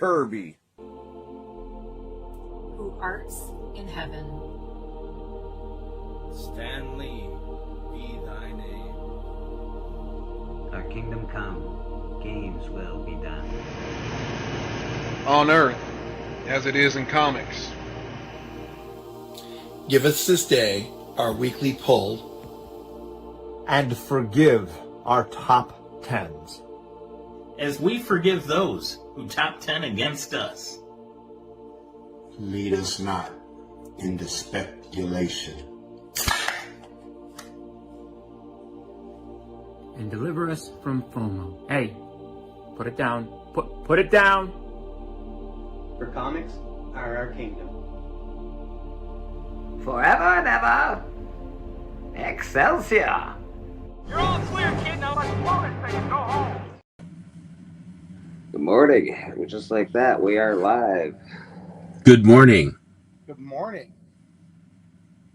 Kirby, who art in heaven. Stan Lee, be thy name. Our kingdom come, games will be done. On Earth, as it is in comics. Give us this day our weekly pull. And forgive our top tens, as we forgive those who top 10 against us. Lead us not into speculation. And deliver us from FOMO. Hey, put it down. Put it down. For comics are our kingdom. Forever and ever. Excelsior. You're all clear, kid. Now let's blow this thing and go home. Good morning. Just like that, we are live. Good morning. Good morning.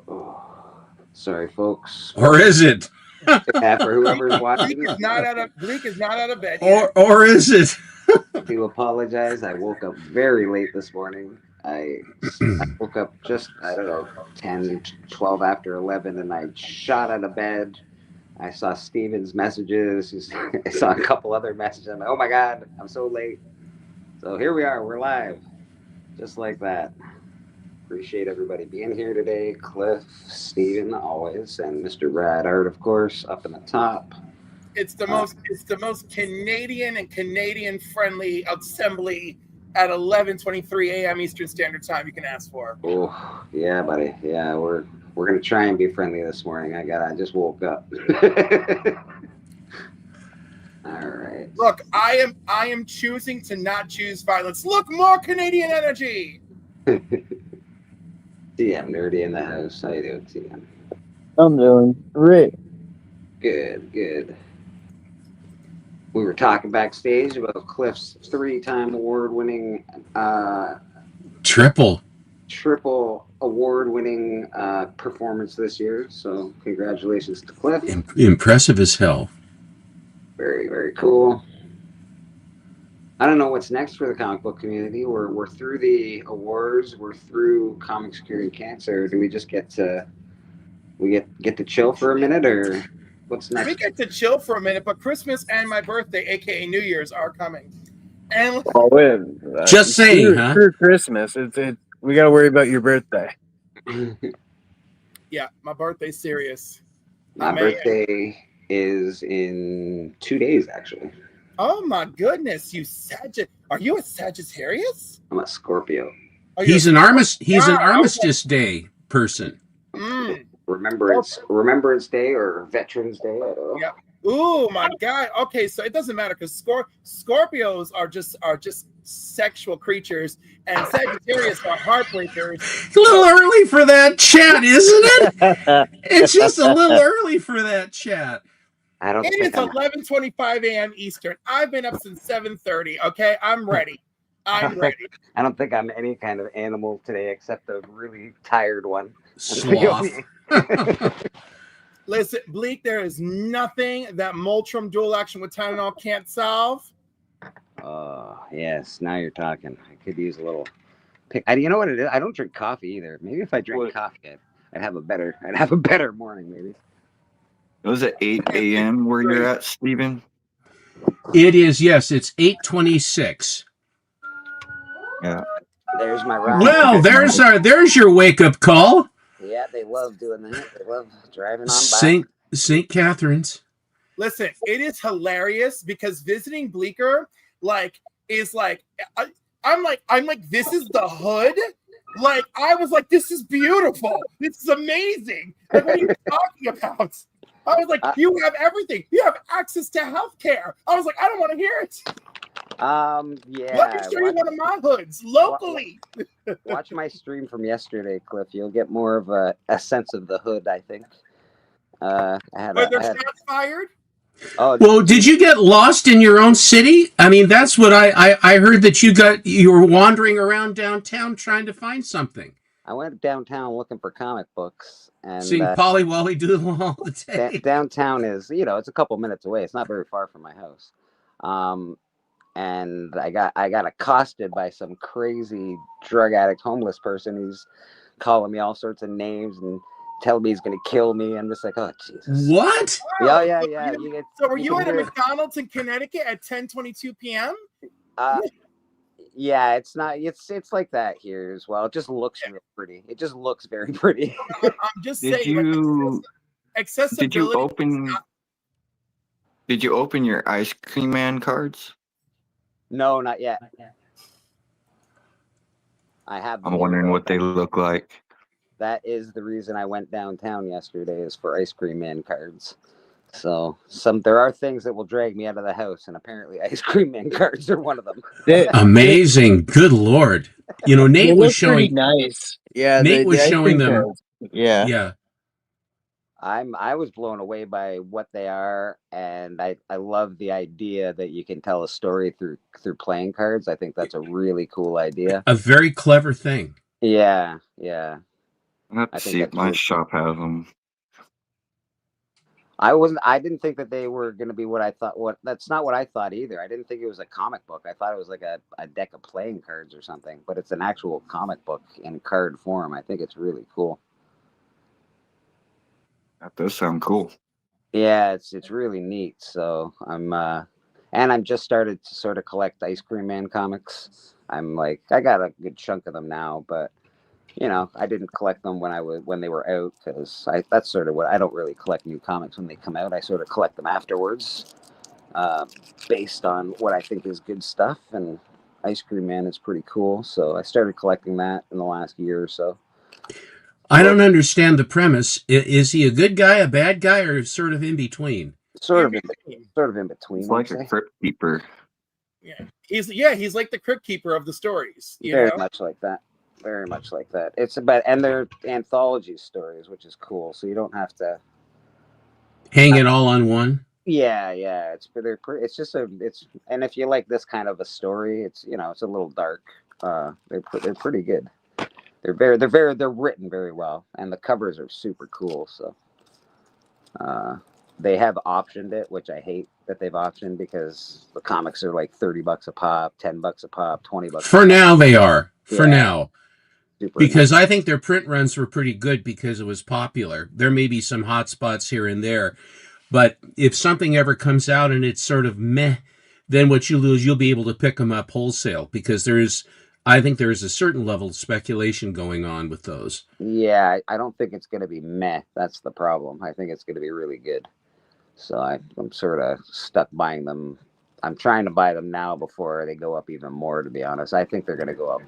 Oh, sorry, folks. Or is it? Yeah, for whoever's watching. Bleak is not out of bed. Or is it? I do apologize. I woke up very late this morning. I woke up just, 10, 12 after 11, and I shot out of bed. I saw Steven's messages. I saw a couple other messages. I'm like, oh my God, I'm so late. So here we are. We're live. Just like that. Appreciate everybody being here today. Cliff, Steven, always, and Mr. Brad Art, of course, up in the top. It's the most Canadian and Canadian friendly assembly at 11:23 a.m. Eastern Standard Time you can ask for. Oh yeah, buddy. Yeah, we're gonna try and be friendly this morning. I just woke up. All right. Look, I am choosing to not choose violence. Look, more Canadian energy. TM Nerdy in the house. How you doing, TM? I'm doing great. Good. We were talking backstage about Cliff's 3-time award-winning triple award-winning performance this year. So congratulations to Cliff. Impressive as hell. Very, very cool. I don't know what's next for the comic book community. We're through the awards. We're through Comics Curing Cancer. Do we just get to chill for a minute, or what's next? We get to chill for a minute, but Christmas and my birthday, aka New Year's, are coming. And just saying, huh? Through Christmas, we got to worry about your birthday. Yeah, my birthday's serious. My birthday is in 2 days, actually. Oh my goodness, are you a Sagittarius? I'm a Scorpio. He's an Armistice Day person. Remembrance Day or Veterans Day. I don't know. Yeah. Oh my God. Okay, so it doesn't matter because Scorpios are just sexual creatures, and Sagittarius are heartbreakers. A little early for that chat, isn't it? It's just a little early for that chat. It is 11:25 a.m. Eastern. I've been up since 7:30. Okay, I'm ready. I'm ready. I don't think I'm any kind of animal today except a really tired one. Sloth. Listen, Bleak, there is nothing that Moltrum dual action with Tylenol can't solve. Yes, now you're talking. I could use a little pick. You know what it is? I don't drink coffee either. Maybe if I drank coffee, I'd have a better morning, maybe. Was it 8 a.m. where you're at, Steven? It is, yes. It's 8:26. Yeah. There's my ride. Well, there's your wake-up call. Yeah, they love doing that. They love driving on by. St. Catharines. Listen, it is hilarious because visiting Bleecker is I'm like, this is the hood. Like, I was like, this is beautiful. This is amazing. Like, what are you talking about? I was like, you have everything. You have access to healthcare. I was like, I don't want to hear it. Yeah. Let me show you one of my hoods locally. Watch my stream from yesterday, Cliff. You'll get more of a sense of the hood, I think. Were there shots fired? Oh, well, did you get lost in your own city? I mean, that's what I heard, that you were wandering around downtown trying to find something. I went downtown looking for comic books and seeing Polly Wolly Doodle all the day. Downtown is, it's a couple minutes away. It's not very far from my house. and I got accosted by some crazy drug addict homeless person. He's calling me all sorts of names and telling me he's gonna kill me. I'm just like, oh Jesus. What? Yeah. So were you at a McDonald's in Connecticut at 10:22 p.m.? Yeah, it's not. It's like that here as well. It just looks real pretty. It just looks very pretty. I'm just saying. Accessibility. Did you open your Ice Cream Man cards? No, not yet. I have. I'm wondering what they look like. That is the reason I went downtown yesterday, is for Ice Cream Man cards. So there are things that will drag me out of the house, and apparently Ice Cream Man cards are one of them. Amazing. Good Lord. You know, Nate was showing nice. Yeah. Nate was showing them. Yeah. Yeah. I was blown away by what they are, and I love the idea that you can tell a story through playing cards. I think that's a really cool idea. A very clever thing. Yeah. I have to see if my shop has them. I didn't think that they were going to be what I thought. That's not what I thought either. I didn't think it was a comic book. I thought it was like a deck of playing cards or something, but it's an actual comic book in card form. I think it's really cool. That does sound cool. Yeah, it's really neat. So I'm just started to sort of collect Ice Cream Man comics. I got a good chunk of them now, but you know, I didn't collect them when they were out, because that's sort of what I don't really collect new comics when they come out. I sort of collect them afterwards, based on what I think is good stuff. And Ice Cream Man is pretty cool, so I started collecting that in the last year or so. I don't understand the premise. Is he a good guy, a bad guy, or sort of in between? Sort of in between. It's like a crypt keeper. Yeah, he's like the crypt keeper of the stories. Very much like that. Very much like that. And they're anthology stories, which is cool. So you don't have to hang it all on one. Yeah. And if you like this kind of a story, it's a little dark. They're pretty good. They're written very well, and the covers are super cool. So they have optioned it, which I hate that they've optioned, because the comics are like $30 a pop, $10 a pop, $20. For now, they are. For now. Super because nice. I think their print runs were pretty good because it was popular. There may be some hot spots here and there, but if something ever comes out and it's sort of meh, then what you lose, you'll be able to pick them up wholesale, because I think there is a certain level of speculation going on with those. Yeah, I don't think it's going to be meh. That's the problem. I think it's going to be really good. So I'm sort of stuck buying them. I'm trying to buy them now before they go up even more, to be honest. I think they're going to go up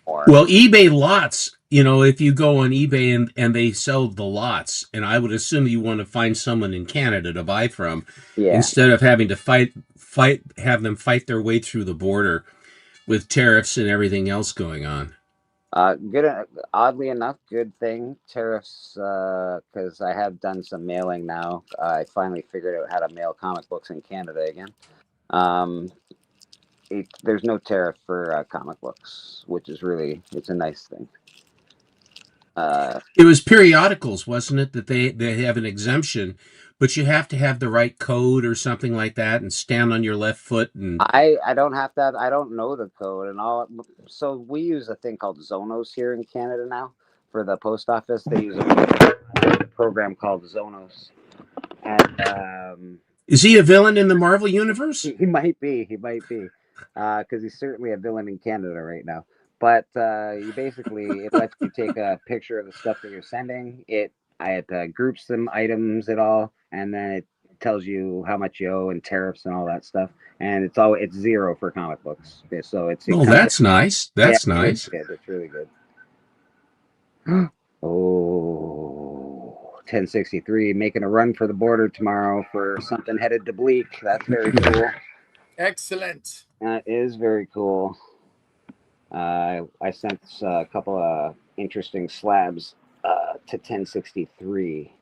more. Well, eBay lots, if you go on eBay and they sell the lots, and I would assume you want to find someone in Canada to buy from, instead of having to have them fight their way through the border with tariffs and everything else going on. Good. Oddly enough, good thing, tariffs, because I have done some mailing now. I finally figured out how to mail comic books in Canada again. There's no tariff for comic books, which is it's a nice thing. It was periodicals, wasn't it, that they have an exemption, but you have to have the right code or something like that and stand on your left foot. And I don't have that. I don't know the code and all. So we use a thing called Zonos here in Canada now for the post office. They use a program called Zonos. And is he a villain in the Marvel universe? He might be. Because he's certainly a villain in Canada right now. But you basically, it lets you take a picture of the stuff that you're sending. It groups them, items, it all, and then it tells you how much you owe and tariffs and all that stuff. And it's zero for comic books. So that's nice. That's nice. It's really good. Oh, 1063 making a run for the border tomorrow for something headed to Bleak. That's very cool. Excellent. That is very cool. I sent a couple of interesting slabs to 1063.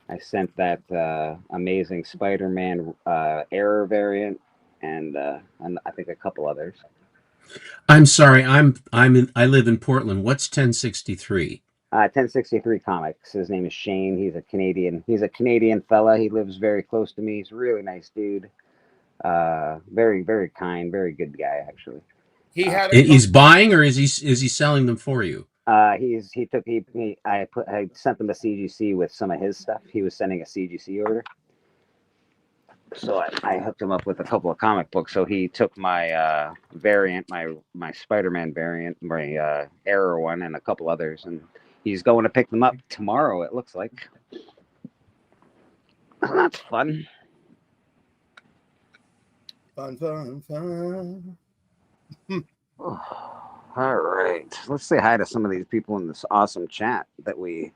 I sent that amazing Spider-Man error variant, and I think a couple others. I'm sorry, I live in Portland. What's 1063? 1063 Comics. His name is Shane. He's a Canadian fella. He lives very close to me. He's a really nice dude. Very, very kind, very good guy, actually. He had. He's buying, or is he selling them for you? I sent him a CGC with some of his stuff. He was sending a CGC order. So I hooked him up with a couple of comic books. So he took my variant, my Spider-Man variant, my Arrow one, and a couple others, and he's going to pick them up tomorrow, it looks like. That's fun. Fun. All right. Let's say hi to some of these people in this awesome chat that we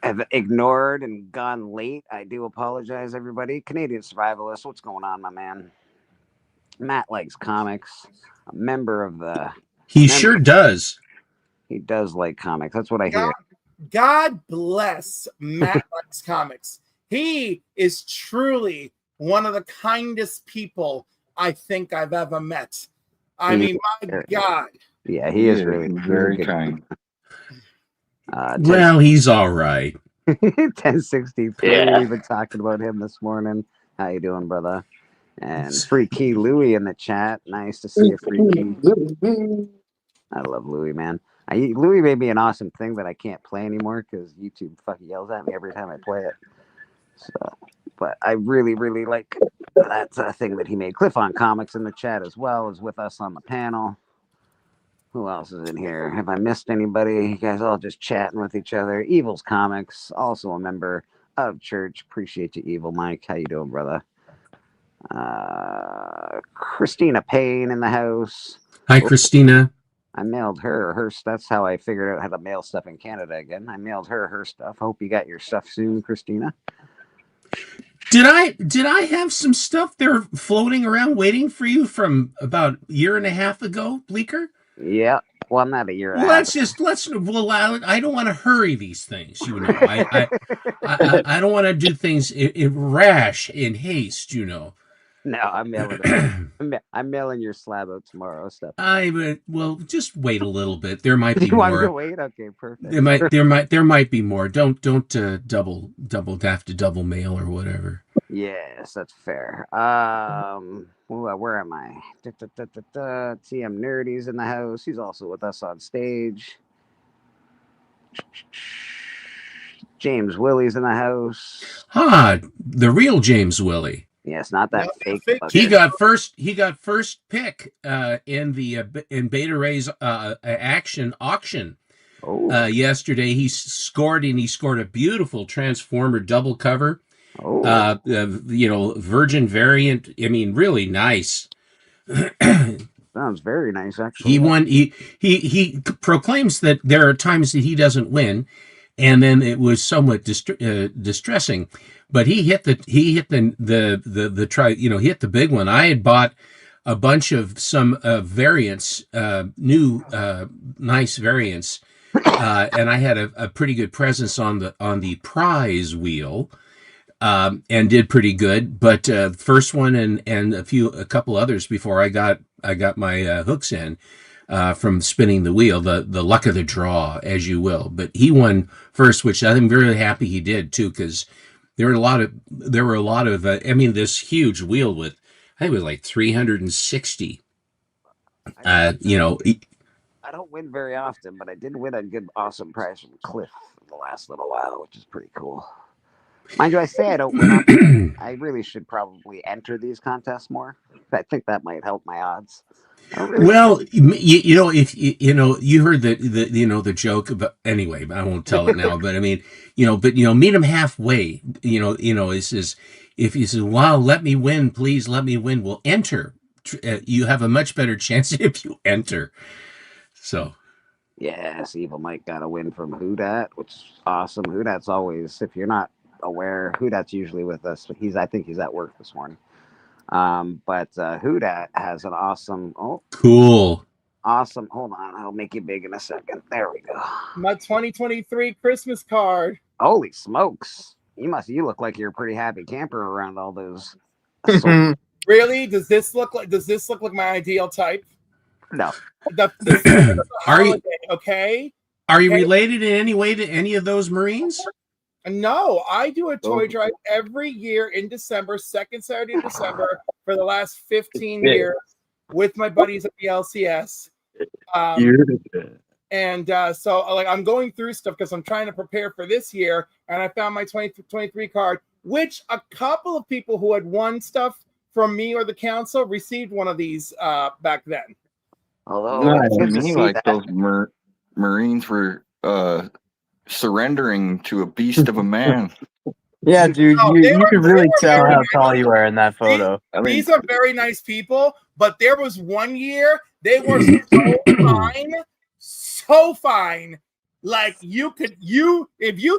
have ignored and gone late. I do apologize, everybody. Canadian Survivalist, what's going on, my man? Matt likes comics. A member of the... He sure does. He does like comics. That's what I hear. God bless Matt likes comics. He is truly one of the kindest people I think I've ever met. I mean, my God. Yeah, he is really very kind. Well, he's all right. 1063. Yeah. We've been talking about him this morning. How you doing, brother? And Freaky Louie in the chat. Nice to see you, Freaky. I love Louie, man. Louie made me an awesome thing that I can't play anymore because YouTube fucking yells at me every time I play it. So, but I really, really like that thing that he made. Cliff on Comics in the chat as well is with us on the panel. Who else is in here? Have I missed anybody? You guys all just chatting with each other. Evil's Comics, also a member of church. Appreciate you, Evil Mike. How you doing, brother? Christina Payne in the house. Hi, Christina. I mailed her. That's how I figured out how to mail stuff in Canada again. I mailed her stuff. Hope you got your stuff soon, Christina. Did I have some stuff there floating around waiting for you from about a year and a half ago, Bleecker? Yeah. Well, I'm not a year. Well, I don't want to hurry these things. You know, I don't want to do things in rash, in haste. You know. No, I'm mailing it. I'm mailing your slab out tomorrow. Stuff. Well, just wait a little bit. There might be you more. Want to wait? Okay, perfect. There might be more. Don't double have to double mail or whatever. Yes, that's fair. Where am I? TM Nerdy's in the house. He's also with us on stage. James Willie's in the house. The real James Willie. Yes, not that fake. He got first pick in Beta Ray's action auction. Yesterday he scored a beautiful Transformer double cover. Virgin variant. I mean, really nice. Sounds very nice, actually. He won. He proclaims that there are times that he doesn't win, and then it was somewhat distressing. But he hit the big one. I had bought a bunch of some variants, new nice variants, and I had a pretty good presence on the prize wheel, and did pretty good. But first one and a couple others before I got my hooks in from spinning the wheel, the luck of the draw, as you will. But he won first, which I'm very happy he did too, because there were a lot of this huge wheel with, I think it was like 360. I don't win very often, but I did win a good, awesome prize from Cliff in the last little while, which is pretty cool. Mind you, I say I don't win often. I really should probably enter these contests more. I think that might help my odds. Well, if you heard the joke about, anyway, I won't tell it now, but I mean, meet him halfway, is if he says, wow, let me win, please let me win, well, enter. You have a much better chance if you enter. So. Yes, Evil Mike got a win from Houdat, which is awesome. Houdat's always, if you're not aware, Houdat's usually with us, but I think he's at work this morning. But Houdat has an awesome. Cool. Awesome. Hold on, I'll make you big in a second. There we go. My 2023 Christmas card. Holy smokes! You look like you're a pretty happy camper around all those. Really? Does this look like my ideal type? No. Are you okay? Are you related in any way to any of those Marines? No, I do a toy drive every year in December, second Saturday of December, for the last 15 years with my buddies at the LCS. And so like I'm going through stuff because I'm trying to prepare for this year, and I found my 2023 card, which a couple of people who had won stuff from me or the council received one of these back then. Although to me, like those Marines were surrendering to a beast of a man. Yeah, dude, you can really tell how tall you are in that photo. These are very nice people, but there was one year they were so fine. Like if you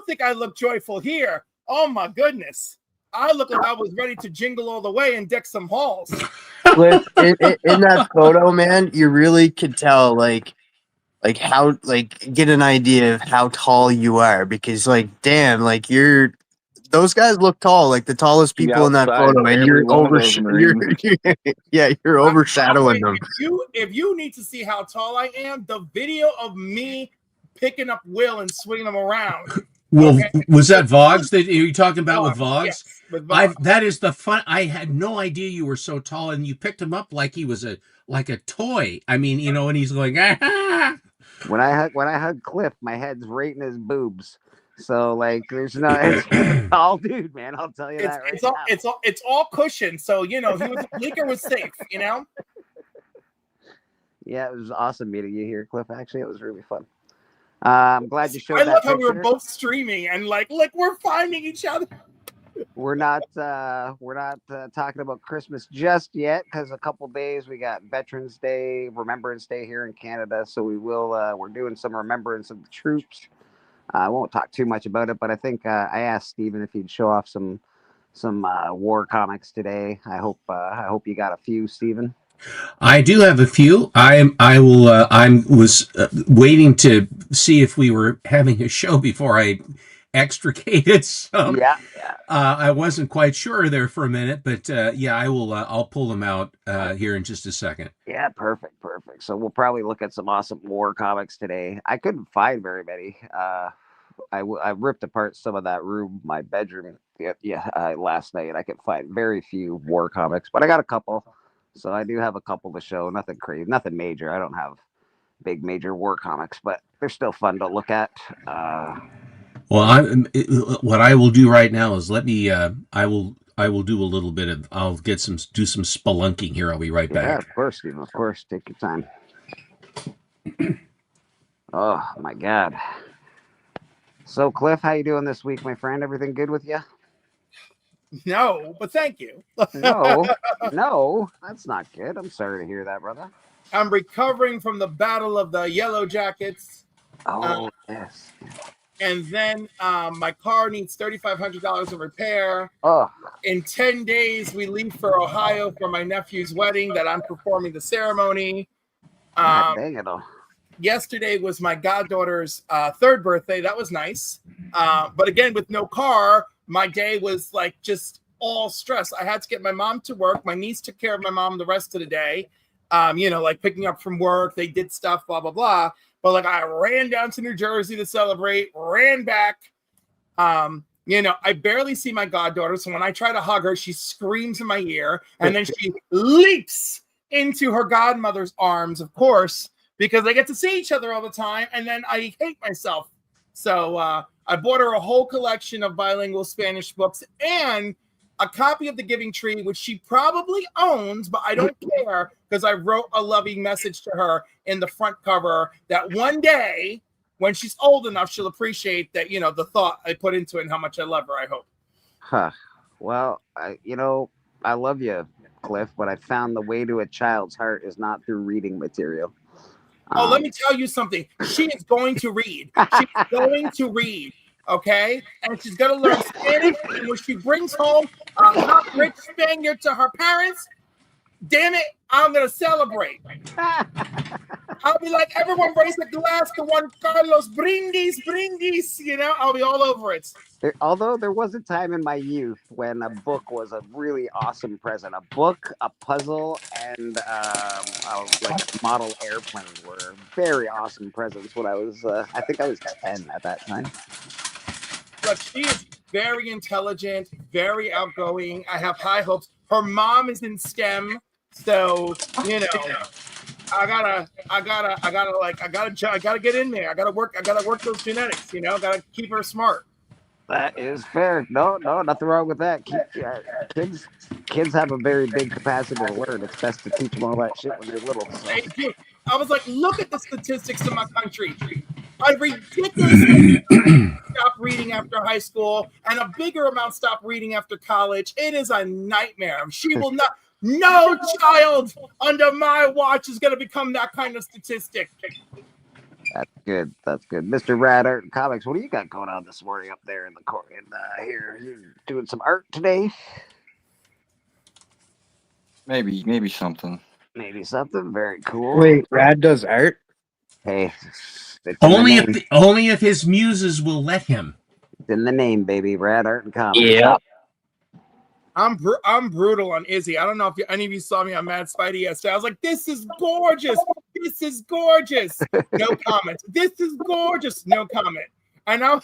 think I look joyful here, oh my goodness, I look like I was ready to jingle all the way and deck some halls. Cliff, in that photo, man, you really could tell like how get an idea of how tall you are, because like damn, like those guys look tall, like the tallest people in that photo, and you're overshadowing them. If you need to see how tall I am, the video of me picking up Will and swinging him around. Well, was that Vogs that you talking about with Vogs? Yes, with Vogs. That is the fun. I had no idea you were so tall, and you picked him up like he was a toy. I mean, you know, and he's going. Ah! When I hug Cliff, my head's right in his boobs. So like, there's no it's a tall dude, man. I'll tell you that right now. It's all cushion. So you know, Bleecker was safe. You know. Yeah, it was awesome meeting you here, Cliff. Actually, it was really fun. I'm glad you showed that. I love how we were both streaming and like we're finding each other. We're not talking about Christmas just yet because a couple days we got Veterans Day, Remembrance Day here in Canada. So we will we're doing some remembrance of the troops. I won't talk too much about it, but I think I asked Steven if he'd show off some war comics today. I hope you got a few, Steven. I do have a few. I was waiting to see if we were having a show before I extricated some. Yeah. I wasn't quite sure there for a minute, but yeah, I will. I'll pull them out here in just a second. Yeah, perfect. So we'll probably look at some awesome war comics today. I couldn't find very many. I ripped apart some of that room, my bedroom, last night. I could find very few war comics, but I got a couple. So I do have a couple to show. Nothing crazy, nothing major. I don't have big major war comics, but they're still fun to look at. Well, what I will do right now is let me. I will do a little bit of. I'll do some spelunking here. I'll be right back. Yeah, of course, Steve. Of course, take your time. Oh my God. So, Cliff, how you doing this week, my friend? Everything good with you? No, but thank you. No, that's not good. I'm sorry to hear that, brother. I'm recovering from the Battle of the Yellow Jackets. Oh, yes. And then my car needs $3,500 of repair. Oh. In 10 days, we leave for Ohio for my nephew's wedding that I'm performing the ceremony. Dang it all. Yesterday was my goddaughter's third birthday. That was nice. But again, with no car, my day was like just all stress. I had to get my mom to work. My niece took care of my mom the rest of the day. Like picking up from work. They did stuff, blah, blah, blah. But like I ran down to New Jersey to celebrate, ran back. I barely see my goddaughter. So when I try to hug her, she screams in my ear. And then she leaps into her godmother's arms, of course, because they get to see each other all the time. And then I hate myself. So I bought her a whole collection of bilingual Spanish books and a copy of The Giving Tree, which she probably owns, but I don't care because I wrote a loving message to her in the front cover that one day when she's old enough, she'll appreciate that, the thought I put into it and how much I love her, I hope. Huh. Well, I love you, Cliff, but I found the way to a child's heart is not through reading material. Let me tell you something. She is going to read. She's going to read. Okay, and she's gonna learn Spanish. And when she brings home a hot rich Spaniard to her parents, damn it, I'm gonna celebrate. I'll be like, everyone raise a glass to Juan Carlos, brindis. I'll be all over it. Although there was a time in my youth when a book was a really awesome present. A book, a puzzle, and like model airplanes were very awesome presents when I was, I think I was 10 at that time. Look, she is very intelligent, very outgoing. I have high hopes. Her mom is in STEM, so you know, I gotta get in there. I gotta work those genetics. You know, gotta keep her smart. That is fair. No, nothing wrong with that. Kids have a very big capacity to learn. It's best to teach them all that shit when they're little. So. Hey, dude, I was like, look at the statistics in my country. A ridiculous stop reading after high school, and a bigger amount stop reading after college. It is a nightmare. She will not. No child under my watch is going to become that kind of statistic. That's good. That's good. Mr. Rad Art and Comics, what do you got going on this morning up there in the court? Here, you're doing some art today? Maybe something. Maybe something. Very cool. Wait, Rad does art? Hey. Only if his muses will let him. It's in the name, baby. Rad Art and Comics. Yeah. I'm brutal on Izzy. I don't know if any of you saw me on Mad Spidey yesterday. I was like, this is gorgeous. This is gorgeous. No comment. This is gorgeous. No comment. And now,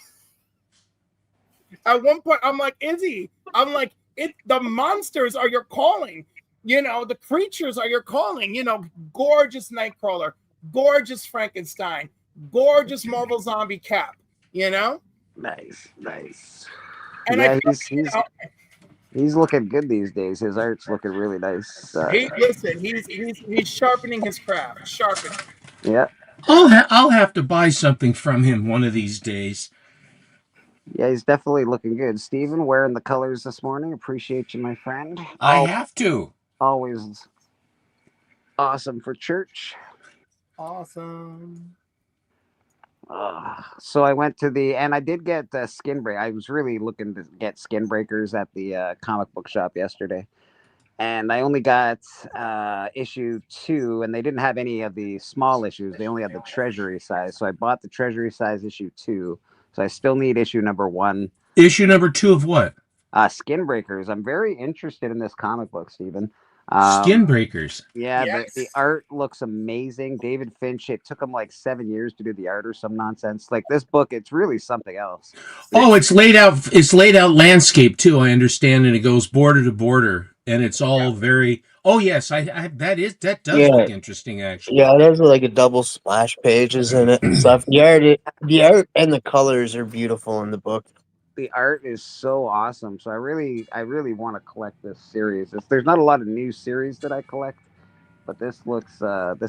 at one point, I'm like, Izzy, the monsters are your calling. You know, the creatures are your calling. You know, gorgeous Nightcrawler, gorgeous Frankenstein, gorgeous Marvel Zombie Cap. You know? Nice. And yeah, he's looking good these days. His art's looking really nice. He's sharpening his craft. Sharpening. Yeah. I'll have to buy something from him one of these days. Yeah, he's definitely looking good. Steven, wearing the colors this morning. Appreciate you, my friend. I have to. Always awesome for church. Awesome. So I went to and I did get Skin Break. I was really looking to get Skin Breakers at the comic book shop yesterday. And I only got issue 2, and they didn't have any of the small issues. They only had the Treasury size. So I bought the Treasury size issue 2. So I still need issue number 1. Issue number 2 of what? Skin Breakers. I'm very interested in this comic book, Steven. Skin Breakers. Yeah, yes. the art looks amazing. David Finch, it took him like 7 years to do the art or some nonsense. Like this book, it's really something else. Oh, it's laid out landscape too, I understand, and it goes border to border, and it's all very. Oh yes, that does look interesting actually. Yeah, there's like a double splash pages in it and stuff. The art and the colors are beautiful in the book. The art is so awesome. So I really want to collect this series. There's not a lot of new series that I collect, but this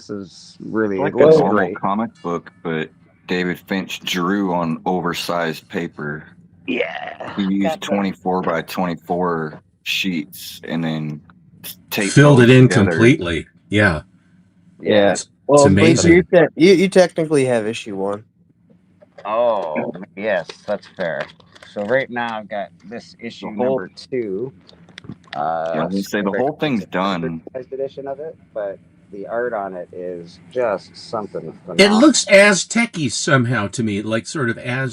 is really Like it looks a normal great. comic book, but David Finch drew on oversized paper. Yeah. He used 24 by 24 sheets and then filled it in completely. Yeah. Yeah. It's amazing. amazing. You technically have issue 1. Oh, yes, that's fair. So right now I've got this issue number 2. I was gonna say the whole thing's done. Edition of it, but the art on it is just something phenomenal. It looks Aztec-y somehow to me, like sort of I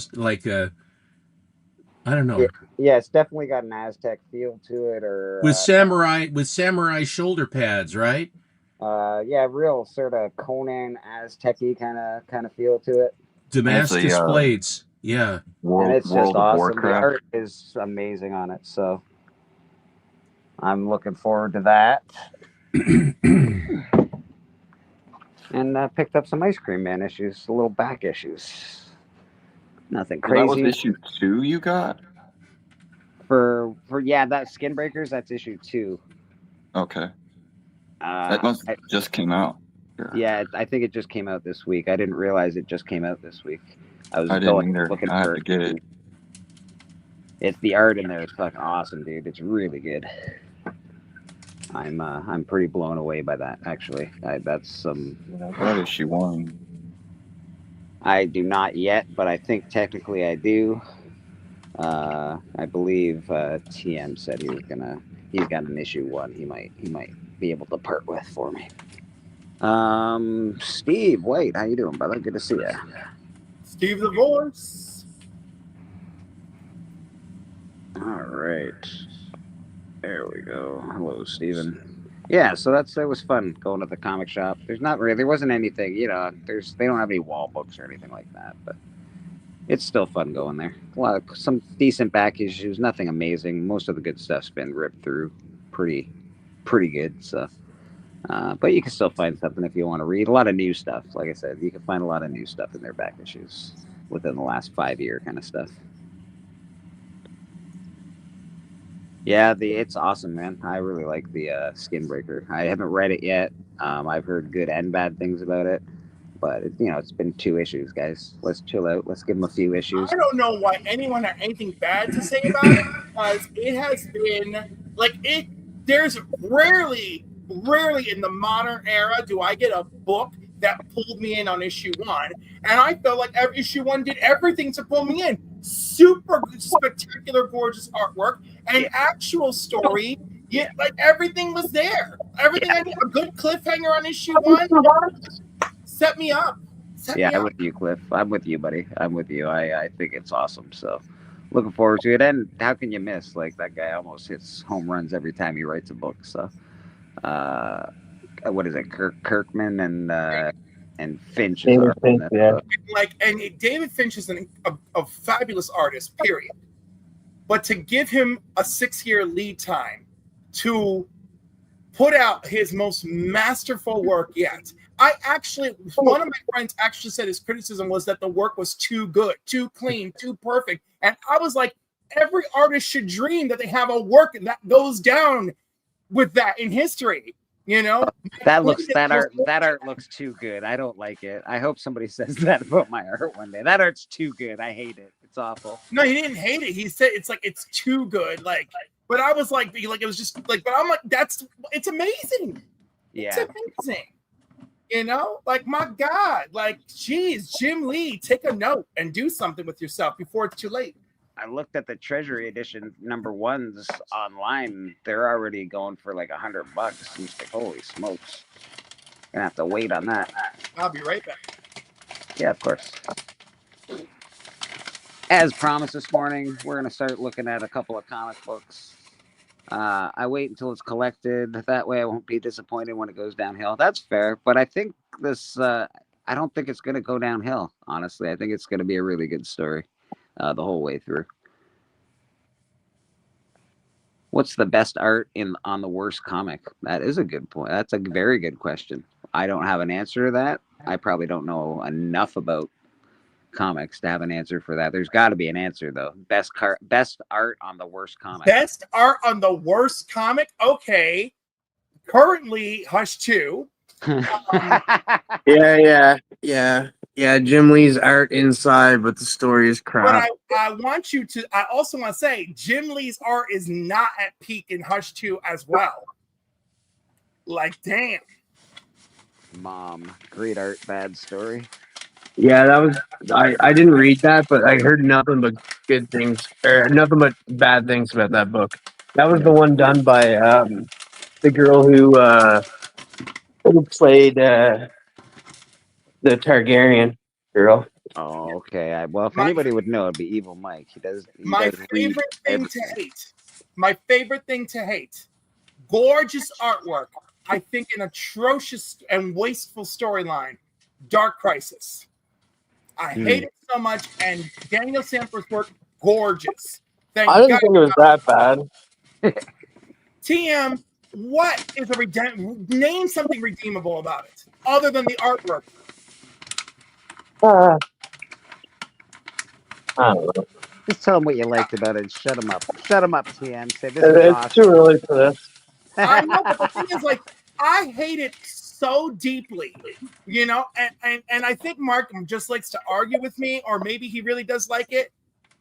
don't know. Yeah, it's definitely got an Aztec feel to it, or with samurai shoulder pads, right? Yeah, real sort of Conan Aztec-y kind of feel to it. Damascus blades. Yeah. And it's just awesome. Warcraft. The art is amazing on it, so I'm looking forward to that. And picked up some Ice Cream Man issues, little back issues. Nothing crazy. That was issue 2 you got? For that Skin Breakers, that's issue 2. Okay. That must just came out. Yeah, I think it just came out this week. I didn't realize it just came out this week. I didn't either. looking I for have to get it. It's the art in there. It's fucking awesome, dude. It's really good. I'm pretty blown away by that. Actually, that's some. What issue 1? I do not yet, but I think technically I do. I believe TM said he's got an issue 1. He might be able to part with for me. Steve, wait, how you doing, brother? Good to see you. Steve the Voice. All right. There we go. Hello, Steven. Yeah, so that was fun going to the comic shop. There wasn't anything, they don't have any wall books or anything like that, but it's still fun going there. Some decent back issues, nothing amazing. Most of the good stuff's been ripped through, pretty good. So, but you can still find something if you want to read. A lot of new stuff, like I said, you can find a lot of new stuff in their back issues within the last 5 year kind of stuff. Yeah, it's awesome, man. I really like the Skinbreaker. I haven't read it yet. I've heard good and bad things about it. But, it's been 2 issues, guys. Let's chill out. Let's give them a few issues. I don't know why anyone had anything bad to say about it, because it has been, there's rarely in the modern era do I get a book that pulled me in on issue 1. And I felt like every issue 1 did everything to pull me in. Super spectacular, gorgeous artwork, and actual story. Yeah, everything was there. Everything I did, a good cliffhanger on issue 1. Set me up. I'm with you, Cliff. I'm with you, buddy. I'm with you. I think it's awesome. So looking forward to it. And how can you miss? That guy almost hits home runs every time he writes a book. So what is it? Kirkman and Finch. David Finch, yeah. And David Finch is a fabulous artist, period. But to give him a 6-year lead time to put out his most masterful work yet. One of my friends actually said his criticism was that the work was too good, too clean, too perfect. And I was like, every artist should dream that they have a work that goes down with that in history. That art looks too good. I don't like it. I hope somebody says that about my art one day. That art's too good. I hate it. It's awful. No, he didn't hate it. He said it's too good. But I was like, it was just but I'm like, it's amazing. Yeah. It's amazing. My God, geez, Jim Lee, take a note and do something with yourself before it's too late. I looked at the Treasury Edition #1s online. They're already going for $100. I'm just like, holy smokes. Gonna have to wait on that. I'll be right back. Yeah, of course. As promised this morning, we're gonna start looking at a couple of comic books. I wait until it's collected. That way I won't be disappointed when it goes downhill. That's fair. But I think I don't think it's going to go downhill, honestly. I think it's going to be a really good story the whole way through. What's the best art on the worst comic? That is a good point. That's a very good question. I don't have an answer to that. I probably don't know enough about comics to have an answer for that. There's got to be an answer though. Best art on the worst comic. Best art on the worst comic. Okay, currently Hush 2. Yeah. Jim Lee's art inside, but the story is crap. But I want you to. I also want to say Jim Lee's art is not at peak in Hush 2 as well. Damn. Mom, great art, bad story. Yeah, that was. I didn't read that, but I heard nothing but good things, or nothing but bad things about that book. That was the one done by the girl who played the Targaryen girl. Oh, okay. Well, if anybody would know, it'd be Evil Mike. He does. My favorite thing to hate. Gorgeous artwork. I think an atrocious and wasteful storyline. Dark Crisis. I hate it so much, and Daniel Sanford's work, gorgeous. I didn't think it was that bad. TM, what is name something redeemable about it, other than the artwork? I don't know. Just tell them what you liked about it. Shut them up. Shut them up, TM. Say this It's awesome. too early for this. I know, but the thing is, I hate it so deeply, and I think Mark just likes to argue with me, or maybe he really does like it,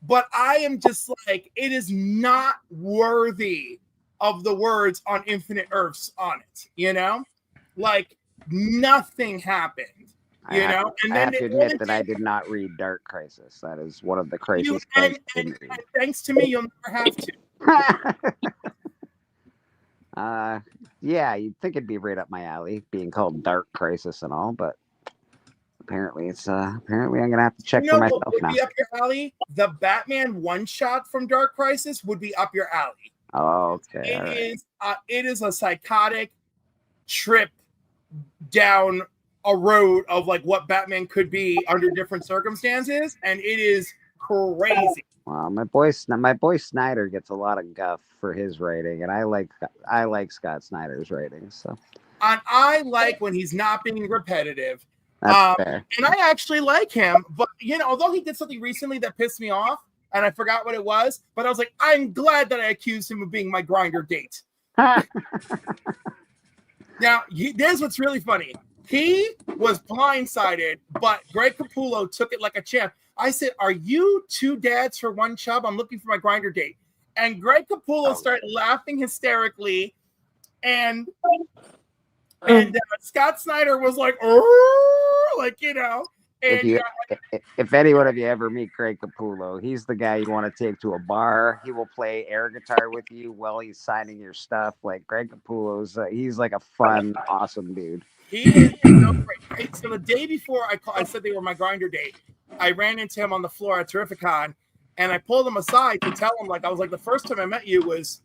but I am just it is not worthy of the words on Infinite Earths on it, nothing happened, I have to admit that I did not read Dark Crisis. That is one of the Crisis books. And thanks to me, you'll never have to. Yeah, you'd think it'd be right up my alley, being called Dark Crisis and all, but apparently I'm gonna have to check for myself what would now. be up your alley? The Batman one-shot from Dark Crisis would be up your alley. Oh, okay. It is a psychotic trip down a road of like what Batman could be under different circumstances, and it is crazy. Well, my boy Snyder gets a lot of guff for his writing, and I like Scott Snyder's writing. So, And I like when he's not being repetitive. That's fair. And I actually like him, but although he did something recently that pissed me off, and I forgot what it was, but I was like, I'm glad that I accused him of being my grinder date. Now, there's what's really funny. He was blindsided, but Greg Capullo took it like a champ. I said, "Are you two dads for one chub? I'm looking for my grinder date." And Greg Capullo started laughing hysterically, and Scott Snyder was like, And if any one of you ever meet Greg Capullo, he's the guy you want to take to a bar. He will play air guitar with you while he's signing your stuff. Like Greg Capullo's, he's like a fun, awesome dude. He is so great. So the day before I said they were my grinder date, I ran into him on the floor at Terrificon, and I pulled him aside to tell him, I was like, the first time I met you was,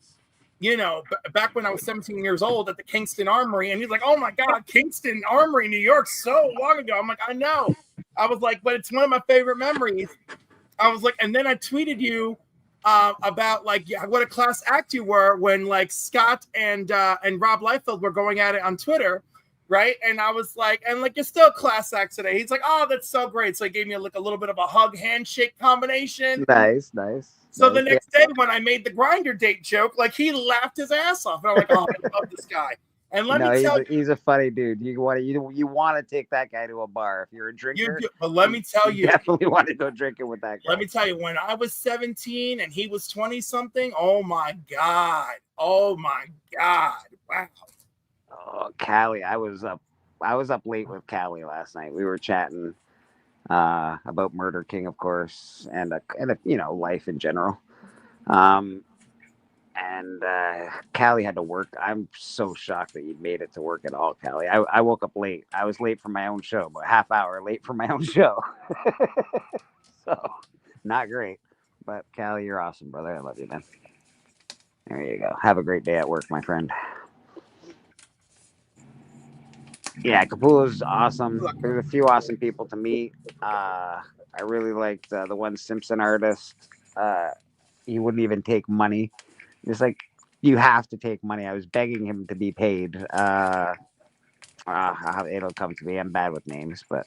back when I was 17 years old at the Kingston Armory. And he's like, oh my God, Kingston Armory, New York, so long ago. I'm like, I know. I was like, but it's one of my favorite memories. I was like, and then I tweeted you about what a class act you were when Scott and Rob Liefeld were going at it on Twitter. Right. And I was like, you're still a class act today. He's like, oh, that's so great. So he gave me a little bit of a hug handshake combination. Nice. So the next day when I made the grinder date joke, he laughed his ass off. And I'm like, oh, I love this guy. And let me tell you, he's a funny dude. You want to take that guy to a bar if you're a drinker. But let me tell you, definitely want to go drinking with that guy. Let me tell you, when I was 17 and he was 20 something, oh my God, wow. Oh, Callie, I was up late with Callie last night. We were chatting about Murder King, of course, and life in general. And Callie had to work. I'm so shocked that you made it to work at all, Callie. I woke up late. I was late for my own show, but half hour late for my own show. So, not great. But Callie, you're awesome, brother. I love you, man. There you go. Have a great day at work, my friend. Yeah, Capullo's awesome. There's a few awesome people to meet. I really liked the one Simpson artist. He wouldn't even take money. It's like, you have to take money. I was begging him to be paid. It'll come to me. I'm bad with names, but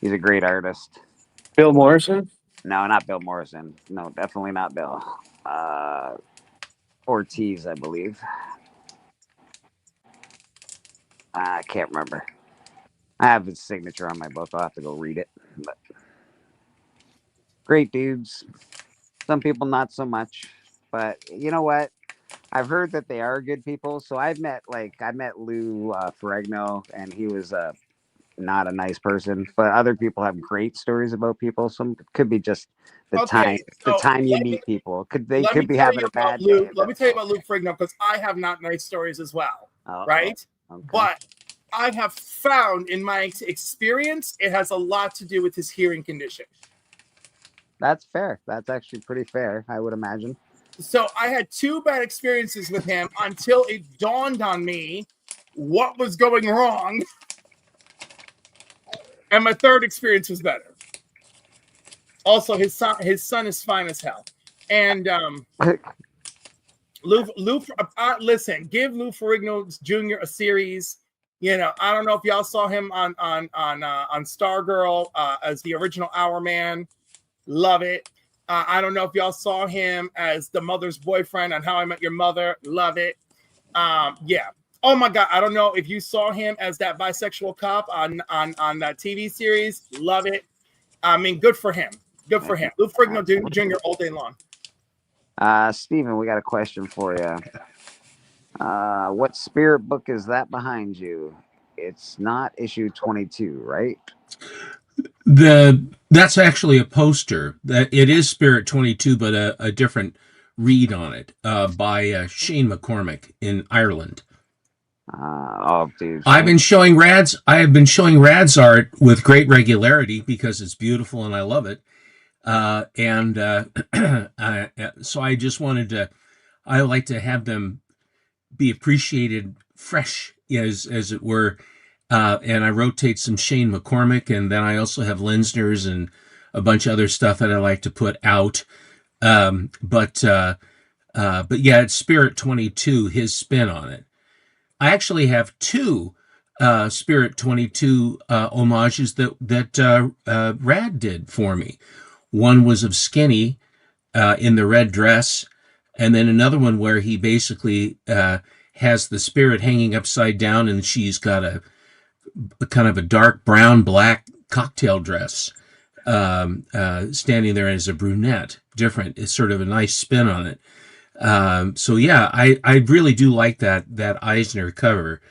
he's a great artist. Bill Morrison? No, not Bill Morrison. No, definitely not Bill. Ortiz, I believe. I can't remember. I have his signature on my book. I'll have to go read it. But great dudes. Some people not so much. But you know what? I've heard that they are good people. So I met Lou Ferrigno, and he was not a nice person. But other people have great stories about people. Some could be just the time you meet people. They could be having a bad day. Let me tell you about Lou Ferrigno, because I have not nice stories as well. Right? Okay. But I have found in my experience, it has a lot to do with his hearing condition. That's fair. That's actually pretty fair, I would imagine. So I had 2 bad experiences with him until it dawned on me what was going wrong. And my 3rd experience was better. Also, his son is fine as hell. And listen, give Lou Ferrigno Jr. a series. I don't know if y'all saw him on Stargirl as the original Hour Man. Love it. I don't know if y'all saw him as the mother's boyfriend on How I Met Your Mother. Love it. Yeah. Oh my God. I don't know if you saw him as that bisexual cop on that TV series. Love it. I mean, good for him. Good for him. Lou Ferrigno Jr. all day long. Steven, we got a question for you. What spirit book is that behind you? It's not issue 22, right? That's actually a poster. That it is Spirit 22, but a different read on it by Shane McCormick in Ireland. Dude. I have been showing Rad's art with great regularity because it's beautiful and I love it. So I just wanted I like to have them be appreciated fresh, as it were. and I rotate some Shane McCormick, and then I also have Linsner's and a bunch of other stuff that I like to put out. But yeah, it's Spirit 22, his spin on it. I actually have two Spirit 22 homages that Rad did for me. One was of Skinny in the red dress, and then another one where he basically has the Spirit hanging upside down, and she's got a kind of a dark brown black cocktail dress, standing there as a brunette. Different. It's sort of a nice spin on it. So yeah, I really do like that Eisner cover,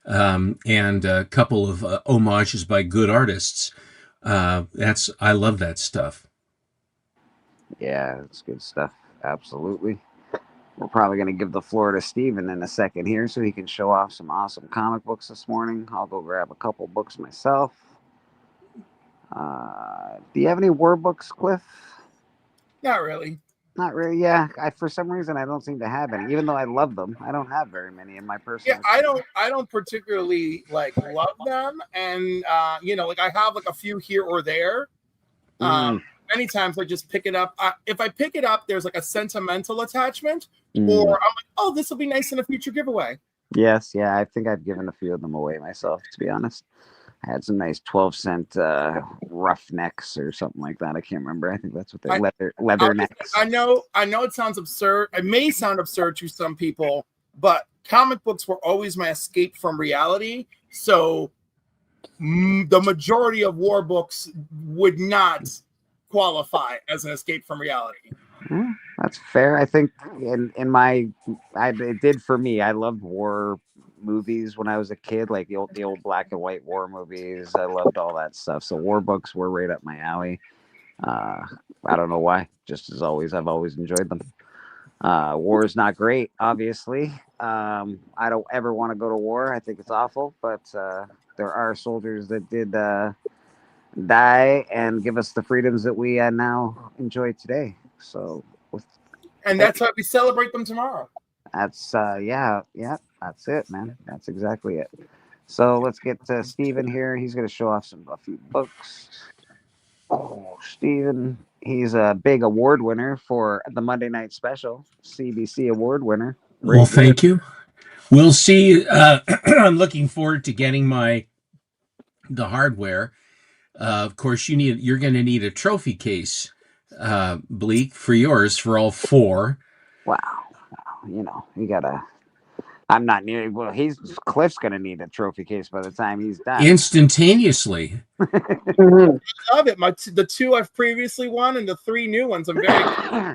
and a couple of homages by good artists. I love that stuff. Yeah, it's good stuff. Absolutely. We're probably going to give the floor to Steven in a second here so he can show off some awesome comic books this morning. I'll go grab a couple books myself. Do you have any war books, Cliff? Not really. Not really. Yeah, for some reason I don't seem to have any, even though I love them. I don't have very many in my personal. Yeah, I don't particularly like love them, and like I have like a few here or there. Many times I just pick it up. If I pick it up, there's like a sentimental attachment, or I'm like, oh, this will be nice in a future giveaway. Yes, yeah, I think I've given a few of them away myself, to be honest. I had some nice 12-cent roughnecks or something like that. I can't remember. I think that's what they're leather necks. I know it sounds absurd. It may sound absurd to some people, but comic books were always my escape from reality. So the majority of war books would not qualify as an escape from reality. That's fair. I think it did for me. I loved war movies when I was a kid, like the old black and white war movies. I loved all that stuff. So war books were right up my alley. I don't know why. Just as always, I've always enjoyed them. War is not great, obviously. I don't ever want to go to war. I think it's awful, but there are soldiers that did die and give us the freedoms that we now enjoy today. So, that's why we celebrate them tomorrow. That's yeah, that's it, man. That's exactly it. So let's get to Steven here. He's going to show off a few books. Oh, Steven, he's a big award winner for the Monday Night Special, CBC award winner. Well, thank you. We'll see. I'm looking forward to getting the hardware. Of course, you're going to need a trophy case, Bleak, for yours for all four. Wow. You gotta. I'm not near. Well, Cliff's gonna need a trophy case by the time he's done. Instantaneously. I love it. The two I've previously won and the three new ones. I'm very.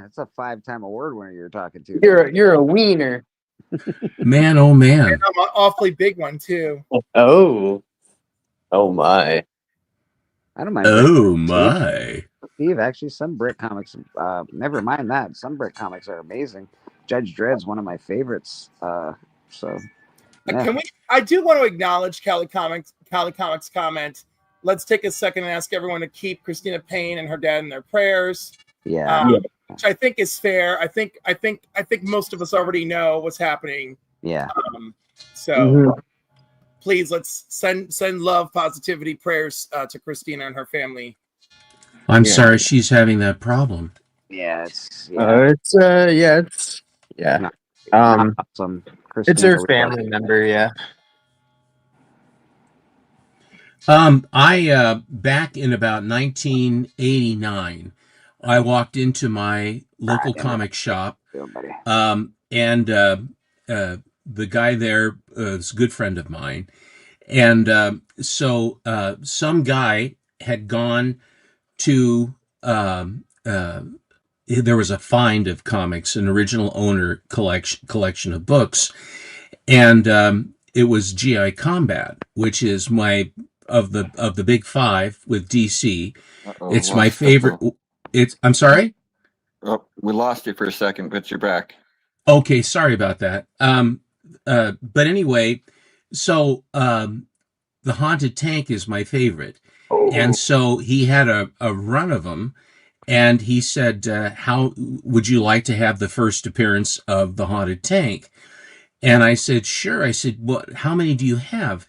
It's a 5-time award winner you're talking to. You're a wiener. Man, oh man. And I'm an awfully big one too. Oh my. I don't mind. Oh my. Steve, actually, some Brit comics. Never mind that. Some Brit comics are amazing. Judge Dredd's one of my favorites. So, yeah. I do want to acknowledge Cali Comics comment. Let's take a second and ask everyone to keep Christina Payne and her dad in their prayers. Yeah. Which I think is fair. I think most of us already know what's happening. Yeah. Please let's send love, positivity, prayers to Christina and her family. I'm sorry she's having that problem. Yeah, it's her family member. Yeah. I back in about 1989, I walked into my local comic shop, and the guy there is a good friend of mine, and so some guy had gone to there was a find of comics, an original owner collection of books, and it was GI Combat, which is of the big five with DC. It's my favorite. I'm sorry. Oh, we lost you for a second, but you're back. Okay, sorry about that. But anyway, so the Haunted Tank is my favorite, and so he had a run of them. And he said, how would you like to have the first appearance of the Haunted Tank? And I said, sure. I said, how many do you have?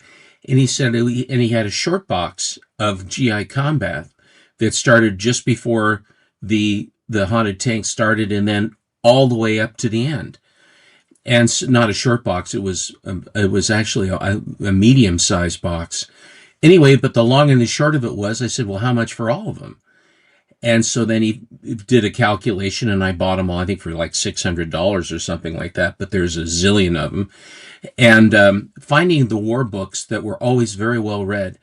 And he said, and he had a short box of GI Combat that started just before the haunted tank started, and then all the way up to the end. And not a short box; it was actually a medium-sized box. Anyway, but the long and the short of it was, I said, well, how much for all of them? And so then he did a calculation, and I bought them all, I think, for like $600 or something like that. But there's a zillion of them. And finding the war books that were always very well read,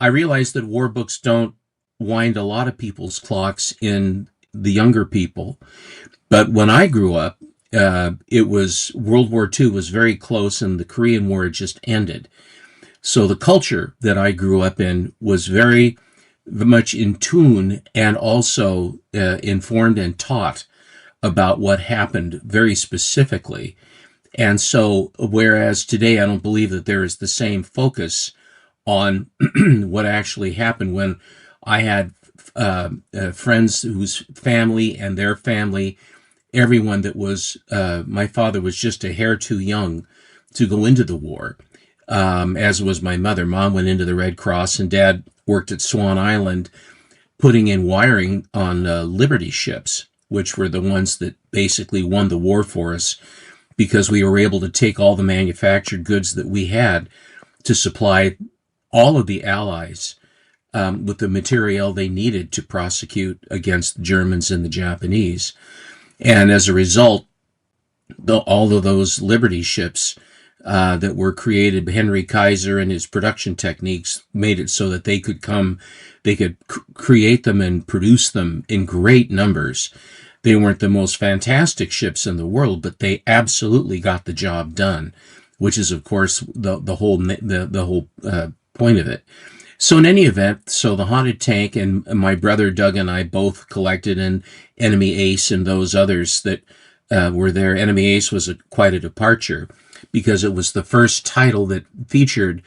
I realized that war books don't wind a lot of people's clocks in the younger people. But when I grew up, it was World War II was very close, and the Korean War had just ended. So the culture that I grew up in was very much in tune and also informed and taught about what happened very specifically. And so, whereas today I don't believe that there is the same focus on what actually happened, when I had friends whose family and their family, everyone that was, my father was just a hair too young to go into the war, as was my mother. Mom went into the Red Cross, and Dad worked at Swan Island putting in wiring on Liberty ships, which were the ones that basically won the war for us, because we were able to take all the manufactured goods that we had to supply all of the Allies with the material they needed to prosecute against the Germans and the Japanese. And as a result, all of those Liberty ships that were created, Henry Kaiser and his production techniques made it so that they could create them and produce them in great numbers. They weren't the most fantastic ships in the world, but they absolutely got the job done, which is, of course, the whole point of it. So in any event, so the haunted tank, and my brother Doug and I both collected, and Enemy Ace and those others that were there. Enemy Ace was quite a departure, because it was the first title that featured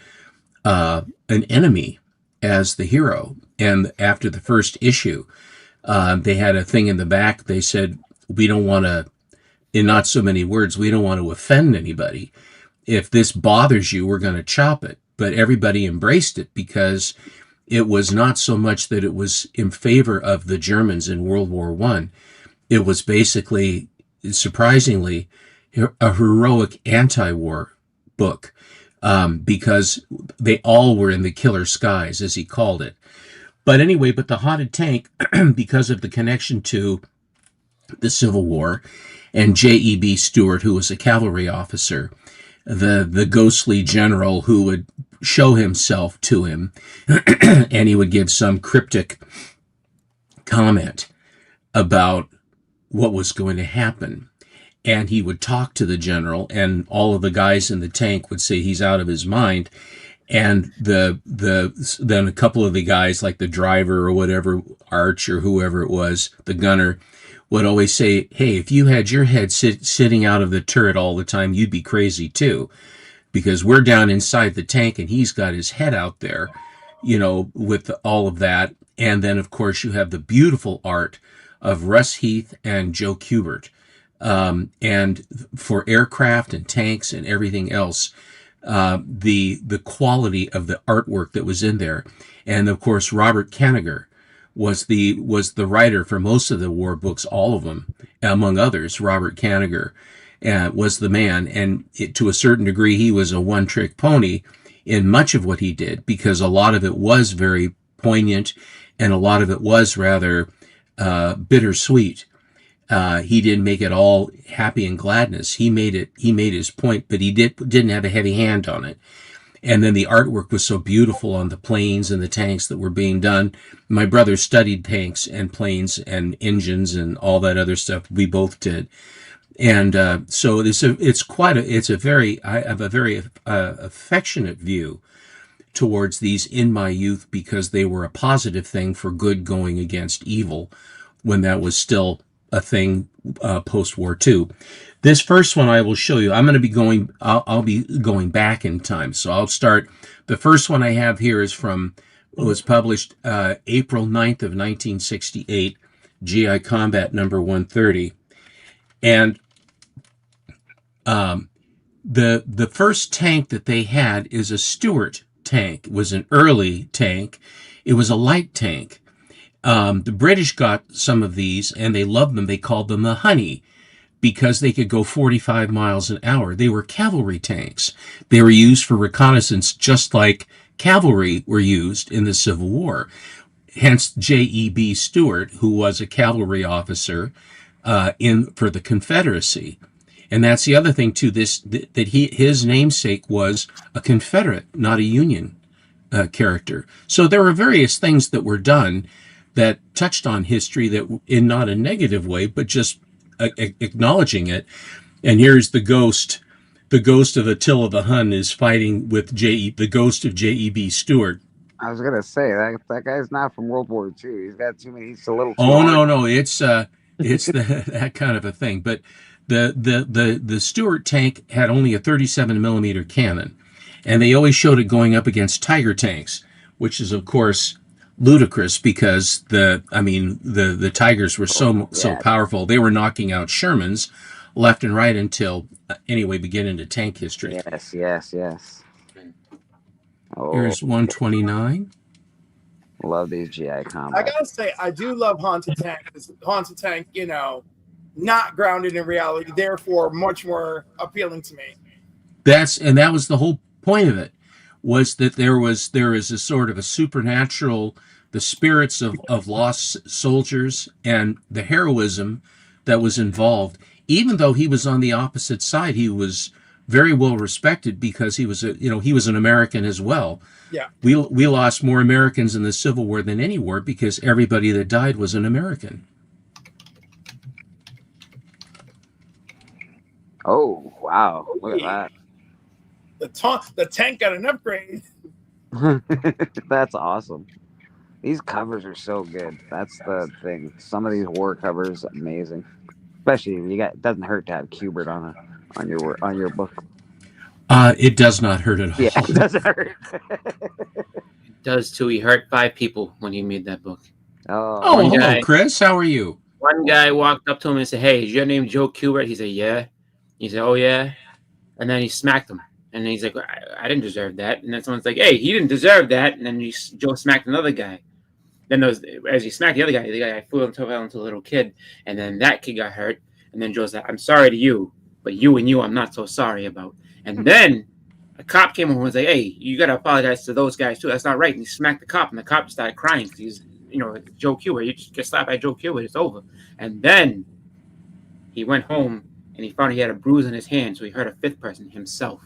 an enemy as the hero. And after the first issue, they had a thing in the back. They said, we don't want to, in not so many words, we don't want to offend anybody. If this bothers you, we're going to chop it. But everybody embraced it, because it was not so much that it was in favor of the Germans in World War I. It was basically, surprisingly, a heroic anti-war book, because they all were in the killer skies, as he called it. But anyway, but the haunted tank, because of the connection to the Civil War, and J.E.B. Stuart, who was a cavalry officer, the ghostly general who would show himself to him, and he would give some cryptic comment about what was going to happen. And he would talk to the general, and all of the guys in the tank would say he's out of his mind. And then a couple of the guys, like the driver or whatever, Arch or whoever it was, the gunner, would always say, hey, if you had your head sitting out of the turret all the time, you'd be crazy too, because we're down inside the tank and he's got his head out there, with all of that. And then, of course, you have the beautiful art of Russ Heath and Joe Kubert. And for aircraft and tanks and everything else, the quality of the artwork that was in there. And of course, Robert Kanigher was the writer for most of the war books, all of them, among others. Robert Kanigher was the man, and to a certain degree, he was a one-trick pony in much of what he did, because a lot of it was very poignant, and a lot of it was rather bittersweet. He didn't make it all happy and gladness. He made his point, but he didn't have a heavy hand on it. And then the artwork was so beautiful on the planes and the tanks that were being done. My brother studied tanks and planes and engines and all that other stuff. We both did. And so I have a very affectionate view towards these in my youth, because they were a positive thing for good going against evil when that was still a thing post-war II. This first one I will show you. I'll be going back in time. So I'll start. The first one I have here was published April 9th of 1968, GI Combat number 130. And the first tank that they had is a Stuart tank. It was an early tank. It was a light tank. The British got some of these and they loved them. They called them the Honey because they could go 45 miles an hour. They were cavalry tanks. They were used for reconnaissance just like cavalry were used in the Civil War. Hence J.E.B. Stuart, who was a cavalry officer for the Confederacy. And that's the other thing too. His namesake was a Confederate, not a Union character. So there were various things that were done that touched on history that in not a negative way, but just acknowledging it. And here's the ghost. The ghost of Attila the Hun is fighting with the ghost of J.E.B. Stuart. I was gonna say that guy's not from World War II. He's got too many. He's a little. Oh no, it's that kind of a thing. But the Stuart tank had only a 37 millimeter cannon, and they always showed it going up against Tiger tanks, which is of course ludicrous because the Tigers were so powerful. They were knocking out Shermans left and right until beginning to tank history. Yes. Oh, here's 129. Love these GI combos. I gotta say, I do love Haunted Tank. Haunted Tank, not grounded in reality, therefore much more appealing to me. That was the whole point of it, was that there is a sort of a supernatural, the spirits of lost soldiers and the heroism that was involved. Even though he was on the opposite side, he was very well respected because he was an American as well. Yeah. We lost more Americans in the Civil War than any war because everybody that died was an American. Oh, wow. Look at that. The tank got an upgrade. That's awesome. These covers are so good. That's the thing. Some of these war covers, amazing. Especially it doesn't hurt to have Kubert on your book. It does not hurt at all. Yeah, it doesn't hurt. It does too. He hurt 5 people when he made that book. Oh, hello, Chris. How are you? One guy walked up to him and said, "Hey, is your name Joe Kubert?" He said, "Yeah." He said, "Oh yeah," and then he smacked him. And he's like, I didn't deserve that. And then someone's like, "Hey, he didn't deserve that." And then Joe smacked another guy. Then as he smacked the guy fell into a little kid. And then that kid got hurt. And then Joe's like, "I'm sorry to you, but you I'm not so sorry about." And then a cop came over and was like, "Hey, you got to apologize to those guys too. That's not right." And he smacked the cop. And the cop started crying because he's, Joe Kubert. You just get slapped by Joe Kubert, it's over. And then he went home and he found he had a bruise on his hand. So he hurt a 5th person, himself.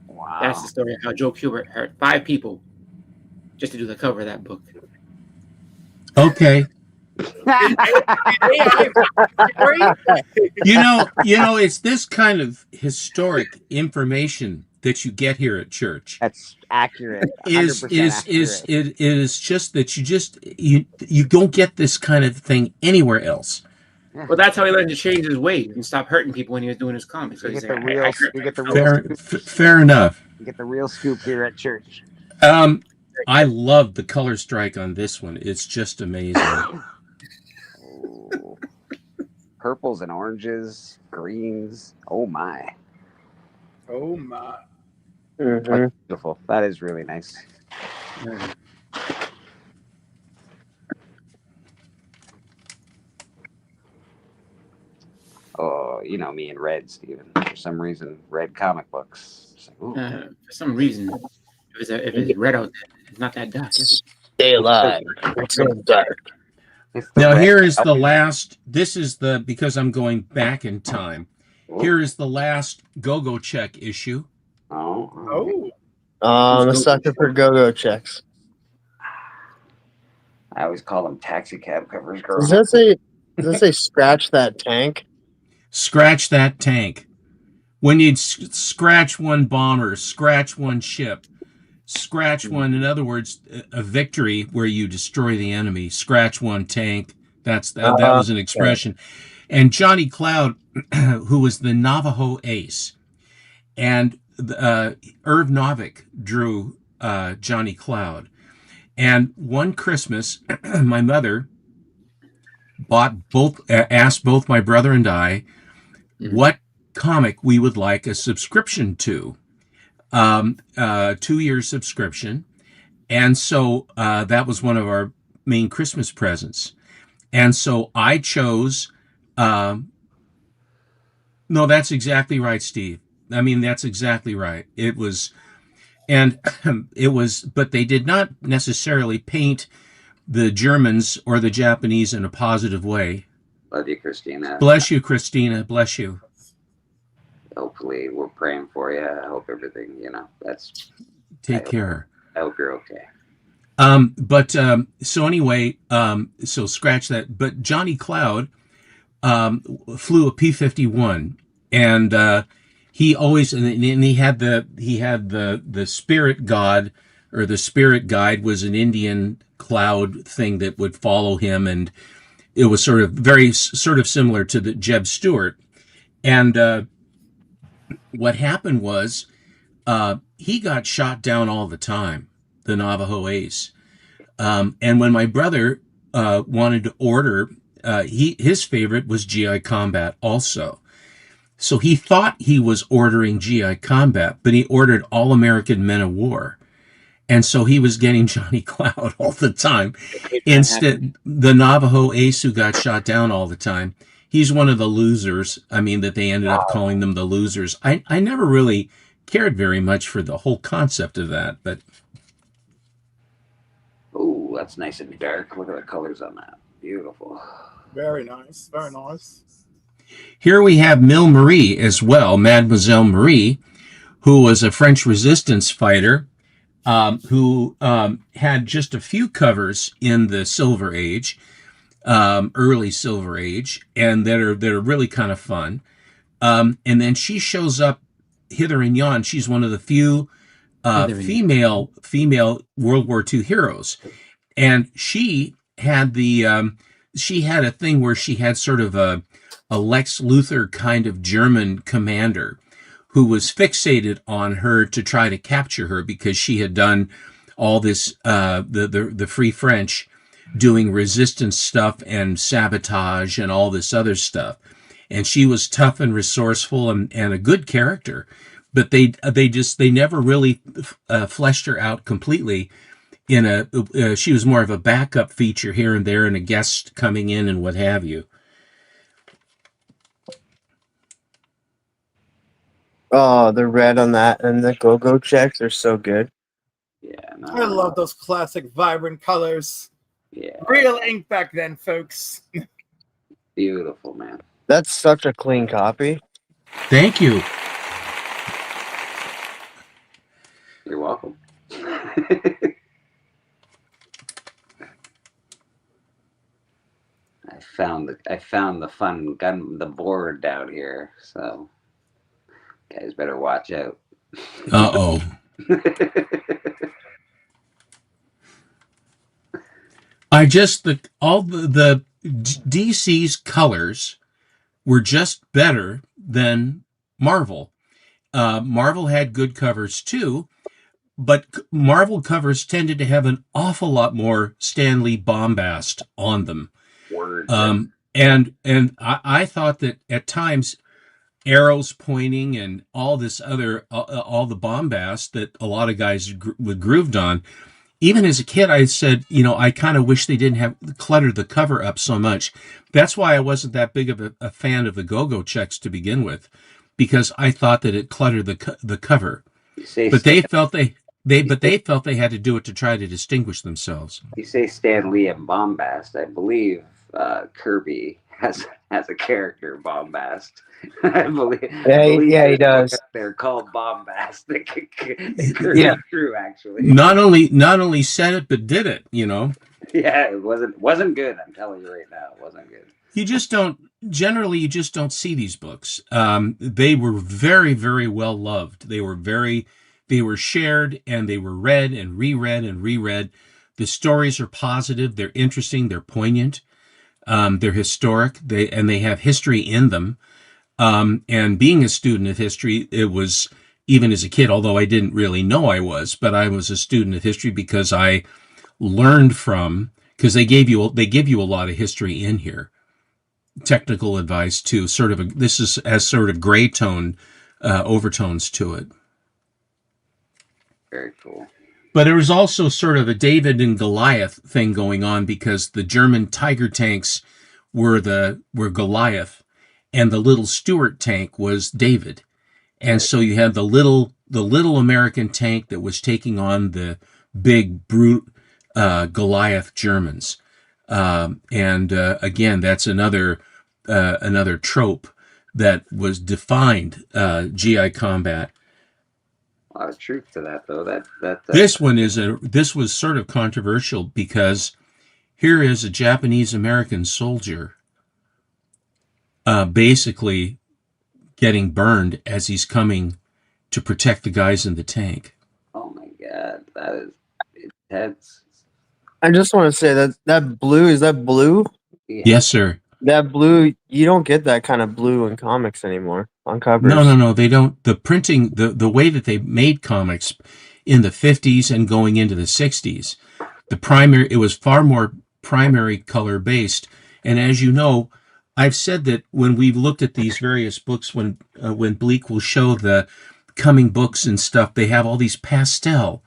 Wow. That's the story of how Joe Kubert hurt 5 people just to do the cover of that book. Okay. It's this kind of historic information that you get here at church. That's accurate. It is just that you don't get this kind of thing anywhere else. Well, that's how he learned to change his ways and stop hurting people when he was doing his comics. So Fair enough. You get the real scoop here at church. I love the color strike on this one. It's just amazing. Purples and oranges, greens. Oh my. Mm-hmm. That's beautiful. That is really nice. Oh, me and red, Steven. For some reason, red comic books. For some reason, if it's red out there, it's not that dark, is it? Stay alive. It's so dark. Now here is the last. This is because I'm going back in time. Here is the last Go-Go Check issue. Oh. I'm a sucker for Go-Go checks. I always call them taxi cab covers, girl. Does that say scratch that tank? Scratch that tank. When you scratch one bomber, scratch one ship, scratch one, in other words, a victory where you destroy the enemy, scratch one tank. That was an expression. And Johnny Cloud, who was the Navajo ace, and Irv Novick drew Johnny Cloud. And one Christmas, my mother asked both my brother and I what comic we would like a subscription to. 2-year subscription. And so that was one of our main Christmas presents. And so I chose, no, that's exactly right, Steve. I mean, that's exactly right. It was, and it was, but they did not necessarily paint the Germans or the Japanese in a positive way. Love you, Christina. Bless you, Christina. Bless you. Hopefully, we're praying for you. I hope everything, that's. Take care. I hope you're okay. So anyway, so scratch that. But Johnny Cloud flew a P-51, and he always and he had the spirit god, or the spirit guide was an Indian cloud thing that would follow him, and it was sort of similar to the Jeb Stuart. And what happened was he got shot down all the time, the Navajo Ace. And when my brother wanted to order, his favorite was GI Combat also. So he thought he was ordering GI Combat, but he ordered All American Men of War. And so he was getting Johnny Cloud all the time. Instead, the Navajo Ace who got shot down all the time, he's one of the losers. I mean, that they ended up calling them the losers. I never really cared very much for the whole concept of that, but. Oh, that's nice and dark. Look at the colors on that. Beautiful. Very nice. Very nice. Here we have Mille Marie as well, Mademoiselle Marie, who was a French resistance fighter, who had just a few covers in the Silver Age, early Silver Age, and that are really kind of fun. And then she shows up hither and yon. She's one of the few female World War II heroes, and she had a thing where she had sort of a Lex Luthor kind of German commander who was fixated on her to try to capture her because she had done all this the Free French doing resistance stuff and sabotage and all this other stuff, and she was tough and resourceful and a good character. But they never really fleshed her out completely. She was more of a backup feature here and there, and a guest coming in and what have you. Oh, the red on that and the go-go checks are so good. Yeah, I love those classic vibrant colors. Yeah, real ink back then, folks. Beautiful, man. That's such a clean copy. Thank you. You're welcome. I found the fun the board down here, so guys better watch out. Uh-oh. All the DC's colors were just better than Marvel. Marvel had good covers too, but Marvel covers tended to have an awful lot more Stan Lee bombast on them. Word. And I thought that at times arrows pointing and all this other, all the bombast that a lot of guys grooved on. Even as a kid, I said, I kind of wish they didn't have cluttered the cover up so much. That's why I wasn't that big of a fan of the go-go checks to begin with, because I thought that it cluttered the cover. But they felt they had to do it to try to distinguish themselves. You say Stan Lee and bombast. I believe Kirby has a character bombast. I believe he does. They're called bombast. Yeah, true. Actually, not only said it but did it. Yeah, it wasn't good. I'm telling you right now, it wasn't good. You just don't see these books. They were very, very well loved. They were shared, and they were read and reread and reread. The stories are positive. They're interesting. They're poignant. They're historic. They have history in them. And being a student of history, it was, even as a kid, although I didn't really know I was, but I was a student of history because I learned from, because they give you a lot of history in here. Technical advice too. This has sort of gray tone overtones to it. Very cool. But there was also sort of a David and Goliath thing going on because the German Tiger tanks were Goliath, and the little Stuart tank was David. And so you had the little American tank that was taking on the big brute Goliath Germans. Again, that's another trope that was defined GI combat. A lot of truth to that, though. This was sort of controversial because here is a Japanese American soldier basically getting burned as he's coming to protect the guys in the tank. Oh my god, that is intense. I just want to say that blue, is that blue? Yeah. Yes, sir. That blue, you don't get that kind of blue in comics anymore on covers. No, they don't. The printing, the way that they made comics in the 50s and going into the 60s, it was far more primary color based. And as you know, I've said that when we've looked at these various books, when Bleak will show the coming books and stuff, they have all these pastel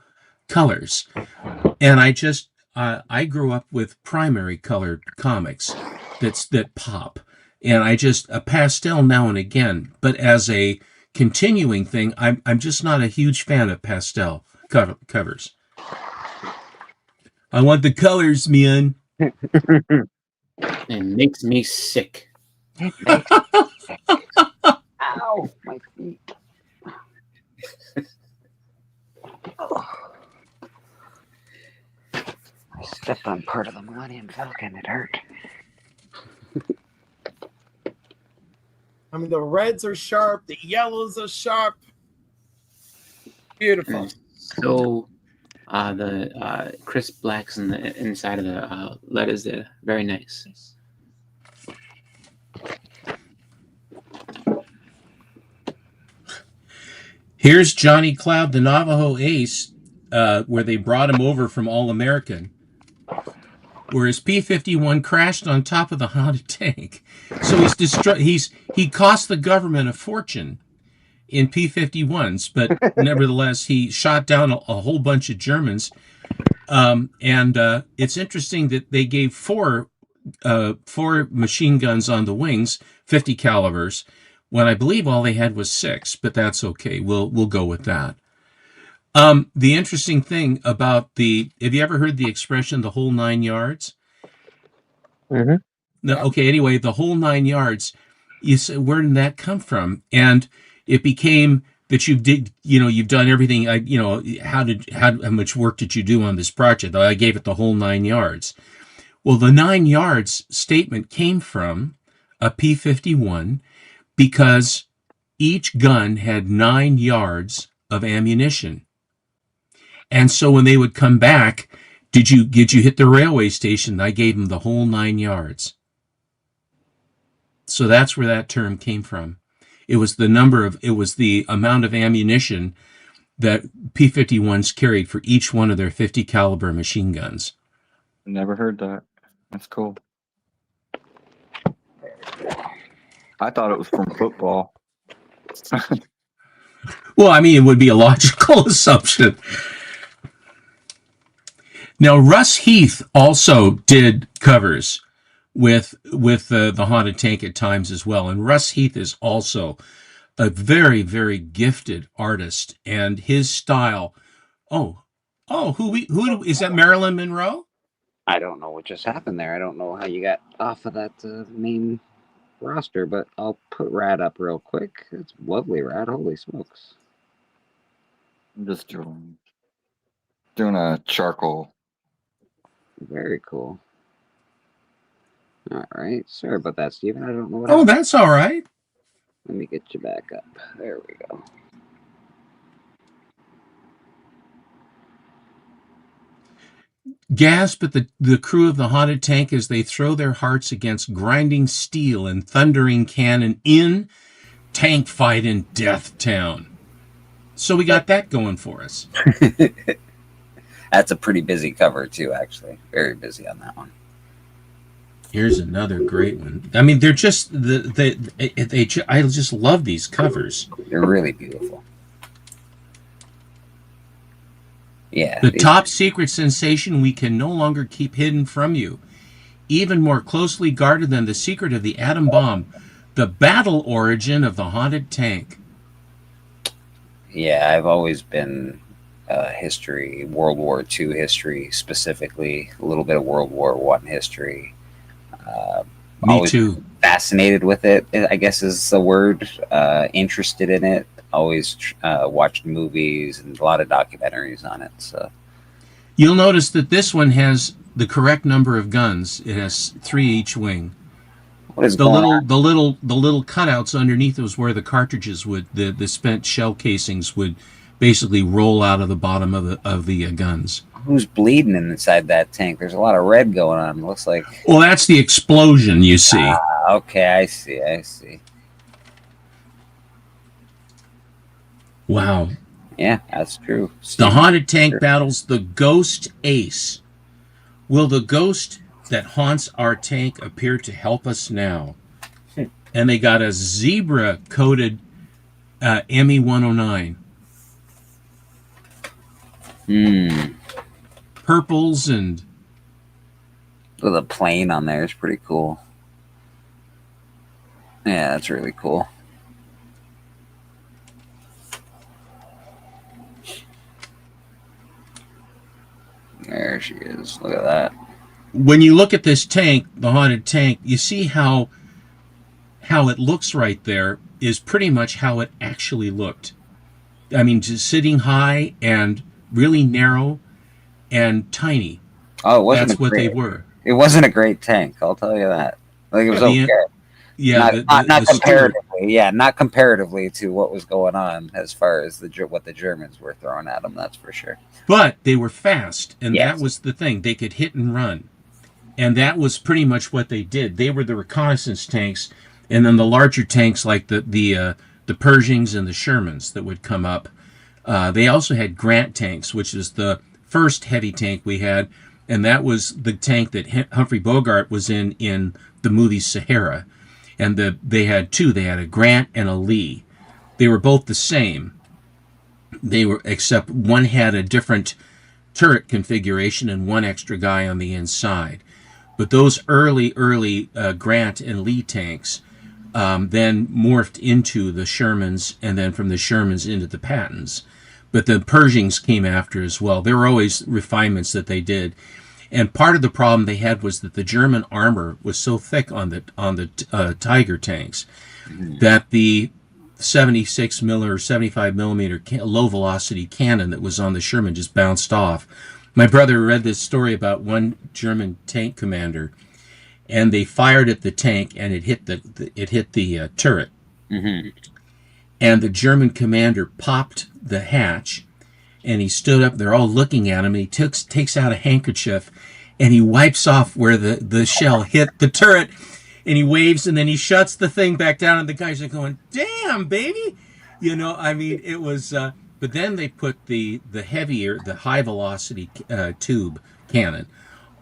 colors. And I grew up with primary colored comics that pop. And a pastel now and again, but as a continuing thing, I'm just not a huge fan of pastel covers. I want the colors, man. It makes me sick. Ow, my feet. I stepped on part of the Millennium Falcon. It hurt. I mean, the reds are sharp, the yellows are sharp. Beautiful. So, the crisp blacks in the inside of the letters there, very nice. Here's Johnny Cloud, the Navajo Ace, where they brought him over from All American, where his P-51 crashed on top of the haunted tank. So he cost the government a fortune in P-51s, but nevertheless he shot down a whole bunch of Germans. It's interesting that they gave four machine guns on the wings, 50 calibers, when I believe all they had was 6, but that's okay. We'll go with that. The interesting thing about have you ever heard the expression the whole 9 yards? Mm-hmm. No, okay, anyway, the whole 9 yards, you say, where did that come from? And it became that you've done everything. How much work did you do on this project? I gave it the whole 9 yards. Well, the 9 yards statement came from a P-51 because each gun had 9 yards of ammunition. And so when they would come back, did you hit the railway station? I gave them the whole 9 yards. So that's where that term came from. It was the amount of ammunition that P-51s carried for each one of their 50 caliber machine guns. Never heard that. That's cool. I thought it was from football. Well, I mean, it would be a logical assumption. Now, Russ Heath also did covers with the Haunted Tank at times as well. And Russ Heath is also a very, very gifted artist, and his style. Who is that? Marilyn Monroe? I don't know what just happened there. I don't know how you got off of that main roster, but I'll put Rad up real quick. It's lovely, Rad. Holy smokes. I'm just doing a charcoal. Very cool. All right. Sorry about that, Steven. I don't know what happened. That's all right. Let me get you back up. There we go. Gasp at the crew of the Haunted Tank as they throw their hearts against grinding steel and thundering cannon in Tank Fight in Death Town. So we got that going for us. That's a pretty busy cover too, actually. Very busy on that one. Here's another great one. I mean, they're just I just love these covers. They're really beautiful. Yeah. The top secret sensation we can no longer keep hidden from you. Even more closely guarded than the secret of the atom bomb. The battle origin of the haunted tank. Yeah, I've always been history, World War II history specifically, a little bit of World War I history. Me always too. Fascinated with it, I guess is the word. Interested in it. Always watched movies and a lot of documentaries on it. So You'll notice that this one has the correct number of guns. It has 3 each wing. what is The going little, on? the little cutouts underneath was where the cartridges would, the spent shell casings would basically roll out of the bottom of the guns. Who's bleeding inside that tank? There's a lot of red going on. It looks like. Well, that's the explosion, you see. Okay, I see. Wow. Yeah, that's true. The haunted tank battles the ghost ace. Will the ghost that haunts our tank appear to help us now? And they got a zebra-coated ME-109. Purples and... With a plane on there is pretty cool. Yeah, that's really cool. There she is. Look at that. When you look at this tank, the haunted tank, you see how it looks right there is pretty much how it actually looked. I mean, just sitting high and really narrow and tiny. Oh, it wasn't. That's what they were. It wasn't a great tank. I'll tell you that. Like it was okay. Yeah, not comparatively. Yeah, not comparatively to what was going on as far as what the Germans were throwing at them. That's for sure. But they were fast, and Yes. that was the thing. They could hit and run, and that was pretty much what they did. They were the reconnaissance tanks, and then the larger tanks like the Pershings and the Shermans that would come up. They also had Grant tanks, which is the first heavy tank we had, and that was the tank that Humphrey Bogart was in the movie Sahara. And they had two. They had a Grant and a Lee. They were both the same. They were, except one had a different turret configuration and one extra guy on the inside. But those early Grant and Lee tanks then morphed into the Shermans, and then from the Shermans into the Pattons. But the Pershings came after as well. There were always refinements that they did. And part of the problem they had was that the German armor was so thick on the Tiger tanks that the 76 millimeter or 75 millimeter low velocity cannon that was on the Sherman just bounced off. My brother read this story about one German tank commander, and they fired at the tank and it hit the turret, and the German commander popped the hatch. And he stood up, they're all looking at him, and he takes out a handkerchief, and he wipes off where the shell hit the turret, and he waves, and then he shuts the thing back down, and the guys are going, damn, baby! You know, I mean, it was, but then they put the heavier, the high-velocity tube cannon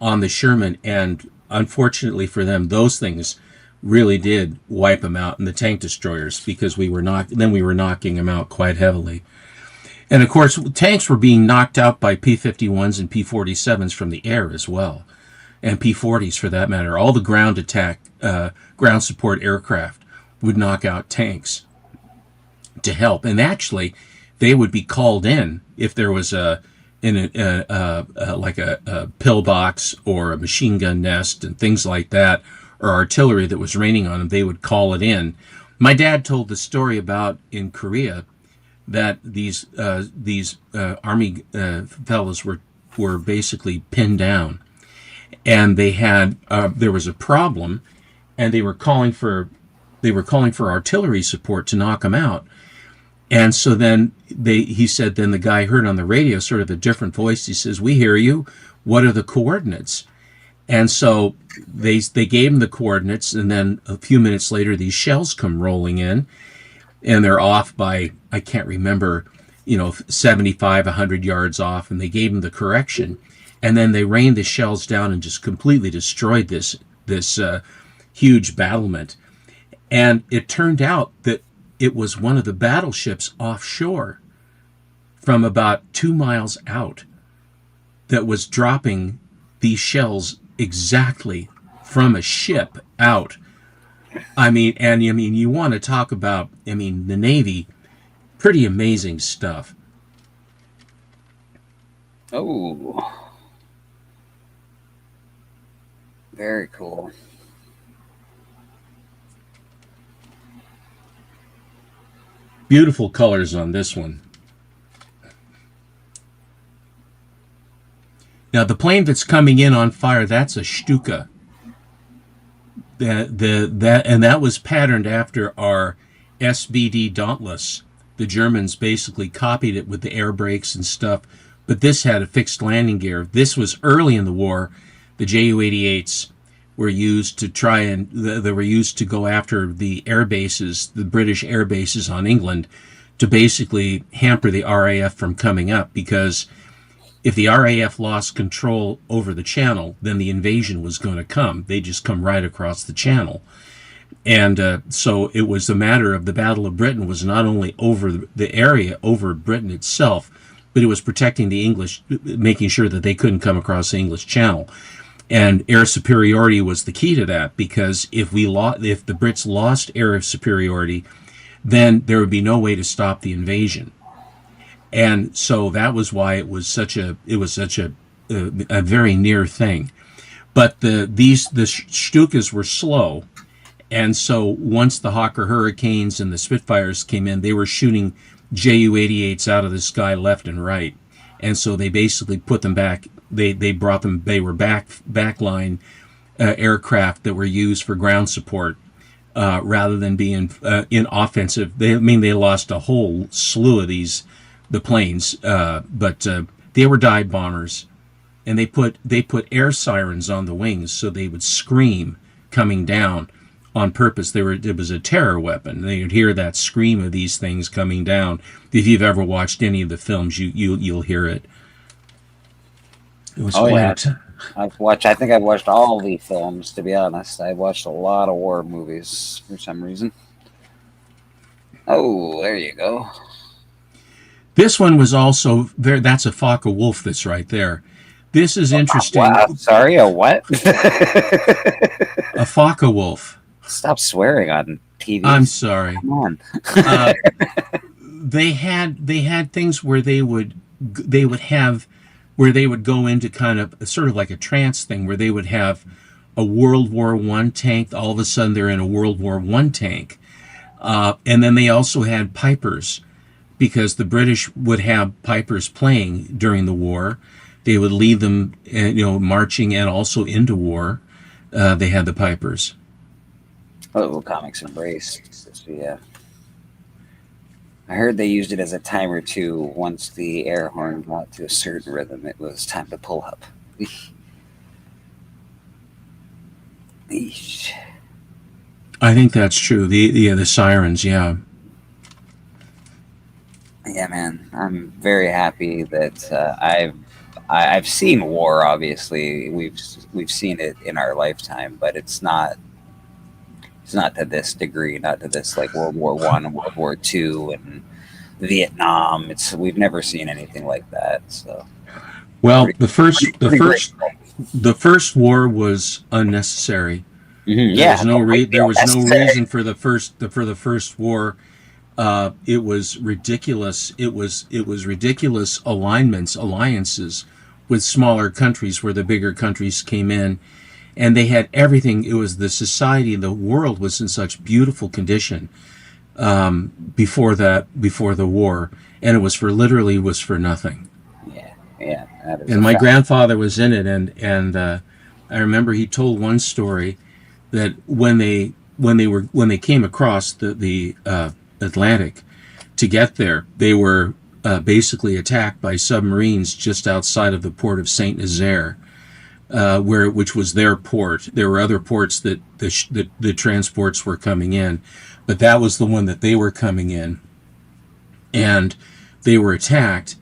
on the Sherman, and unfortunately for them, those things really did wipe them out in the tank destroyers, because we were knocking them out quite heavily. And of course, tanks were being knocked out by P-51s and P-47s from the air as well, and P-40s for that matter. All the ground attack, ground support aircraft would knock out tanks to help. And actually, they would be called in if there was like a pillbox or a machine gun nest and things like that, or artillery that was raining on them. They would call it in. My dad told the story about in Korea that these army fellows were basically pinned down, and they had there was a problem, and they were calling for artillery support to knock them out. And so then he said then the guy heard on the radio sort of a different voice. He says, "We hear you. What are the coordinates?" And so they gave him the coordinates, and then a few minutes later these shells come rolling in. And they're off by, I can't remember, 75, 100 yards off, and they gave him the correction. And then they rained the shells down and just completely destroyed this huge battlement. And it turned out that it was one of the battleships offshore from about 2 miles out that was dropping these shells exactly from a ship out. You want to talk about, the Navy, pretty amazing stuff. Oh, very cool. Beautiful colors on this one. Now the plane that's coming in on fire, that's a Stuka. That was patterned after our SBD Dauntless. The Germans basically copied it with the air brakes and stuff, but this had a fixed landing gear. This was early in the war. The Ju-88s were used to they were used to go after the air bases, the British air bases on England, to basically hamper the RAF from coming up, because if the RAF lost control over the channel, then the invasion was going to come. They just come right across the channel. And so it was a matter of the Battle of Britain was not only over the area, over Britain itself, but it was protecting the English, making sure that they couldn't come across the English Channel. And air superiority was the key to that, because if the Brits lost air superiority, then there would be no way to stop the invasion. And so that was why it was such a very near thing. But the Stukas were slow, and so once the Hawker Hurricanes and the Spitfires came in, they were shooting Ju-88s out of the sky left and right, and so they basically put them back. They brought them. They were backline aircraft that were used for ground support rather than being in offensive. They lost a whole slew of the planes, but they were dive bombers, and they put air sirens on the wings so they would scream coming down on purpose. It was a terror weapon. They would hear that scream of these things coming down. If you've ever watched any of the films, you'll hear it. It was quite. I think I've watched all the films, to be honest. I've watched a lot of war movies for some reason. Oh, there you go. This one was also there. That's a Focke-Wulf that's right there. This is interesting. Sorry, a what? A Focke-Wulf. Stop swearing on TV. I'm sorry. Come on. They had things where they would go into kind of sort of like a trance thing, where they would have a World War I tank. All of a sudden, they're in a World War I tank, and then they also had Pipers, because the British would have Pipers playing during the war. They would lead them, marching and also into war. They had the Pipers. Oh, Comics Embrace. Yeah. I heard they used it as a timer too. Once the air horn got to a certain rhythm, it was time to pull up. Eesh. I think that's true. The sirens, yeah. Yeah, man. I'm very happy that I've seen war. Obviously, we've seen it in our lifetime, but it's not to this degree, not to this like World War I and World War II and Vietnam. We've never seen anything like that. So, well, the first war was unnecessary. Mm-hmm. There was no reason for the first war. It was ridiculous. It was ridiculous alliances with smaller countries where the bigger countries came in. And they had everything. It was the society, the world was in such beautiful condition before the war, and it was for nothing. Yeah. And my grandfather was in it, and I remember he told one story that when they came across the Atlantic to get there, they were basically attacked by submarines just outside of the port of Saint Nazaire. Which was their port. There were other ports that the transports were coming in, but that was the one that they were coming in, and they were attacked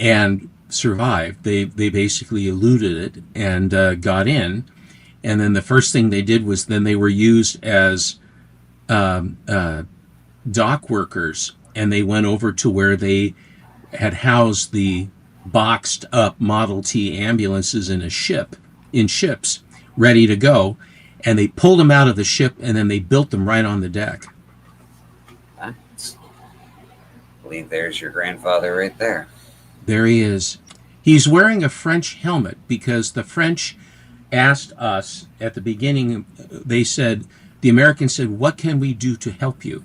and survived. They basically eluded it and got in, and then the first thing they did was then they were used as dock workers, and they went over to where they had housed the boxed up Model T ambulances in ships, ready to go, and they pulled them out of the ship and then they built them right on the deck. I believe there's your grandfather right there. There he is. He's wearing a French helmet because the French asked us at the beginning, they said, the Americans said, what can we do to help you?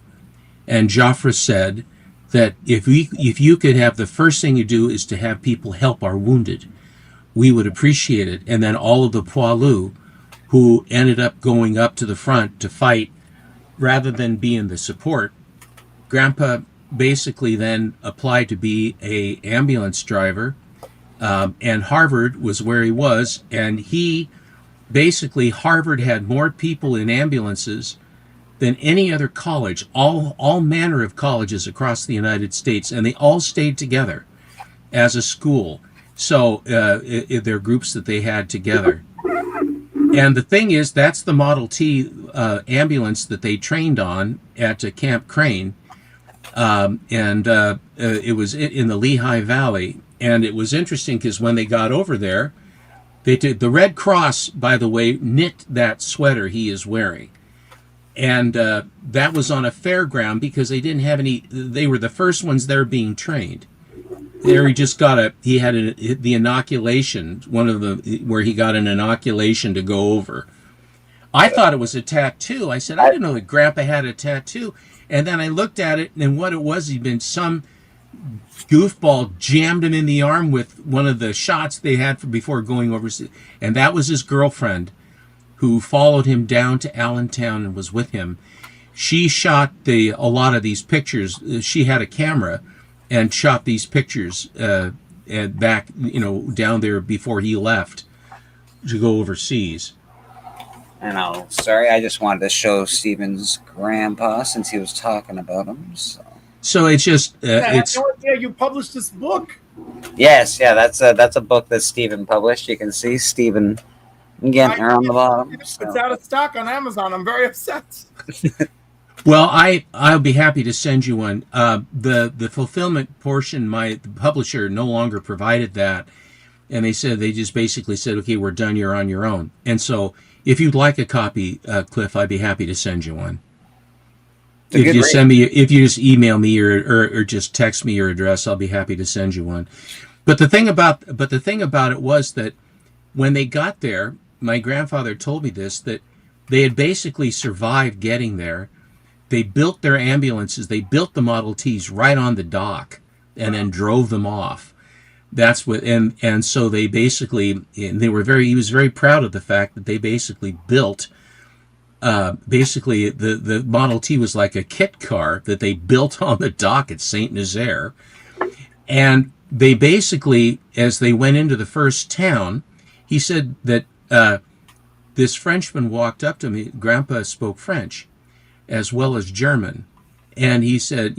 And Joffre said that if you could have, the first thing you do is to have people help our wounded, we would appreciate it. And then all of the poilus who ended up going up to the front to fight rather than being the support, Grandpa basically then applied to be a ambulance driver, and Harvard was where he was, and he basically, Harvard had more people in ambulances than any other college, all manner of colleges across the United States, and they all stayed together as a school. So they're groups that they had together. And the thing is, that's the Model T ambulance that they trained on at Camp Crane. It was in the Lehigh Valley. And it was interesting because when they got over there, they did, the Red Cross, by the way, knit that sweater he is wearing. And that was on a fairground because they didn't have any, they were the first ones there being trained. There he just got he had the inoculation, where he got an inoculation to go over. I thought it was a tattoo. I said, I didn't know that Grandpa had a tattoo. And then I looked at it, and what it was, he'd been some goofball jammed him in the arm with one of the shots they had before going overseas. And that was his girlfriend who followed him down to Allentown and was with him. She shot a lot of these pictures. She had a camera and shot these pictures and back, down there before he left to go overseas. And sorry, I just wanted to show Stephen's grandpa since he was talking about him. So it's just it's no idea you published this book. Yes, yeah, that's a book that Stephen published. You can see Stephen getting her on the bottom. It's out of stock on Amazon. I'm very upset. Well, I'll be happy to send you one. The fulfillment portion, the publisher no longer provided that, and they just basically said, okay, we're done. You're on your own. And so, if you'd like a copy, Cliff, I'd be happy to send you one. If you just email me or just text me your address, I'll be happy to send you one. But the thing about it was that when they got there, my grandfather told me this, that they had basically survived getting there. They built their ambulances, they built the Model Ts right on the dock and then drove them off. That's what, and so they basically, he was very proud of the fact that they basically built, the Model T was like a kit car that they built on the dock at Saint Nazaire. And they basically, as they went into the first town, he said that this Frenchman walked up to me. Grandpa spoke French as well as German. And he said,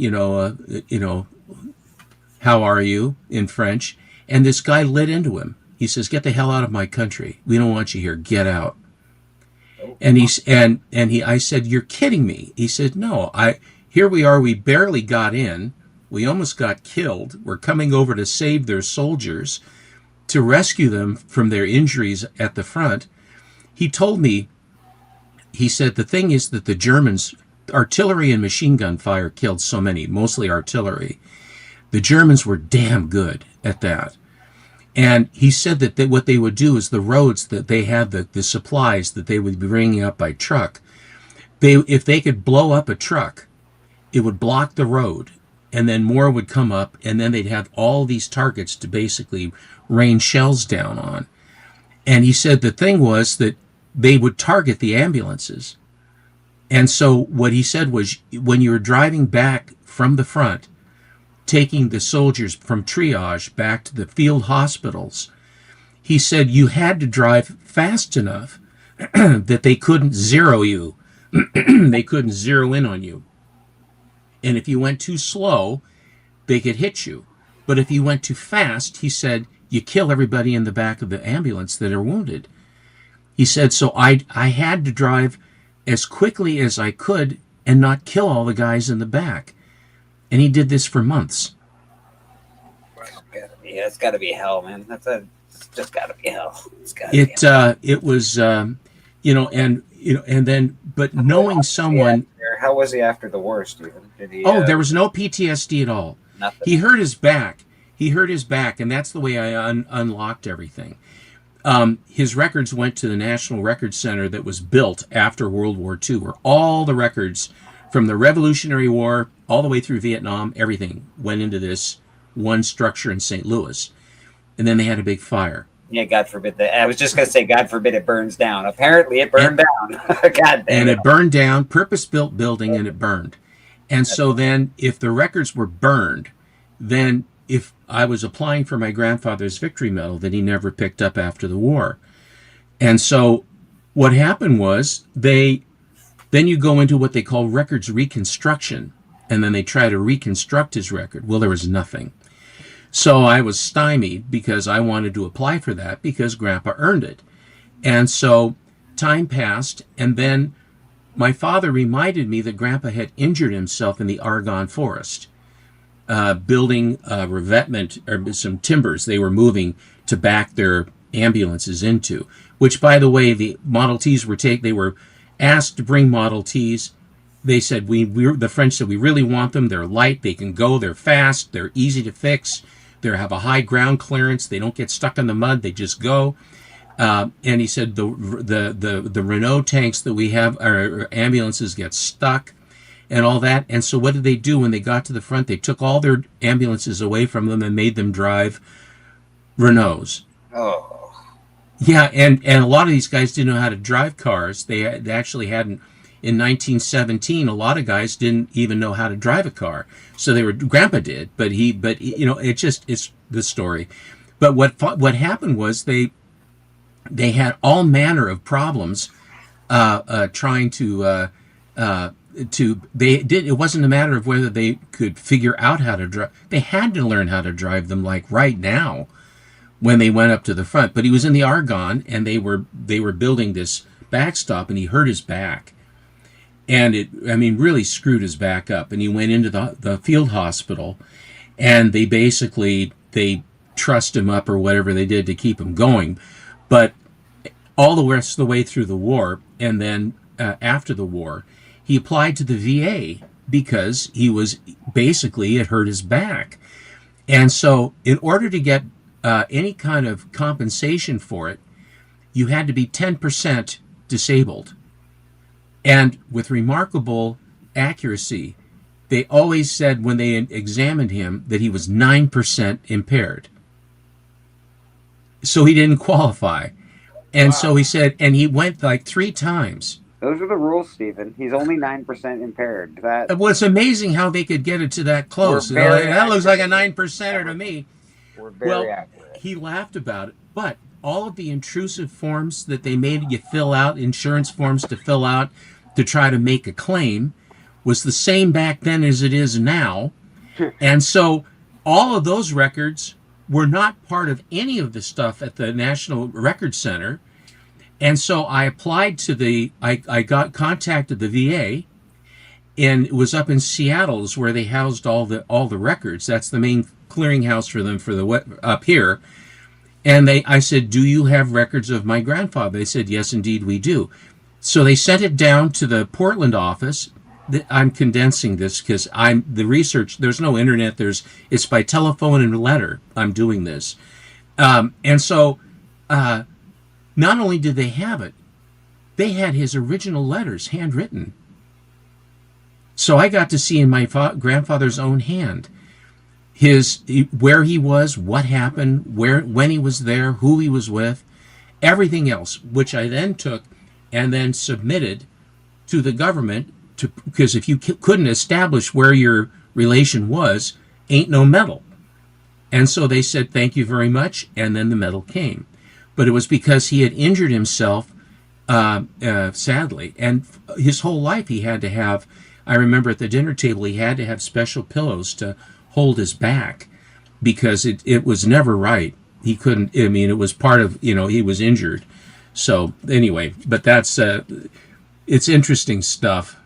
how are you in French? And this guy lit into him. He says, get the hell out of my country. We don't want you here. Get out. And I said, you're kidding me. He said, no, here we are. We barely got in. We almost got killed. We're coming over to save their soldiers, to rescue them from their injuries at the front. He told me, he said, the thing is that the Germans, artillery and machine gun fire killed so many, mostly artillery. The Germans were damn good at that. And he said that what they would do is the roads that they had, the supplies that they would be bringing up by truck, if they could blow up a truck, it would block the road, and then more would come up, and then they'd have all these targets to basically rain shells down on. And he said the thing was that they would target the ambulances. And so what he said was, when you were driving back from the front, taking the soldiers from triage back to the field hospitals, he said you had to drive fast enough that they couldn't zero you. They couldn't zero in on you. And if you went too slow, they could hit you. But if you went too fast, he said, you kill everybody in the back of the ambulance that are wounded. He said, so I had to drive as quickly as I could and not kill all the guys in the back. And he did this for months. Yeah, it's got to be hell, man. It's just got to be hell. It's got to be hell. It was, and then, but knowing someone. How was he after the war, Stephen? Did he? There was no PTSD at all. Nothing. He hurt his back. And that's the way I unlocked everything. His records went to the National Record Center that was built after World War II, where all the records from the Revolutionary War all the way through Vietnam, everything went into this one structure in St. Louis. And then they had a big fire. Yeah, God forbid that. I was just going to say, God forbid it burns down. Apparently it burned down. God damn and it burned down, purpose-built building, and it burned. And so then if the records were burned, then if I was applying for my grandfather's victory medal that he never picked up after the war. And so what happened was then you go into what they call records reconstruction, and then they try to reconstruct his record. Well, there was nothing. So I was stymied because I wanted to apply for that because Grandpa earned it. And so time passed, and then my father reminded me that Grandpa had injured himself in the Argonne Forest, building a revetment or some timbers they were moving to back their ambulances into, which, by the way, the Model Ts they were asked to bring Model Ts. They said, the French said, we really want them. They're light, they can go, they're fast, they're easy to fix, they have a high ground clearance, they don't get stuck in the mud, they just go. And he said the Renault tanks that we have, our ambulances get stuck and all that. And so what did they do when they got to the front? They took all their ambulances away from them and made them drive Renaults. Oh. Yeah, and a lot of these guys didn't know how to drive cars. They actually hadn't. In 1917, a lot of guys didn't even know how to drive a car. So Grandpa did, but it's the story. But what happened was they had all manner of problems trying to it wasn't a matter of whether they could figure out how to drive. They had to learn how to drive them, like right now when they went up to the front. But he was in the Argonne, and they were building this backstop, and he hurt his back. And it really screwed his back up. And he went into the field hospital, and they trussed him up or whatever they did to keep him going. But all the rest of the way through the war, and then after the war, he applied to the VA because it hurt his back. And so in order to get any kind of compensation for it, you had to be 10% disabled. And with remarkable accuracy, they always said when they examined him that he was 9% impaired. So he didn't qualify. And so he said, and he went like 3 times. Those are the rules, Stephen. He's only 9% impaired. Well, it's amazing how they could get it to that close. That looks like a 9%er to me. We're very accurate. He laughed about it, but all of the intrusive forms that they made you fill out, insurance forms to fill out to try to make a claim, was the same back then as it is now. And so all of those records were not part of any of the stuff at the National Record Center. And so I applied to I got contacted the VA, and it was up in Seattle is where they housed all the records. That's the main clearinghouse for them up here. And I said, do you have records of my grandfather? They said, yes, indeed, we do. So they sent it down to the Portland office. I'm condensing this because the research, there's no internet. It's by telephone and letter. I'm doing this. And so not only did they have it, they had his original letters handwritten. So I got to see in my grandfather's own hand where he was, what happened, when he was there, who he was with, everything else, which I then took and then submitted to the government because if you couldn't establish where your relation was, ain't no medal. And so they said, thank you very much, and then the medal came. But it was because he had injured himself, sadly, and his whole life he had to have, I remember at the dinner table, he had to have special pillows to hold his back because it was never right. He couldn't, it was part of, he was injured. So anyway, but that's, it's interesting stuff.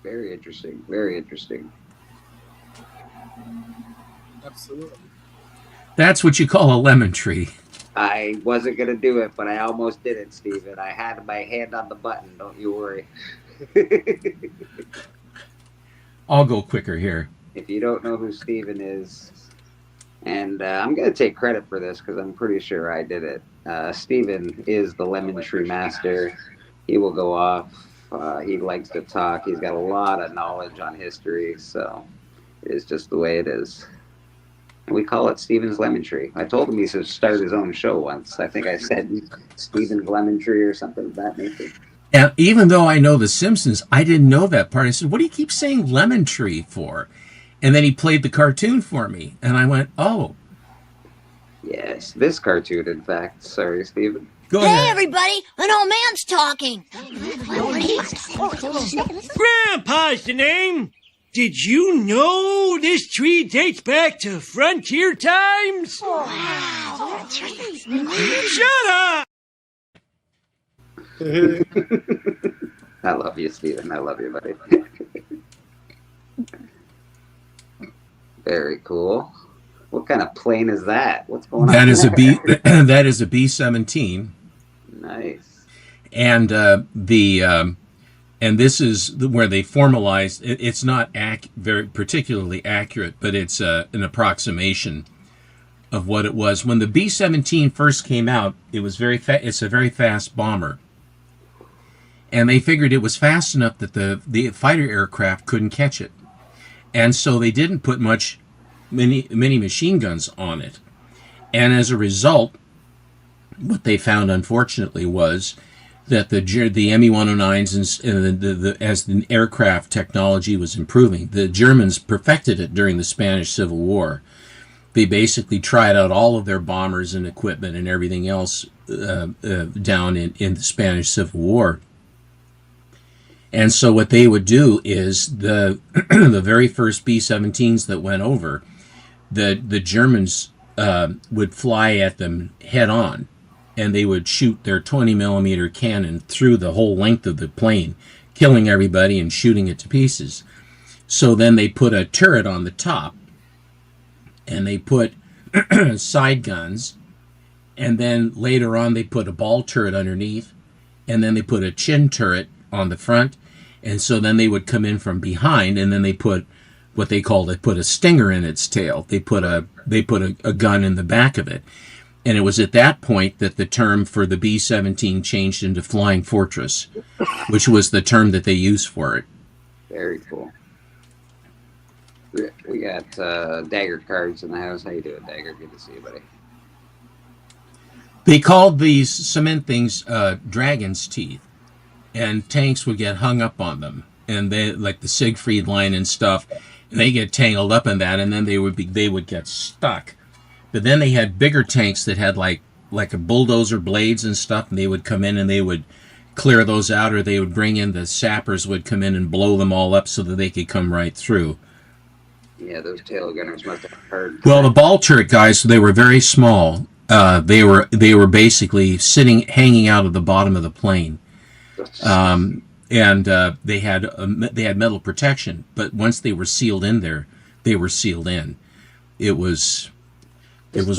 Very interesting. Very interesting. Absolutely. That's what you call a lemon tree. I wasn't gonna do it, but I almost did it, Steven. I had my hand on the button. Don't you worry. I'll go quicker here. If you don't know who Steven is, and I'm gonna take credit for this because I'm pretty sure I did it. Steven is the lemon tree master. He will go off. He likes to talk. He's got a lot of knowledge on history, so it is just the way it is. We call it Steven's Lemon Tree. I told him he should start his own show once. I think I said Steven's Lemon Tree or something of that nature. And even though I know The Simpsons, I didn't know that part. I said, what do you keep saying lemon tree for? And then he played the cartoon for me. And I went, oh. Yes, this cartoon, in fact. Sorry, Steven. Go Hey, ahead. everybody! An old man's talking. Grandpa's the name. Did you know this tree dates back to frontier times? Wow. Shut up! I love you, Steven. I love you, buddy. Very cool. What kind of plane is that? What's going on? That is a B. That is a B-17. Nice. And and this is where they formalized. It's not very particularly accurate, but it's an approximation of what it was when the B-17 first came out. It was it's a very fast bomber, and they figured it was fast enough that the fighter aircraft couldn't catch it, and so they didn't put many machine guns on it, and as a result, what they found, unfortunately, was that the ME-109s and as the aircraft technology was improving, the Germans perfected it during the Spanish Civil War. They basically tried out all of their bombers and equipment and everything else down in the Spanish Civil War. And so what they would do is the very first B-17s that went over, the Germans would fly at them head on, and they would shoot their 20-millimeter cannon through the whole length of the plane, killing everybody and shooting it to pieces. So then they put a turret on the top, and they put side guns, and then later on they put a ball turret underneath, and then they put a chin turret on the front, and so then they would come in from behind, and then they put what they put a stinger in its tail. They put a gun in the back of it. And it was at that point that the term for the B-17 changed into Flying Fortress, which was the term that they used for it. Very cool. We got Dagger cards in the house. How you doing, Dagger? Good to see you, buddy. They called these cement things dragon's teeth, and tanks would get hung up on them, and they, like the Siegfried line and stuff, and they get tangled up in that, and then they would get stuck. But then they had bigger tanks that had like a bulldozer blades and stuff, and they would come in and they would clear those out, or they would bring in the sappers would come in and blow them all up so that they could come right through. Yeah, those tail gunners must have heard. Well, the ball turret guys, they were very small. They were basically hanging out of the bottom of the plane, and they had metal protection. But once they were sealed in there, they were sealed in. It was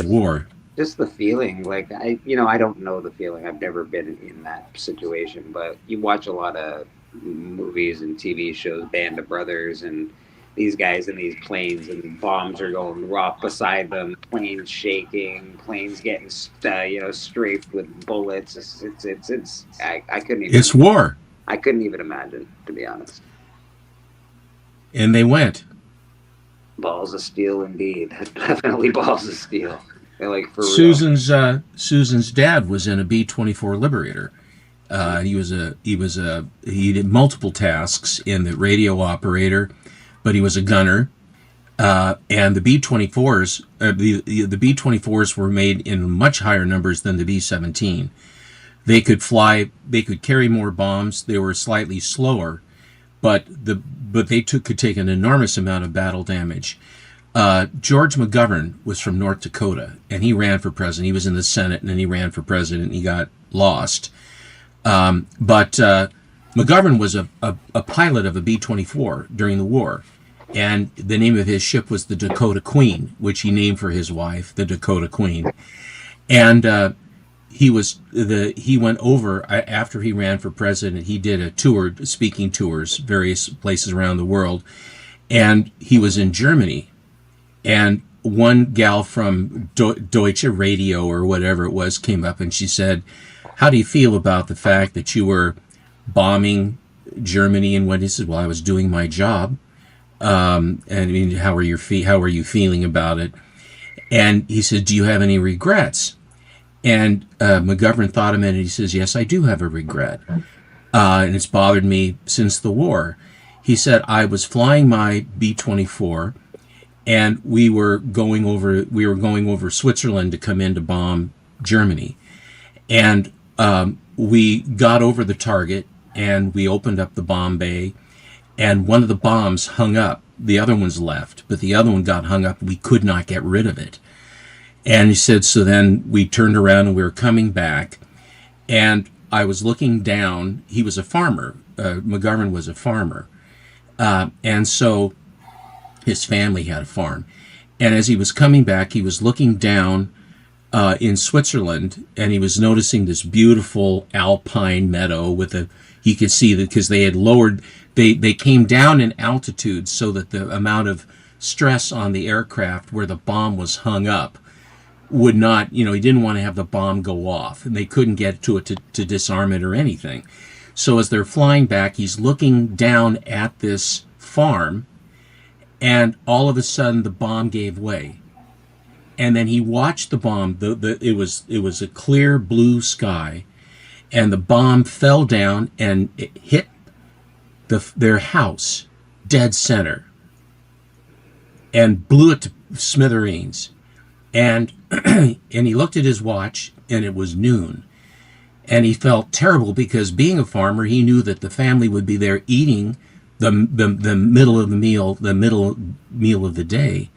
war. Just the feeling, like I don't know the feeling. I've never been in that situation, but you watch a lot of movies and TV shows, Band of Brothers, and these guys in these planes, and bombs are going off beside them, planes shaking, planes getting strafed with bullets. It's I couldn't even. It's war. I couldn't even imagine, to be honest. And they went. Balls of steel, indeed. Definitely balls of steel. They're like for real. Susan's dad was in a B-24 Liberator. He did multiple tasks in the radio operator, but he was a gunner. And the B-24s, the B-24s were made in much higher numbers than the B-17. They could fly. They could carry more bombs. They were slightly slower, but they could take an enormous amount of battle damage. George McGovern was from North Dakota, and he ran for president. He was in the Senate, and then he ran for president, and he got lost. But McGovern was a pilot of a B-24 during the war, and the name of his ship was the Dakota Queen, which he named for his wife, the Dakota Queen. And he went over after he ran for president. He did a tour, speaking tours, various places around the world, and he was in Germany. And one gal from Deutsche Radio or whatever it was came up and she said, "How do you feel about the fact that you were bombing Germany?" And what he said, "Well, I was doing my job." And I mean, how are you feeling about it? And he said, "Do you have any regrets?" And McGovern thought a minute. He says, "Yes, I do have a regret, and it's bothered me since the war." He said, "I was flying my B-24, and we were going over Switzerland to come in to bomb Germany, and we got over the target, and we opened up the bomb bay, and one of the bombs hung up. The other one's left, but the other one got hung up. We could not get rid of it." And he said, so then we turned around and we were coming back, and I was looking down. He was a farmer. McGovern was a farmer. And so his family had a farm. And as he was coming back, he was looking down in Switzerland, and he was noticing this beautiful alpine meadow he could see that because they had lowered, they came down in altitude so that the amount of stress on the aircraft where the bomb was hung up would not, he didn't want to have the bomb go off, and they couldn't get to it to disarm it or anything. So as they're flying back, he's looking down at this farm, and all of a sudden the bomb gave way. And then he watched the bomb. It was a clear blue sky, and the bomb fell down and it hit their house dead center and blew it to smithereens. And he looked at his watch, and it was noon. And he felt terrible because, being a farmer, he knew that the family would be there eating the middle of the meal, the middle meal of the day.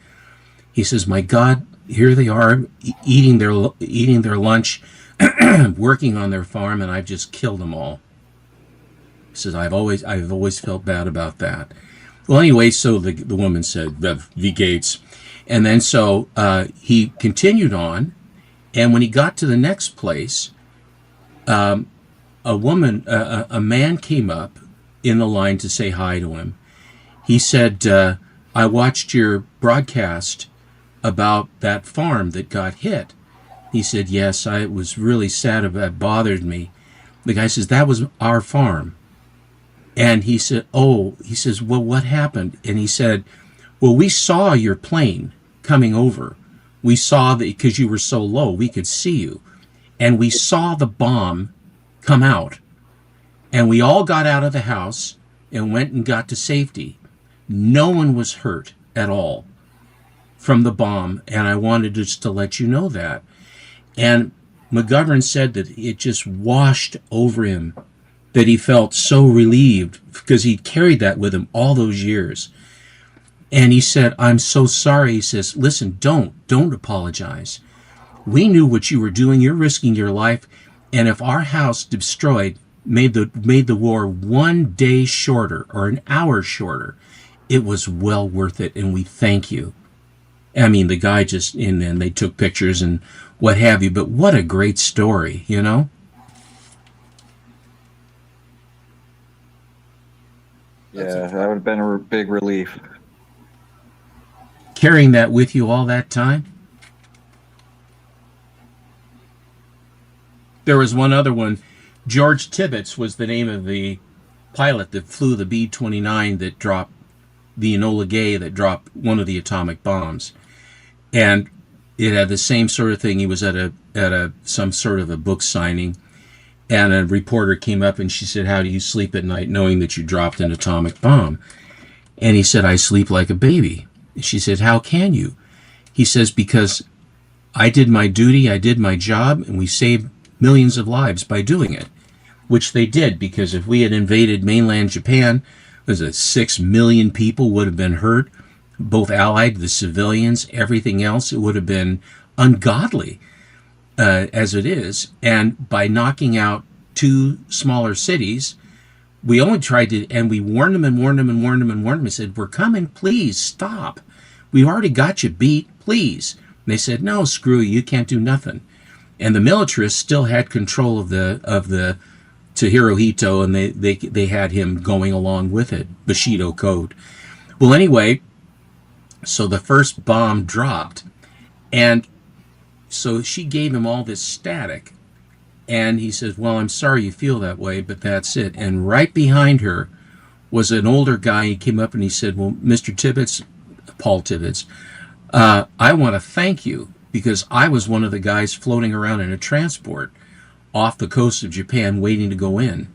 He says, "My God, here they are eating their lunch, working on their farm, and I've just killed them all." He says, "I've always felt bad about that." Well, anyway, so the woman said, "V. Gates." And then so he continued on, and when he got to the next place, a man came up in the line to say hi to him. He said, "I watched your broadcast about that farm that got hit." He said, "Yes, I was really sad about it. Bothered me." The guy says, "That was our farm." And he said, "Oh," he says, "Well, what happened?" And he said, "Well, we saw your plane coming over. We saw that because you were so low, we could see you. And we saw the bomb come out. And we all got out of the house and went and got to safety. No one was hurt at all from the bomb. And I wanted just to let you know that." And McGovern said that it just washed over him, that he felt so relieved because he carried that with him all those years. And he said, "I'm so sorry." He says, "Listen, don't apologize. We knew what you were doing. You're risking your life. And if our house destroyed made the war 1 day shorter or an hour shorter, it was well worth it. And we thank you." I mean, the guy and then they took pictures and what have you. But what a great story, Yeah, that would have been a big relief. Carrying that with you all that time. There was one other one. George Tibbets was the name of the pilot that flew the B-29 that dropped the Enola Gay, that dropped one of the atomic bombs. And it had the same sort of thing. He was at some sort of a book signing, and a reporter came up and she said, "How do you sleep at night knowing that you dropped an atomic bomb?" And he said, "I sleep like a baby." She said, "How can you?" He says, "Because I did my duty, I did my job, and we saved millions of lives by doing it," which they did, because if we had invaded mainland Japan, was it 6 million people would have been hurt, both Allied, the civilians, everything else. It would have been ungodly as it is. And by knocking out 2 smaller cities, we only tried to, and we warned them and warned them and warned them and warned them and said, we're coming, please stop. We've already got you beat, please. And they said, no, screw you can't do nothing. And the militarists still had control of the Hirohito, and they had him going along with it, Bushido Code. Well, anyway, so the first bomb dropped, and so she gave him all this static, and he says, well, I'm sorry you feel that way, but that's it. And right behind her was an older guy. He came up and he said, well, Mr. Tibbets, Paul Tibbets, I want to thank you, because I was one of the guys floating around in a transport off the coast of Japan waiting to go in,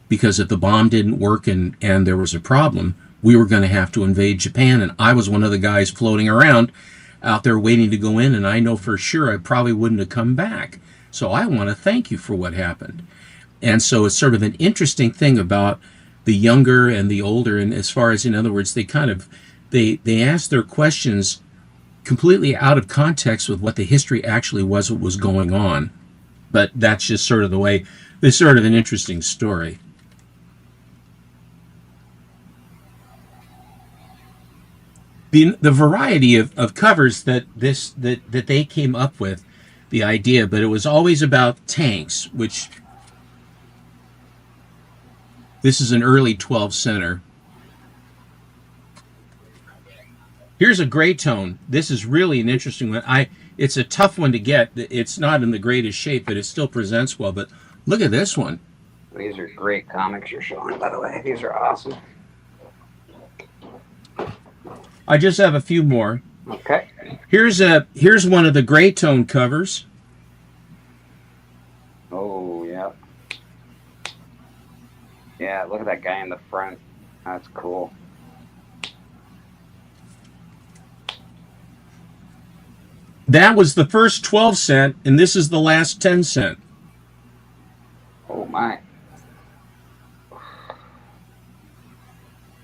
because if the bomb didn't work and there was a problem, we were going to have to invade Japan, and I was one of the guys floating around out there waiting to go in, and I know for sure I probably wouldn't have come back. So I want to thank you for what happened. And so it's sort of an interesting thing about the younger and the older, and as far as, in other words, they ask their questions completely out of context with what the history actually was, what was going on. But that's just sort of the way, it's sort of an interesting story. The variety of covers that they came up with, the idea, but it was always about tanks, which this is an early 12 center. Here's a gray tone. This is really an interesting one. It's a tough one to get. It's not in the greatest shape, but it still presents well. But look at this one. These are great comics you're showing, by the way. These are awesome. I just have a few more. Okay. Here's one of the gray tone covers. Oh, yeah. Yeah, look at that guy in the front. That's cool. That was the first 12 cent, and this is the last 10 cent. Oh, my.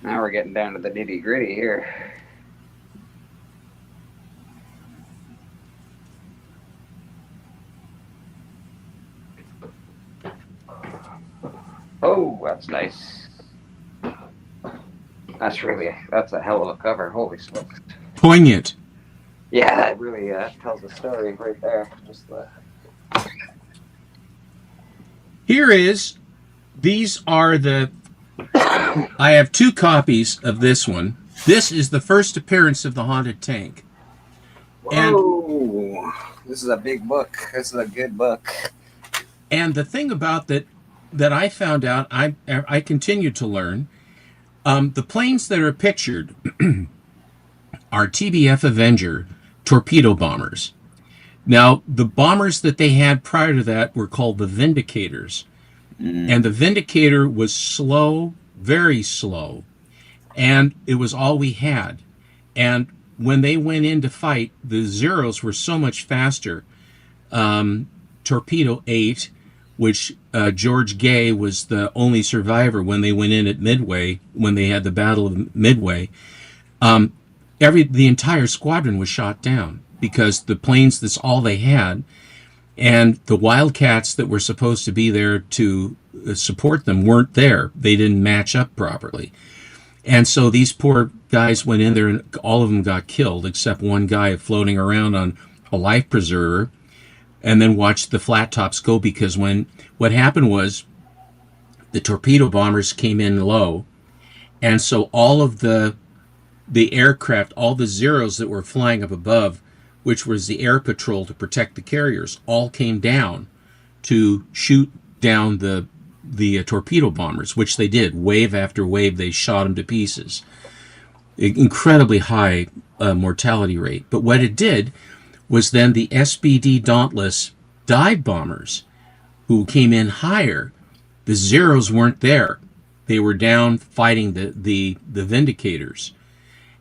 Now we're getting down to the nitty-gritty here. Oh, that's nice. That's a hell of a cover. Holy smokes. Poignant. Yeah, that really tells the story right there. These are I have two copies of this one. This is the first appearance of the Haunted Tank. Whoa, this is a big book. This is a good book. And the thing about that I found out, I continue to learn, the planes that are pictured are TBF Avenger torpedo bombers. Now, the bombers that they had prior to that were called the Vindicators. And the Vindicator was slow, very slow, and it was all we had. And when they went in to fight, the Zeros were so much faster. Torpedo 8, which George Gay was the only survivor when they went in at Midway, when they had the Battle of Midway. The entire squadron was shot down because the planes, that's all they had. And the Wildcats that were supposed to be there to support them weren't there. They didn't match up properly. And so these poor guys went in there and all of them got killed except one guy floating around on a life preserver, and then watched the flat tops go, because what happened was the torpedo bombers came in low, and so all of the aircraft, all the Zeros that were flying up above, which was the air patrol to protect the carriers, all came down to shoot down the torpedo bombers, which they did. Wave after wave, they shot them to pieces. Incredibly high mortality rate. But what it did was then the SBD Dauntless dive bombers, who came in higher, the Zeros weren't there. They were down fighting the Vindicators.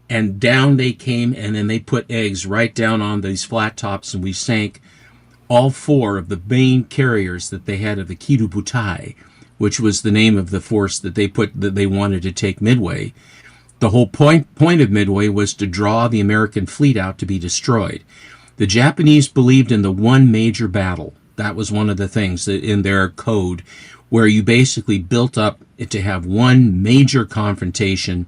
And down they came, and then they put eggs right down on these flat tops, and we sank all four of the main carriers that they had of the Kido Butai, which was the name of the force that they wanted to take Midway. The whole point of Midway was to draw the American fleet out to be destroyed. The Japanese believed in the one major battle. That was one of the things that in their code, where you basically built up to have one major confrontation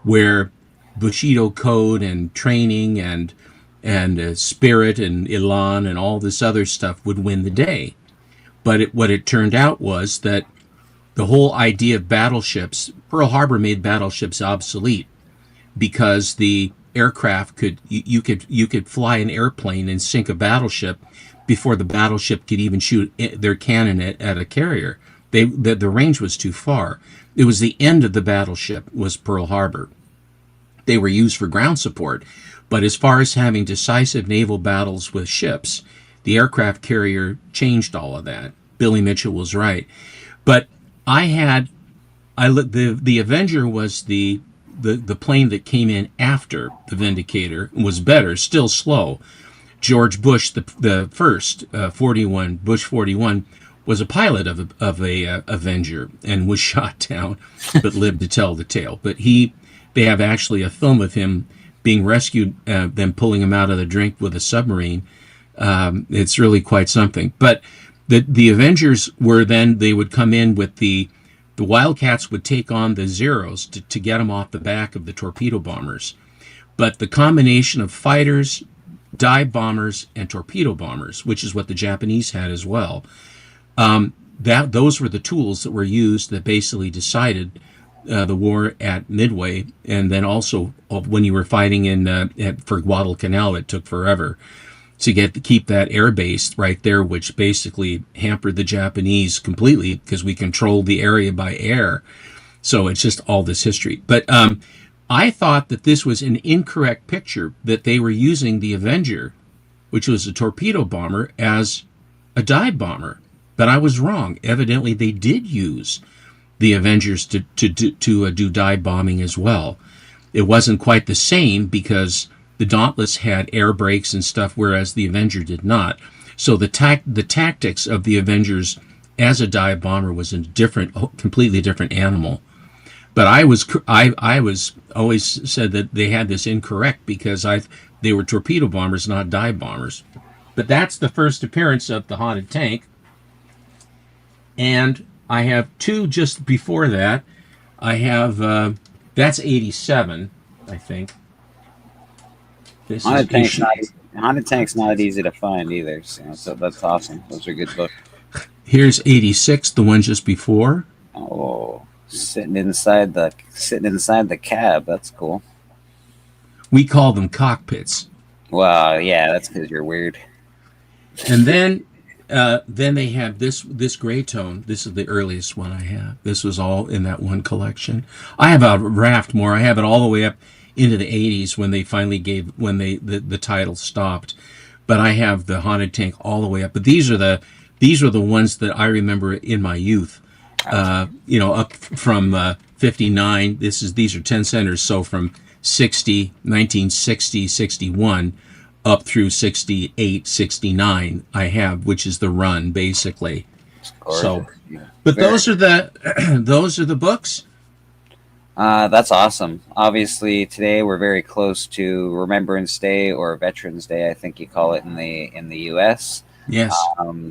where Bushido code and training and spirit and Elan and all this other stuff would win the day. But what it turned out was that the whole idea of battleships, Pearl Harbor made battleships obsolete because the aircraft you could fly an airplane and sink a battleship before the battleship could even shoot their cannon at a carrier. The range was too far. It was the end of the battleship was Pearl Harbor. They were used for ground support, but as far as having decisive naval battles with ships, the aircraft carrier changed all of that. Billy Mitchell was right. But the Avenger was the plane that came in after the Vindicator, was better, still slow. George Bush, the first 41, Bush 41, was a pilot of a Avenger and was shot down, but lived to tell the tale. But they have actually a film of him being rescued, them pulling him out of the drink with a submarine. It's really quite something. But the Avengers were then, they would come in with the Wildcats would take on the Zeros to get them off the back of the torpedo bombers. But the combination of fighters, dive bombers, and torpedo bombers, which is what the Japanese had as well, those were the tools that were used that basically decided the war at Midway, and then also when you were fighting for Guadalcanal, it took forever to keep that air base right there, which basically hampered the Japanese completely because we controlled the area by air. So it's just all this history. But I thought that this was an incorrect picture, that they were using the Avenger, which was a torpedo bomber, as a dive bomber. But I was wrong. Evidently, they did use the Avengers to do dive bombing as well. It wasn't quite the same because the Dauntless had air brakes and stuff, whereas the Avenger did not. So the tactics of the Avengers as a dive bomber was a completely different animal. But I was always said that they had this incorrect because they were torpedo bombers, not dive bombers. But that's the first appearance of the Haunted Tank. And I have two just before that. I have, that's 87, I think. Haunted Tank's not easy to find either, so that's awesome. Those are good books. Here's 86, the one just before. Oh, sitting inside the cab. That's cool. We call them cockpits. Well, yeah, that's because you're weird. And then they have this gray tone. This is the earliest one I have. This was all in that one collection. I have a raft more. I have it all the way up into the 80s when they finally the title stopped. But I have the Haunted Tank all the way up. But these are the ones that I remember in my youth. Up from 59. These are 10 centers. So from 1960, 61 up through 68, 69 I have, which is the run basically. So, but those are the books. That's awesome. Obviously, today we're very close to Remembrance Day or Veterans Day, I think you call it in the U.S. Yes.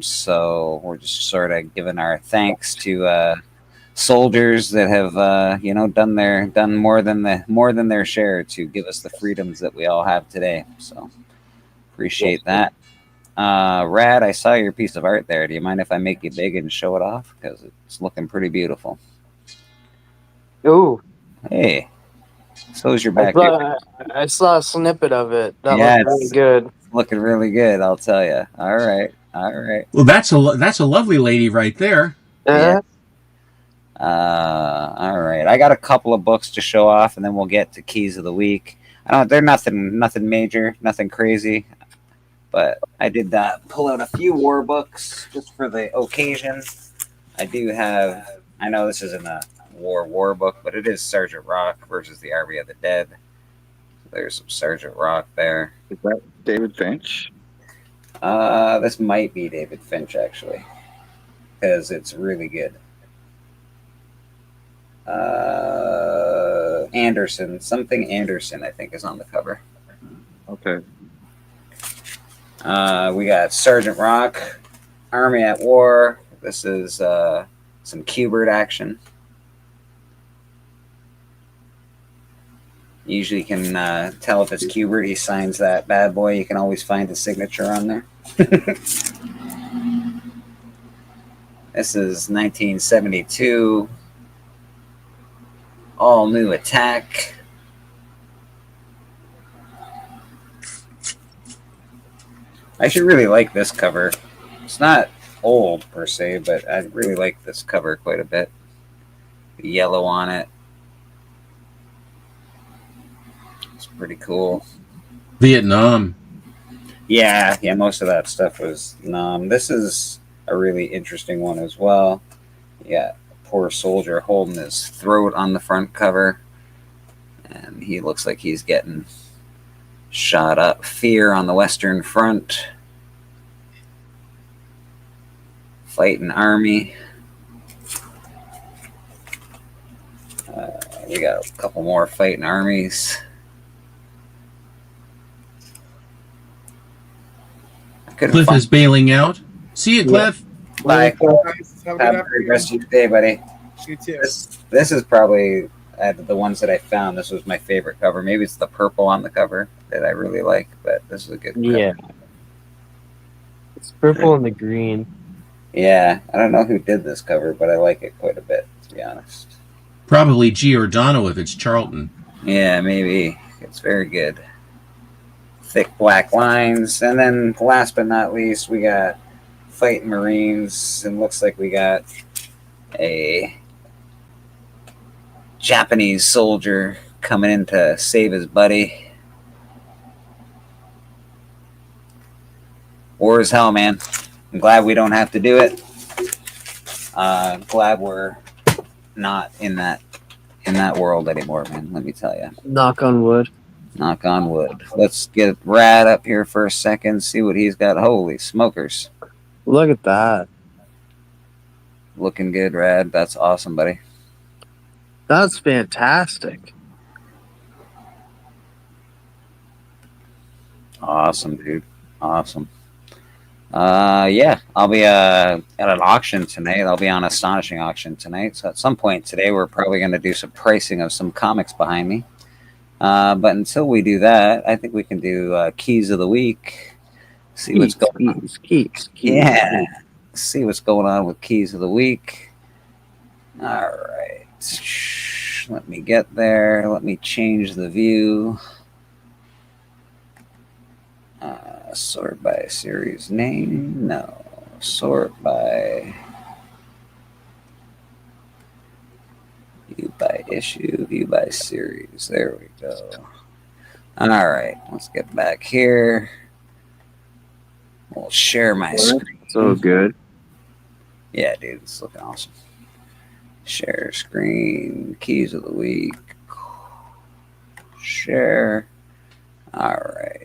So we're just sort of giving our thanks to soldiers that have done more than their share to give us the freedoms that we all have today. So appreciate that. Rad, I saw your piece of art there. Do you mind if I make it big and show it off? Because it's looking pretty beautiful. Ooh. Hey. So is your back. I saw a snippet of it. That looked really good. Looking really good, I'll tell you. All right. Well, that's a lovely lady right there. Yeah. All right. I got a couple of books to show off, and then we'll get to Keys of the Week. They're nothing major, nothing crazy, but I did pull out a few war books just for the occasion. I do have. I know this isn't a war book, but it is Sergeant Rock versus the Army of the Dead. So there's some Sergeant Rock there. Is that David Finch? This might be David Finch actually, because it's really good. Anderson, I think is on the cover. Okay. We got Sergeant Rock, Army at War. This is some Q-Bird action. Usually can tell if it's Kubert. He signs that bad boy. You can always find the signature on there. This is 1972. All New Attack. I should really like this cover. It's not old per se, but I really like this cover quite a bit. The yellow on it. It's pretty cool. Vietnam. Yeah, most of that stuff was this is a really interesting one as well. Yeah, poor soldier holding his throat on the front cover. And he looks like he's getting shot up. Fear on the Western Front. Fighting Army. We got a couple more fighting armies. Cliff is bailing out. See you, Cliff. Bye. Have a good Have a great rest of your day, buddy. You too. This is probably the ones that I found. This was my favorite cover. Maybe it's the purple on the cover that I really like, but this is a good cover. Yeah. It's purple and the green. Yeah, I don't know who did this cover, but I like it quite a bit, to be honest. Probably Giordano if it's Charlton. Yeah, maybe. It's very good. Thick black lines. And then last but not least, we got Fighting Marines. And looks like we got a Japanese soldier coming in to save his buddy. War is hell, man. I'm glad we don't have to do it. Glad we're not in that world anymore, man. Let me tell you. Knock on wood. Knock on wood. Let's get Rad up here for a second. See what he's got. Holy smokers! Look at that. Looking good, Rad. That's awesome, buddy. That's fantastic. Awesome, dude. Awesome. Yeah, I'll be at an auction tonight. I'll be on Astonishing Auction tonight. So at some point today, we're probably going to do some pricing of some comics behind me. But until we do that, I think we can do Keys of the Week. See what's going on. Keys. Yeah. See what's going on with Keys of the Week. All right. Let me get there. Let me change the view. Sort by series name? No. Sort by view by issue, view by series. There we go. All right. Let's get back here. We'll share my screen. So good. Yeah, dude. It's looking awesome. Share screen. Keys of the Week. Share. All right.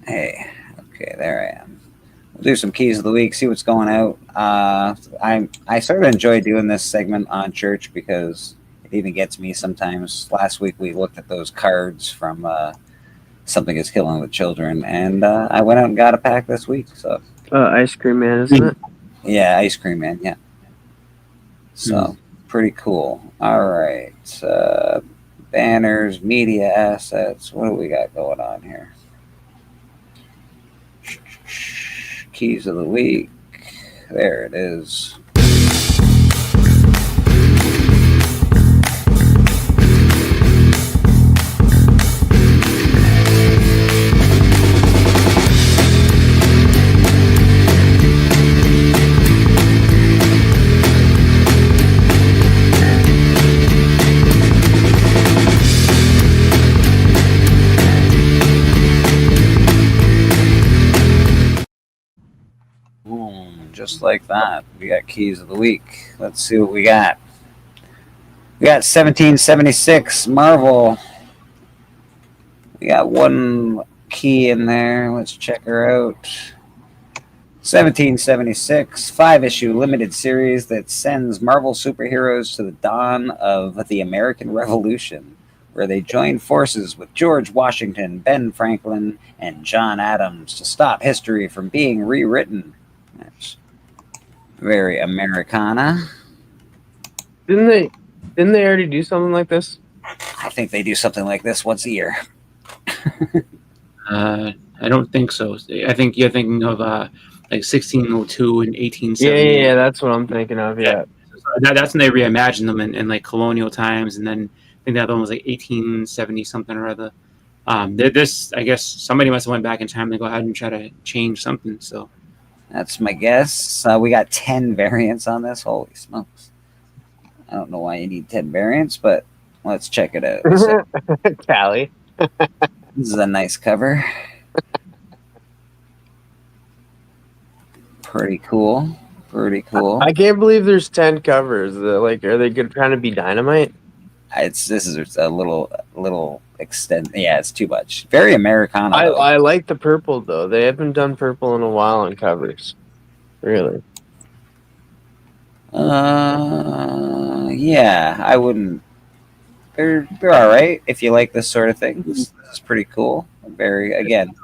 Hey, okay, there I am. We'll do some Keys of the Week, see what's going out. I sort of enjoy doing this segment on church because it even gets me sometimes. Last week we looked at those cards from Something is Killing the Children, and I went out and got a pack this week. So Ice Cream Man, isn't it? Yeah, Ice Cream Man, yeah. So pretty cool. All right, banners, media assets. What do we got going on here? Keys of the Week. There it is. Just like that. We got Keys of the Week. Let's see what we got. We got 1776 Marvel. We got one key in there. Let's check her out. 1776, 5-issue limited series that sends Marvel superheroes to the dawn of the American Revolution, where they join forces with George Washington, Ben Franklin, and John Adams to stop history from being rewritten. That's very Americana. Didn't they already do something like this? I think they do something like this once a year. I don't think so. I think you're thinking of like 1602 and 1870. Yeah, that's what I'm thinking of. Yeah. That's when they reimagined them in like colonial times, and then I think the other one was like 1870 something or other. This, I guess, somebody must have went back in time to go ahead and try to change something. So that's my guess. We got 10 variants on this. Holy smokes! I don't know why you need 10 variants, but let's check it out. So, Callie. this is a nice cover. Pretty cool. Pretty cool. I can't believe there's 10 covers. Like, are they trying to be Dynamite? This is a little extent. Yeah, it's too much. Very Americana. I like the purple though. They haven't done purple in a while on covers. Really. Yeah, I wouldn't. They're all right if you like this sort of thing. This is pretty cool. Very, again.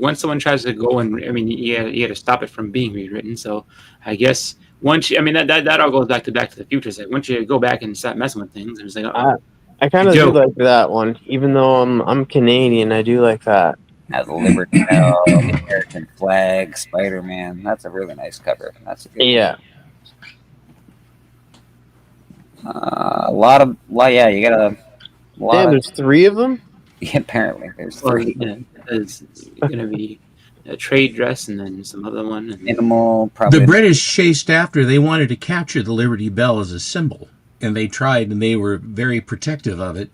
When someone tries to go and, I mean, you got to stop it from being rewritten. So I guess once you, I mean, that all goes back to the Future. It's like once you go back and start messing with things, it's like, I kind of do like that one, even though I'm Canadian. I do like that. Now the Liberty Bell, the American flag, Spider-Man. That's a really nice cover. That's a good yeah. Yeah, you got a lot. Damn, there's 3 of them. Yeah, apparently there's 3. Yeah, there's gonna be a trade dress and then some other one. And minimal. Probably the British chased after. They wanted to capture the Liberty Bell as a symbol, and they tried, and they were very protective of it.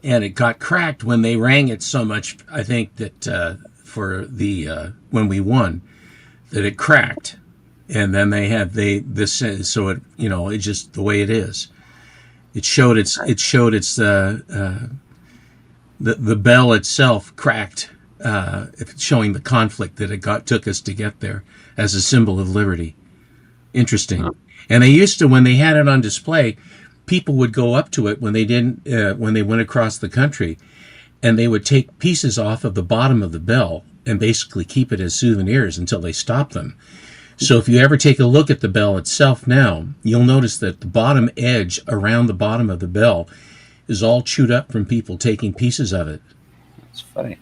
And it got cracked when they rang it so much. I think that for the when we won, that it cracked, and then they had this. So it it's just the way it is. It showed its the bell itself cracked, showing the conflict that it took us to get there as a symbol of liberty. Interesting. And they used to, when they had it on display, people would go up to it when they went across the country, and they would take pieces off of the bottom of the bell and basically keep it as souvenirs until they stopped them. So if you ever take a look at the bell itself now, you'll notice that the bottom edge around the bottom of the bell is all chewed up from people taking pieces of it. That's funny.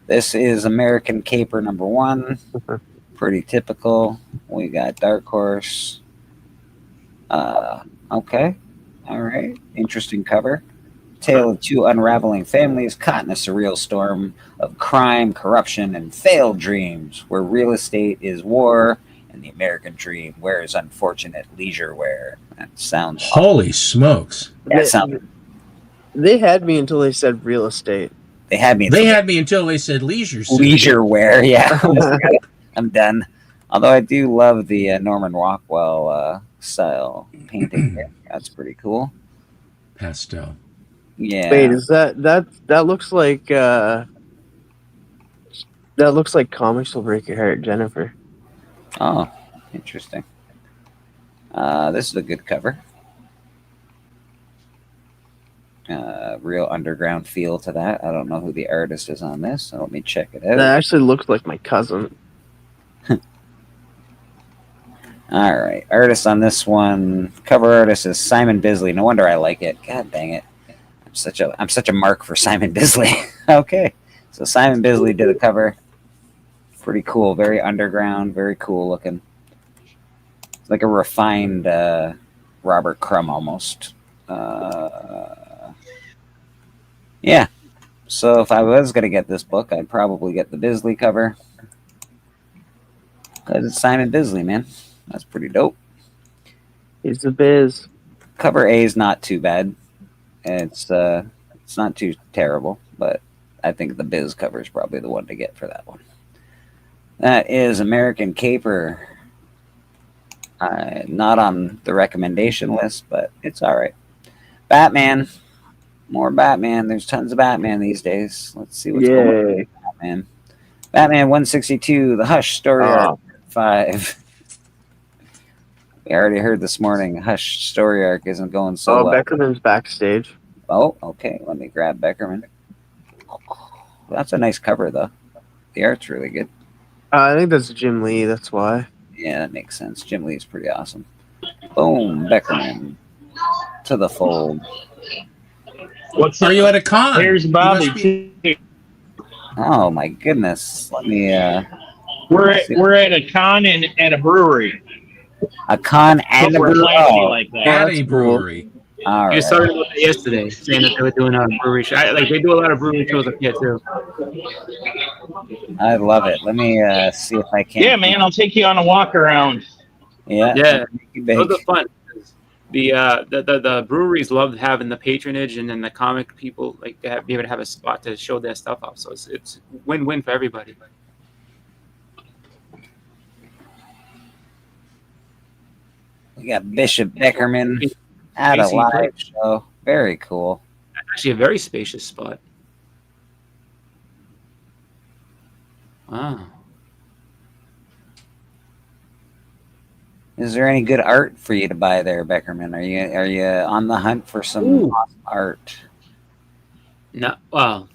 This is American Caper number 1. Pretty typical. We got Dark Horse. Okay. All right. Interesting cover. Tale of 2 unraveling families caught in a surreal storm of crime, corruption, and failed dreams, where real estate is war and the American dream wears unfortunate leisure wear. That sounds... Holy smokes. That sounds... They had me until they said real estate. They had me until they said leisure suit. Leisure wear, yeah. I'm done. Although I do love the Norman Rockwell style painting here. That's pretty cool. Pastel. Yeah. Wait, is that looks like Comics Will Break Your Heart, Jennifer. Oh, interesting. This is a good cover. Real underground feel to that. I don't know who the artist is on this, so let me check it out. That actually looks like my cousin. All right, artist on this one. Cover artist is Simon Bisley. No wonder I like it. God dang it! I'm such a mark for Simon Bisley. Okay, so Simon Bisley did a cover. Pretty cool. Very underground. Very cool looking. It's like a refined Robert Crumb almost. Yeah. So if I was going to get this book, I'd probably get the Bisley cover. Because it's Simon Bisley, man. That's pretty dope. He's the biz. Cover A is not too bad. It's not too terrible, but I think the Biz cover is probably the one to get for that one. That is American Caper. Not on the recommendation list, but it's all right. Batman. More Batman. There's tons of Batman these days. Let's see what's going on with Batman. Batman 162, The Hush Story Arc 5. We already heard this morning Hush Story Arc isn't going so well. Beckerman's backstage. Oh, okay. Let me grab Beckerman. That's a nice cover, though. The art's really good. I think that's Jim Lee. That's why. Yeah, that makes sense. Jim Lee's pretty awesome. Boom, Beckerman to the fold. What's are you at a con? Here's You Bobby. must be- Oh my goodness! Let me. We're at a con and at a brewery. A con and a We're brewery. planning like that. At a brewery. All You right. just started about that yesterday, saying that they were doing a brewery show. Like they do a lot of brewery shows up here too. I love it. Let me see if I can. Yeah, man, I'll take you on a walk around. Yeah. Yeah, Big. those are fun. The breweries love having the patronage, and then the comic people like to be able to have a spot to show their stuff off. So it's win-win for everybody. We got Bishop Beckerman at a live show. Very cool. Actually, a very spacious spot. Wow. Is there any good art for you to buy there, Beckerman? Are you on the hunt for some awesome art? No, well,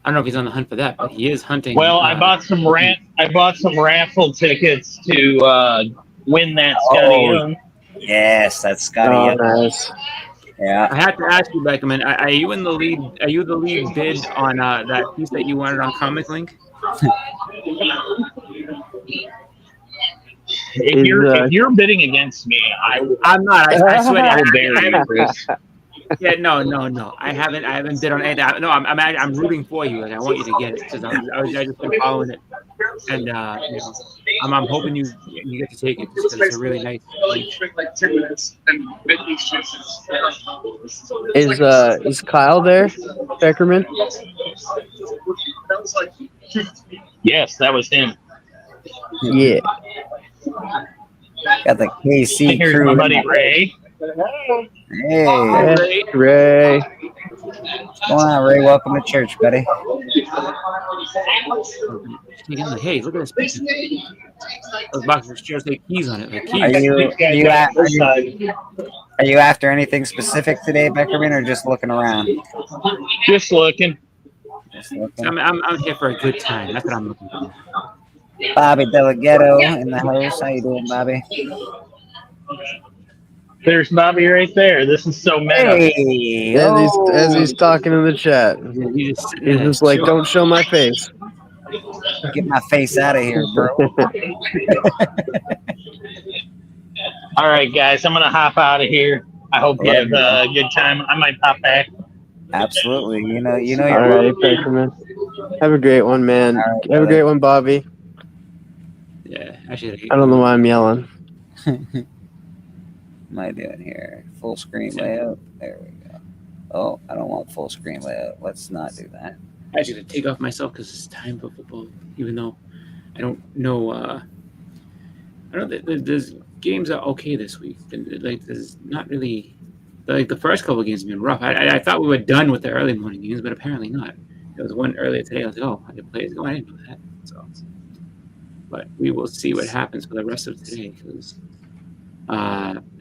I don't know if he's on the hunt for that, but he is hunting. Well, I bought some raffle tickets to win that Scotty Young. Yes, that's Scotty Young. Nice. Yeah. I have to ask you, Beckerman, are you in the lead? Are you the lead bid on that piece that you wanted on Comic Link? If you're bidding against me, I'm not. I swear. I will bury you, Chris. Yeah, no. I haven't bid on anything. No, I'm rooting for you. Like I want you to get it because I just been following it, and you know, I'm hoping you get to take it because it's a really nice. Is Kyle there, Beckerman? Yes, that was him. Yeah. Got the KC Here's crew. my buddy Ray. Hey, Ray. what's going on, Ray? Welcome to church, buddy. Hey, look at this picture. Those boxes chairs take keys on it. Like keys. Are you after anything specific today, Beckerman, or just looking around? Just looking. I'm here for a good time. That's what I'm looking for. Bobby Delgado in the house. How you doing, Bobby? There's Bobby right there. This is so meta. Hey, As he's talking in the chat, he's just like, "Don't show my face." Get my face out of here, bro. All right, guys, I'm gonna hop out of here. I hope you have a good time. I might pop back. Absolutely. You know. All right, Beckerman. Have a great one, man. Have a great one, Bobby. Yeah, actually. I don't know why I'm yelling. Am I doing here? Full screen layout. There we go. Oh, I don't want full screen layout. Let's not do that. I actually had to take off myself because it's time for football. Even though I don't know. I don't know. There's games are okay this week. Like there's not really. Like the first couple of games have been rough. I thought we were done with the early morning games, but apparently not. There was one earlier today. I was like, oh, I didn't play it. Oh, I didn't know that. So, but we will see what happens for the rest of today. Because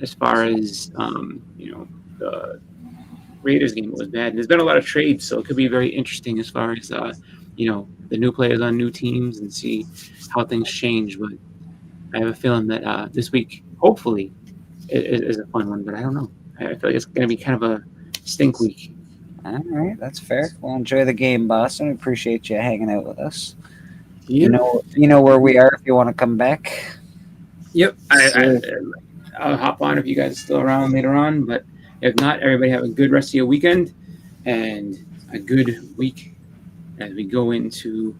as far as the Raiders game was bad. There's been a lot of trades, so it could be very interesting as far as the new players on new teams and see how things change. But I have a feeling that this week, hopefully, is a fun one. But I don't know. I feel like it's going to be kind of a stink week. All right, that's fair. Well, enjoy the game, Boston. We appreciate you hanging out with us. You know where we are if you want to come back. Yep. I'll hop on if you guys are still around later on. But if not, everybody have a good rest of your weekend and a good week as we go into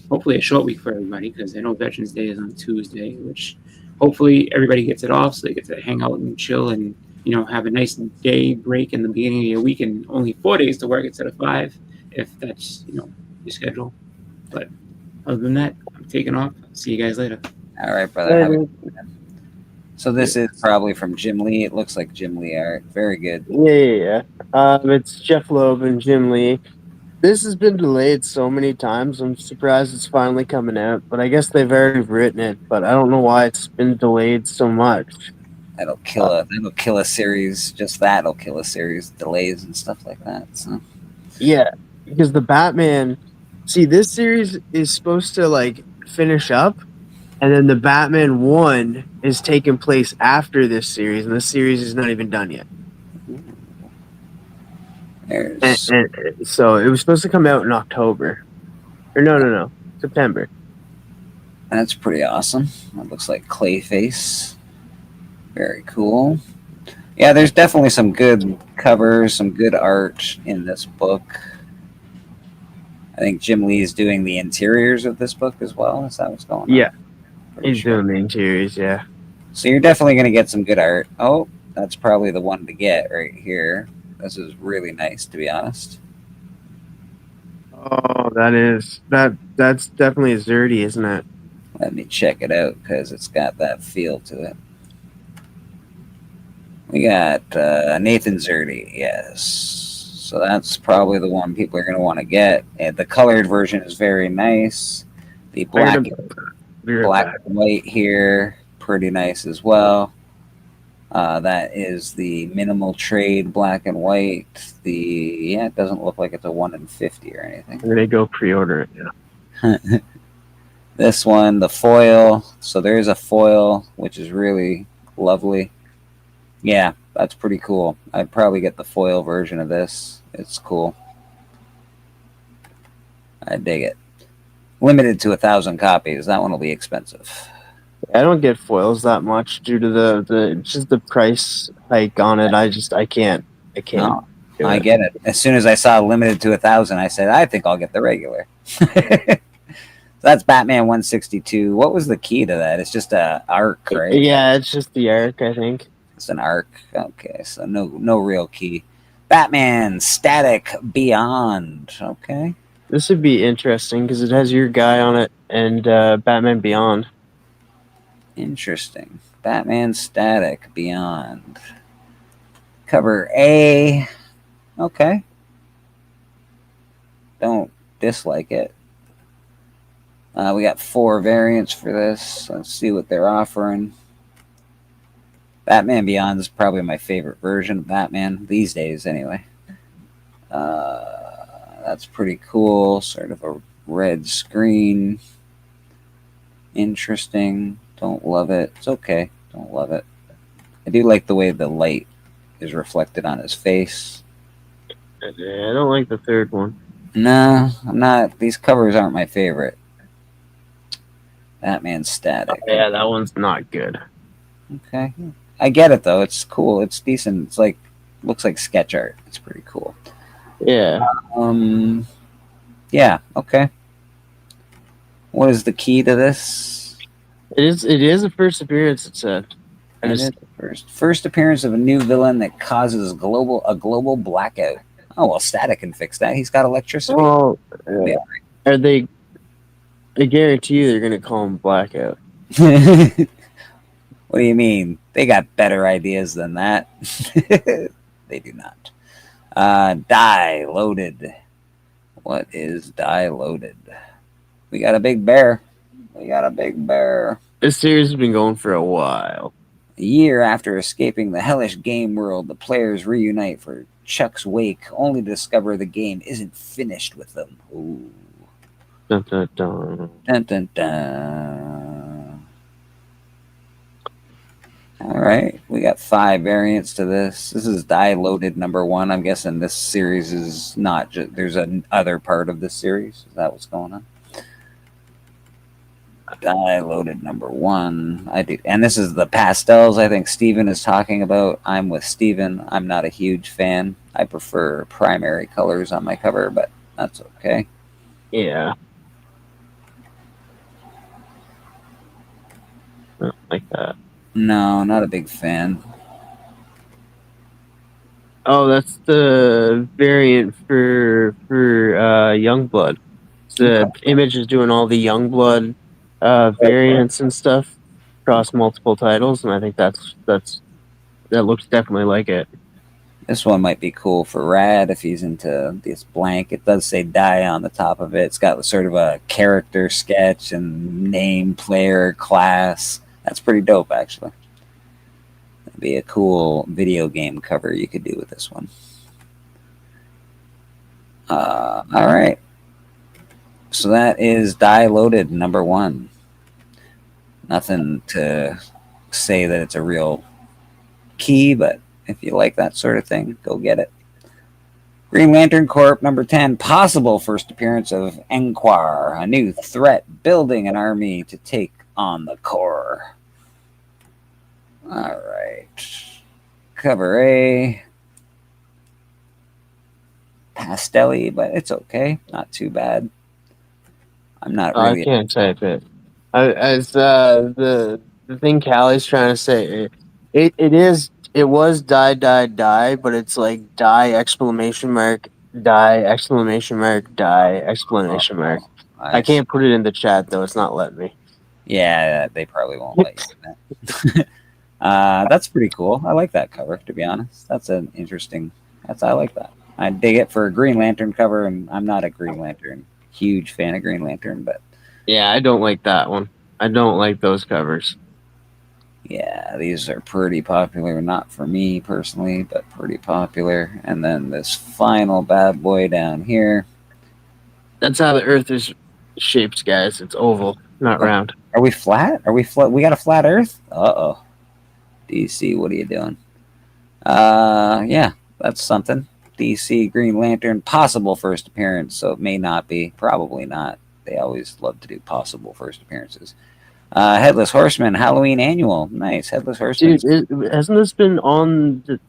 hopefully a short week for everybody because I know Veterans Day is on Tuesday, which hopefully everybody gets it off so they get to hang out and chill and have a nice day break in the beginning of your week and only 4 days to work instead of 5 if that's your schedule. But other than that, I'm taking off. See you guys later. All right, brother. So this is probably from Jim Lee. It looks like Jim Lee art. Very good. Yeah. It's Jeff Loeb and Jim Lee. This has been delayed so many times. I'm surprised it's finally coming out. But I guess they've already written it. But I don't know why it's been delayed so much. That'll kill a series. Just that'll kill a series. Delays and stuff like that. So. Yeah, because the Batman. See, this series is supposed to finish up, and then the Batman 1 is taking place after this series, and this series is not even done yet. There's So it was supposed to come out in October. Or no. September. that's pretty awesome. That looks like Clayface. Very cool. Yeah, there's definitely some good covers, some good art in this book. I think Jim Lee is doing the interiors of this book as well. Is that what's going on? Yeah. He's doing the interiors, yeah. So you're definitely going to get some good art. Oh, that's probably the one to get right here. This is really nice, to be honest. Oh, that's definitely a Zerdy, isn't it? Let me check it out because it's got that feel to it. We got Nathan Zerdy, yes. So that's probably the one people are going to want to get. And the colored version is very nice. The black and white here, pretty nice as well. That is the minimal trade black and white. It doesn't look like it's a 1 in 50 or anything. I'm gonna go pre-order it. Yeah. This one, the foil. So there is a foil, which is really lovely. Yeah, that's pretty cool. I'd probably get the foil version of this. It's cool. I dig it. Limited to 1,000 copies. That one will be expensive. I don't get foils that much due to the price hike on it. I can't. No, I get it. As soon as I saw limited to 1,000, I said, I think I'll get the regular. That's Batman 162. What was the key to that? It's just a arc, right? Yeah, it's just the arc, I think. It's an arc. Okay, so no real key. Batman Static Beyond. Okay. This would be interesting because it has your guy on it and Batman Beyond. Interesting. Batman Static Beyond. Cover A. Okay. Don't dislike it. We got 4 variants for this. Let's see what they're offering. Batman Beyond is probably my favorite version of Batman these days, anyway. That's pretty cool. Sort of a red screen. Interesting. Don't love it. It's okay. Don't love it. I do like the way the light is reflected on his face. Yeah, I don't like the third one. No, I'm not. These covers aren't my favorite. Batman Static. Yeah, that one's not good. Okay. I get it, though. It's cool. It's decent. It's like, looks like sketch art. It's pretty cool. Yeah. Yeah, okay. What is the key to this? It is a first appearance, it said. It is the first appearance of a new villain that causes a global blackout. Oh, well, Static can fix that. He's got electricity. Well, are they... I guarantee you they're going to call him Blackout. What do you mean? They got better ideas than that. They do not. Die Loaded. What is Die Loaded? We got a big bear. This series has been going for a while. A year after escaping the hellish game world, the players reunite for Chuck's wake, only to discover the game isn't finished with them. Ooh. Dun, dun, dun. Dun, dun, dun. All right, we got 5 variants to this. This is Die Loaded #1. I'm guessing this series is not just, there's another part of this series. Is that what's going on? Die Loaded #1. I do, and this is the pastels I think Steven is talking about. I'm with Steven. I'm not a huge fan. I prefer primary colors on my cover, but that's okay. Yeah. I don't like that. No, not a big fan. Oh, that's the variant for Youngblood. The Image is doing all the Youngblood variants and stuff across multiple titles, and I think that looks definitely like it. This one might be cool for Rad if he's into this blank. It does say Die on the top of it. It's got sort of a character sketch and name, player, class. That's pretty dope, actually. That'd be a cool video game cover you could do with this one. All right. So that is Die Loaded #1. Nothing to say that it's a real key, but if you like that sort of thing, go get it. Green Lantern Corp number 10, possible first appearance of Enquar, a new threat building an army to take on the Corps. All right. Cover A. Pastel-y, but it's okay. Not too bad. I'm not really... I can't type it. As the thing Callie's trying to say, it was die, but it's like die exclamation mark, die exclamation mark, die exclamation mark. I can't put it in the chat though. It's not letting me. Yeah, they probably won't let you do that. That's pretty cool. I like that cover, to be honest. That's an interesting... I like that. I dig it for a Green Lantern cover, and I'm not a Green Lantern huge fan of Green Lantern, but... Yeah, I don't like that one. I don't like those covers. Yeah, these are pretty popular. Not for me personally, but pretty popular. And then this final bad boy down here. That's how the Earth is shaped, guys. It's oval, not round. Are we flat? Are we flat? We got a flat Earth? Uh-oh. DC, what are you doing? Yeah, that's something. DC Green Lantern, possible first appearance, so it may not be. Probably not. They always love to do possible first appearances. Headless Horseman, Halloween Annual. Nice. Headless Horseman. Dude, hasn't this been on...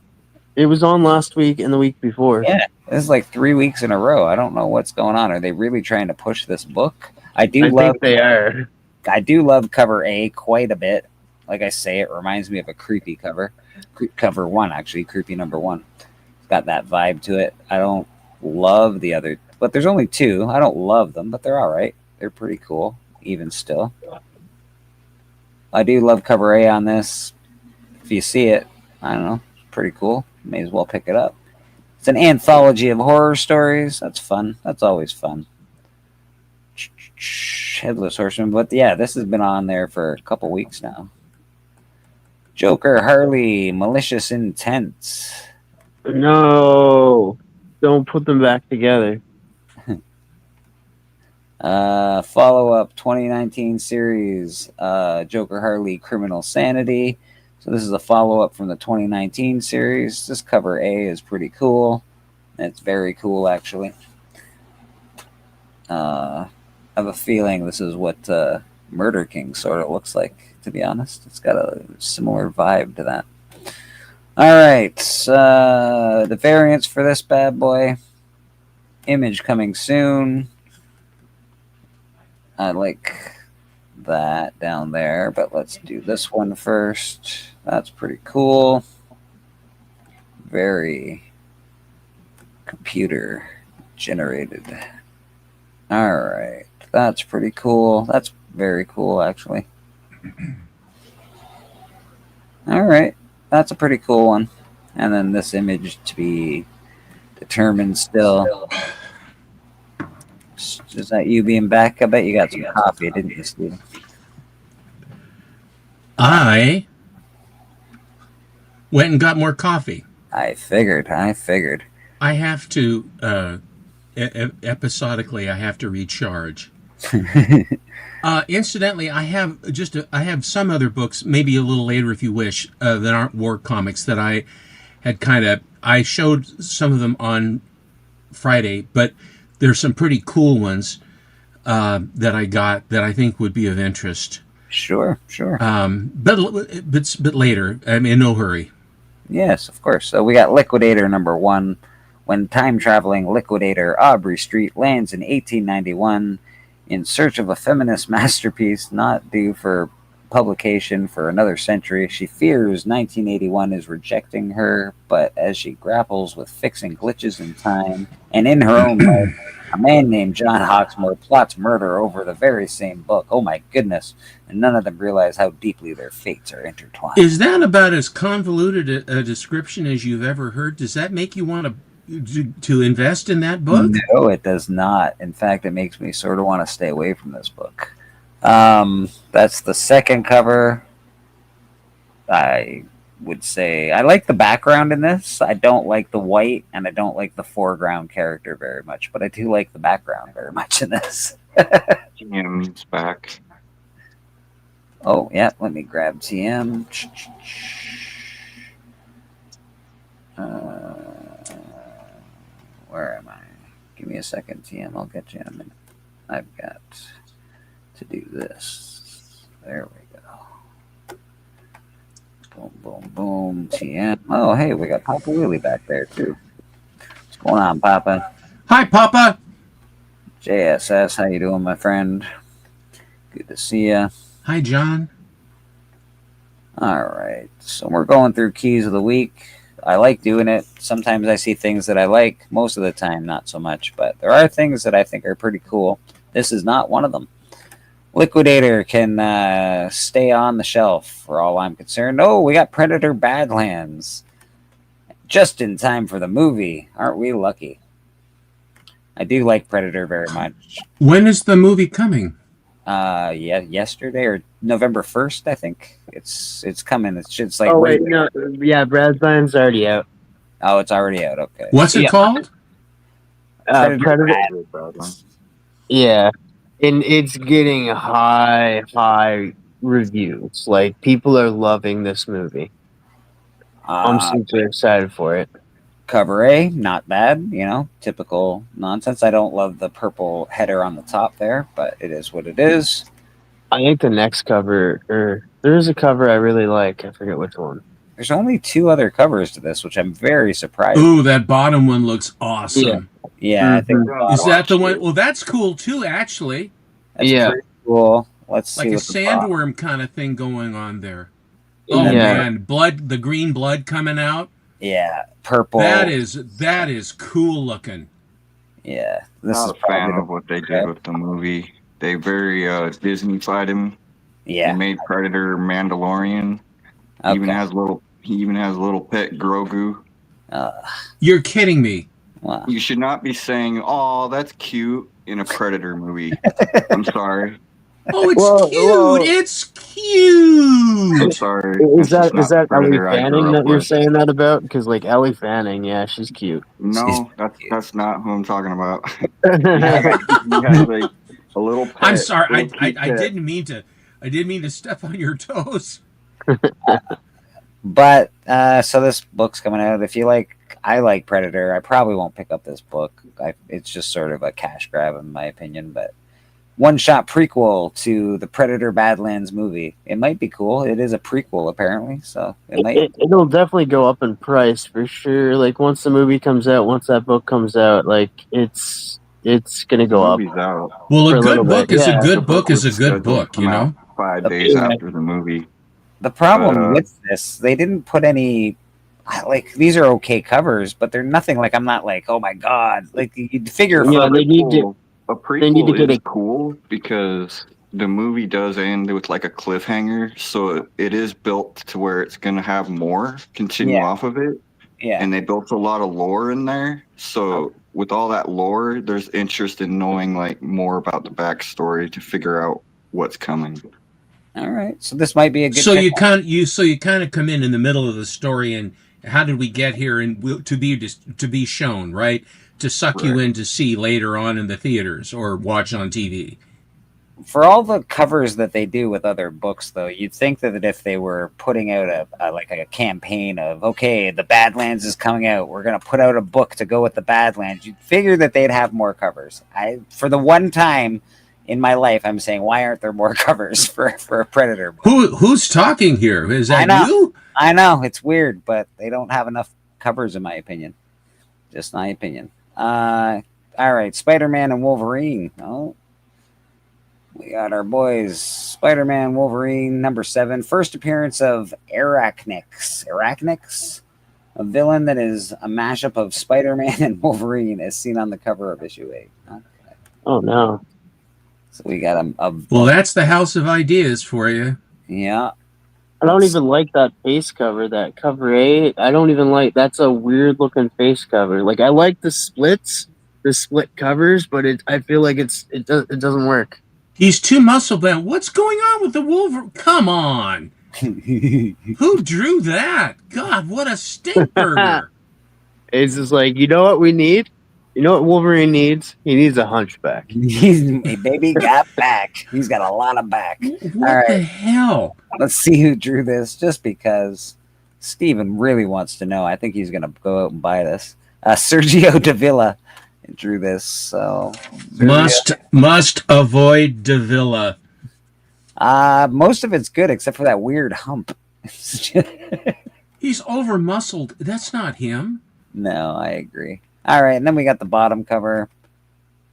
It was on last week and the week before. Yeah, this is like 3 weeks in a row. I don't know what's going on. Are they really trying to push this book? I think they are. I do love cover A quite a bit. Like I say, it reminds me of a creepy cover. Cover 1, actually. Creepy number 1. It's got that vibe to it. I don't love the other... But there's only 2. I don't love them, but they're all right. They're pretty cool, even still. I do love cover A on this. If you see it, I don't know. Pretty cool. May as well pick it up. It's an anthology of horror stories. That's fun. That's always fun. Headless Horseman. But yeah, this has been on there for a couple weeks now. Joker, Harley, Malicious Intent. No. Don't put them back together. Follow-up 2019 series, Joker, Harley, Criminal Sanity. So this is a follow-up from the 2019 series. This cover A is pretty cool. It's very cool, actually. I have a feeling this is what Murder King sort of looks like, to be honest. It's got a similar vibe to that. All right. The variants for this bad boy. Image coming soon. I like that down there, but let's do this one first. That's pretty cool. Very computer generated. All right, that's pretty cool. That's very cool, actually. All right, that's a pretty cool one. And then this image to be determined still. Is that you being back? I bet you got some coffee, didn't you, Steve? I went and got more coffee. I figured. I have to, episodically, I have to recharge. Incidentally, I have some other books, maybe a little later if you wish, that aren't war comics that I had I showed some of them on Friday, but there's some pretty cool ones that I got that I think would be of interest. Sure. But later. I'm in no hurry. Yes, of course. So we got Liquidator number 1. When time-traveling Liquidator Aubrey Street lands in 1891 in search of a feminist masterpiece not due for publication for another century, she fears 1981 is rejecting her, but as she grapples with fixing glitches in time, and in her own life, a man named John Hawksmoor plots murder over the very same book. Oh my goodness. And none of them realize how deeply their fates are intertwined. Is that about as convoluted a description as you've ever heard? Does that make you want to invest in that book? No, it does not. In fact, it makes me sort of want to stay away from this book. That's the second cover. I would say I like the background in this. I don't like the white, and I don't like the foreground character very much, but I do like the background very much in this. TM's back. Oh, yeah, let me grab TM. Where am I? Give me a second, TM. I'll get you in a minute. I've got to do this. There we go. Boom, boom, boom. TM. Oh, hey, we got Papa Wheelie back there, too. What's going on, Papa? Hi, Papa. JSS, how you doing, my friend? Good to see you. Hi, John. All right. So we're going through keys of the week. I like doing it. Sometimes I see things that I like. Most of the time, not so much. But there are things that I think are pretty cool. This is not one of them. Liquidator can stay on the shelf for all I'm concerned. Oh, we got Predator Badlands. Just in time for the movie. Aren't we lucky? I do like Predator very much. When is the movie coming? Yeah, yesterday or November 1st, I think. It's coming. It's like. Oh wait, no, yeah, Badlands already out. Oh, it's already out. Okay. What's it called? Predator. Yeah, and it's getting high reviews. Like people are loving this movie. I'm super excited for it. Cover A, not bad. You know, typical nonsense. I don't love the purple header on the top there, but it is what it is. I think the next cover, or there is a cover I really like. I forget which one. There's only 2 other covers to this, which I'm very surprised. Ooh, that bottom one looks awesome. Yeah, I think. Is that the one? Well, that's cool too, actually. That's pretty cool. Let's see. Like a what the bottom- sandworm kind of thing going on there. Oh man, blood! The green blood coming out. Yeah, purple. That is cool looking. Yeah, This not a fan of what they did with the movie. They very Disney-fied him. Yeah, they made Predator Mandalorian. Okay. He even has a little pet Grogu. You're kidding me. Wow. You should not be saying, "Oh, that's cute" in a Predator movie. I'm sorry. Oh, it's cute. It's cute. I'm sorry. Is that Ellie Predator I Fanning grew that up you're with. saying that about? Because like Ellie Fanning, yeah, she's cute. No, that's not who I'm talking about. You have like a little pet. I'm sorry. little I cute pet. didn't mean to step on your toes. But so this book's coming out. If you like, I like Predator. I probably won't pick up this book. It's just sort of a cash grab in my opinion. But one-shot prequel to the Predator Badlands movie. It might be cool. It is a prequel apparently, so It'll definitely go up in price for sure. Like once the movie comes out, once that book comes out, like it's gonna go up. Out. Well, for a good little book bit. is Yeah. a good book is a good book, you know. 5 days after the movie. The problem with this, they didn't put any. Like these are okay covers, but they're nothing. Like I'm not like, oh my god. Like you'd figure. Yeah, they need to. A They need to prequel get is a cool because the movie does end with like a cliffhanger, so it is built to where it's going to have more continue off of it. Yeah, and they built a lot of lore in there. So with all that lore, there's interest in knowing like more about the backstory to figure out what's coming. All right, so this might be a good. So you kind of come in the middle of the story, and how did we get here, and to be shown, right? To suck you in to see later on in the theaters or watch on TV. For all the covers that they do with other books, though, you'd think that if they were putting out a campaign of, okay, the Badlands is coming out, we're going to put out a book to go with the Badlands, you'd figure that they'd have more covers. For the one time in my life, I'm saying, why aren't there more covers for a Predator book? Who's talking here? Is that you? I know, it's weird, but they don't have enough covers, in my opinion. Just my opinion. All right, Spider-Man and Wolverine. Oh, we got our boys, Spider-Man, Wolverine, number 7. First appearance of Arachnix. Arachnix? A villain that is a mashup of Spider-Man and Wolverine, as seen on the cover of issue 8. Okay. Oh no! So we got a well, that's the House of Ideas for you. Yeah. I don't even like that face cover. That cover 8. I don't even like. That's a weird looking face cover. Like I like the split covers, but I feel like it doesn't work. He's too muscle bound. What's going on with the Wolverine? Come on. Who drew that? God, what a stinkburger. It's just like, you know what we need? You know what Wolverine needs? He needs a hunchback. Hey, baby got back. He's got a lot of back. What the hell? Let's see who drew this, just because Steven really wants to know. I think he's going to go out and buy this. Sergio Davila. drew this. So Must avoid Davila. Most of it's good except for that weird hump. He's over muscled. That's not him. No, I agree. All right, and then we got the bottom cover.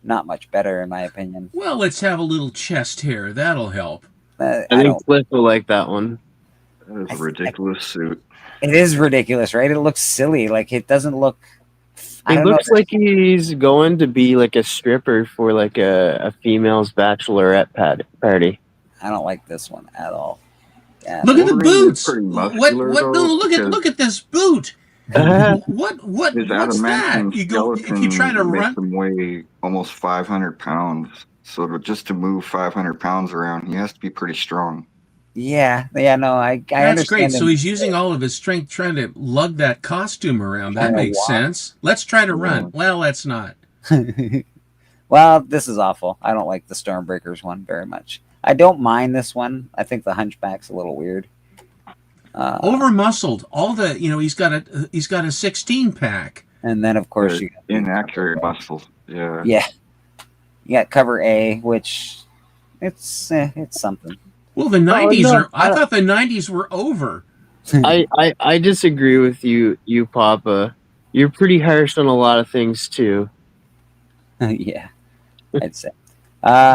Not much better, in my opinion. Well, let's have a little chest hair. That'll help. I think Cliff will like that one. That is a ridiculous suit. It is ridiculous, right? It looks silly. Like, it doesn't look... It looks like he's going to be like a stripper for like a female's bachelorette party. I don't like this one at all. Yeah. Look at the boots. What? Look at this boot. What's that? If you try to run, him weigh almost 500 pounds. So just to move 500 pounds around, he has to be pretty strong. Yeah, no, I that's understand. Great. So he's using all of his strength trying to lug that costume around. That makes sense. Let's try to run. Well, let's not. Well, this is awful. I don't like the Stormbreakers one very much. I don't mind this one. I think the Hunchback's a little weird. Over muscled. All the he's got a 16 pack. And then of course you got inaccurate muscles. Yeah. Yeah. You got cover A, which it's something. Well, the 90s I thought the 90s were over. I disagree with you, Papa. You're pretty harsh on a lot of things too. Yeah, I'd say.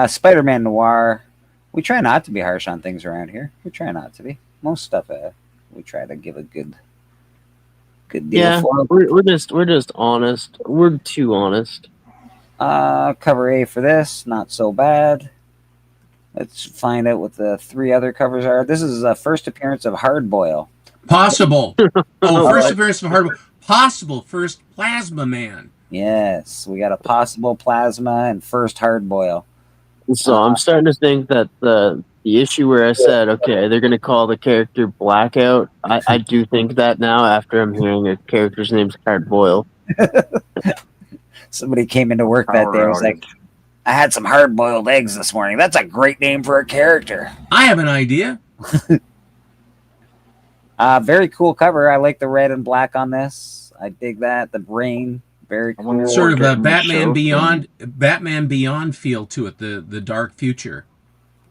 Spider-Man Noir. We try not to be harsh on things around here. We try not to be. Most stuff, we try to give a good deal. Yeah, for. We're just honest. We're too honest. Cover A for this, not so bad. Let's find out what the 3 other covers are. This is the first appearance of Hardboil. Possible. First appearance of Hardboil. Possible first Plasma Man. Yes, we got a possible Plasma and first Hardboil. So I'm starting to think that the issue where I said, okay, they're going to call the character Blackout, I do think that now after I'm hearing a character's name's Hardboil. Somebody came into work that day and was like, I had some hard-boiled eggs this morning. That's a great name for a character. I have an idea. Very cool cover. I like the red and black on this. I dig that. The brain, very cool. Sort of a Batman Beyond feel to it, the dark future.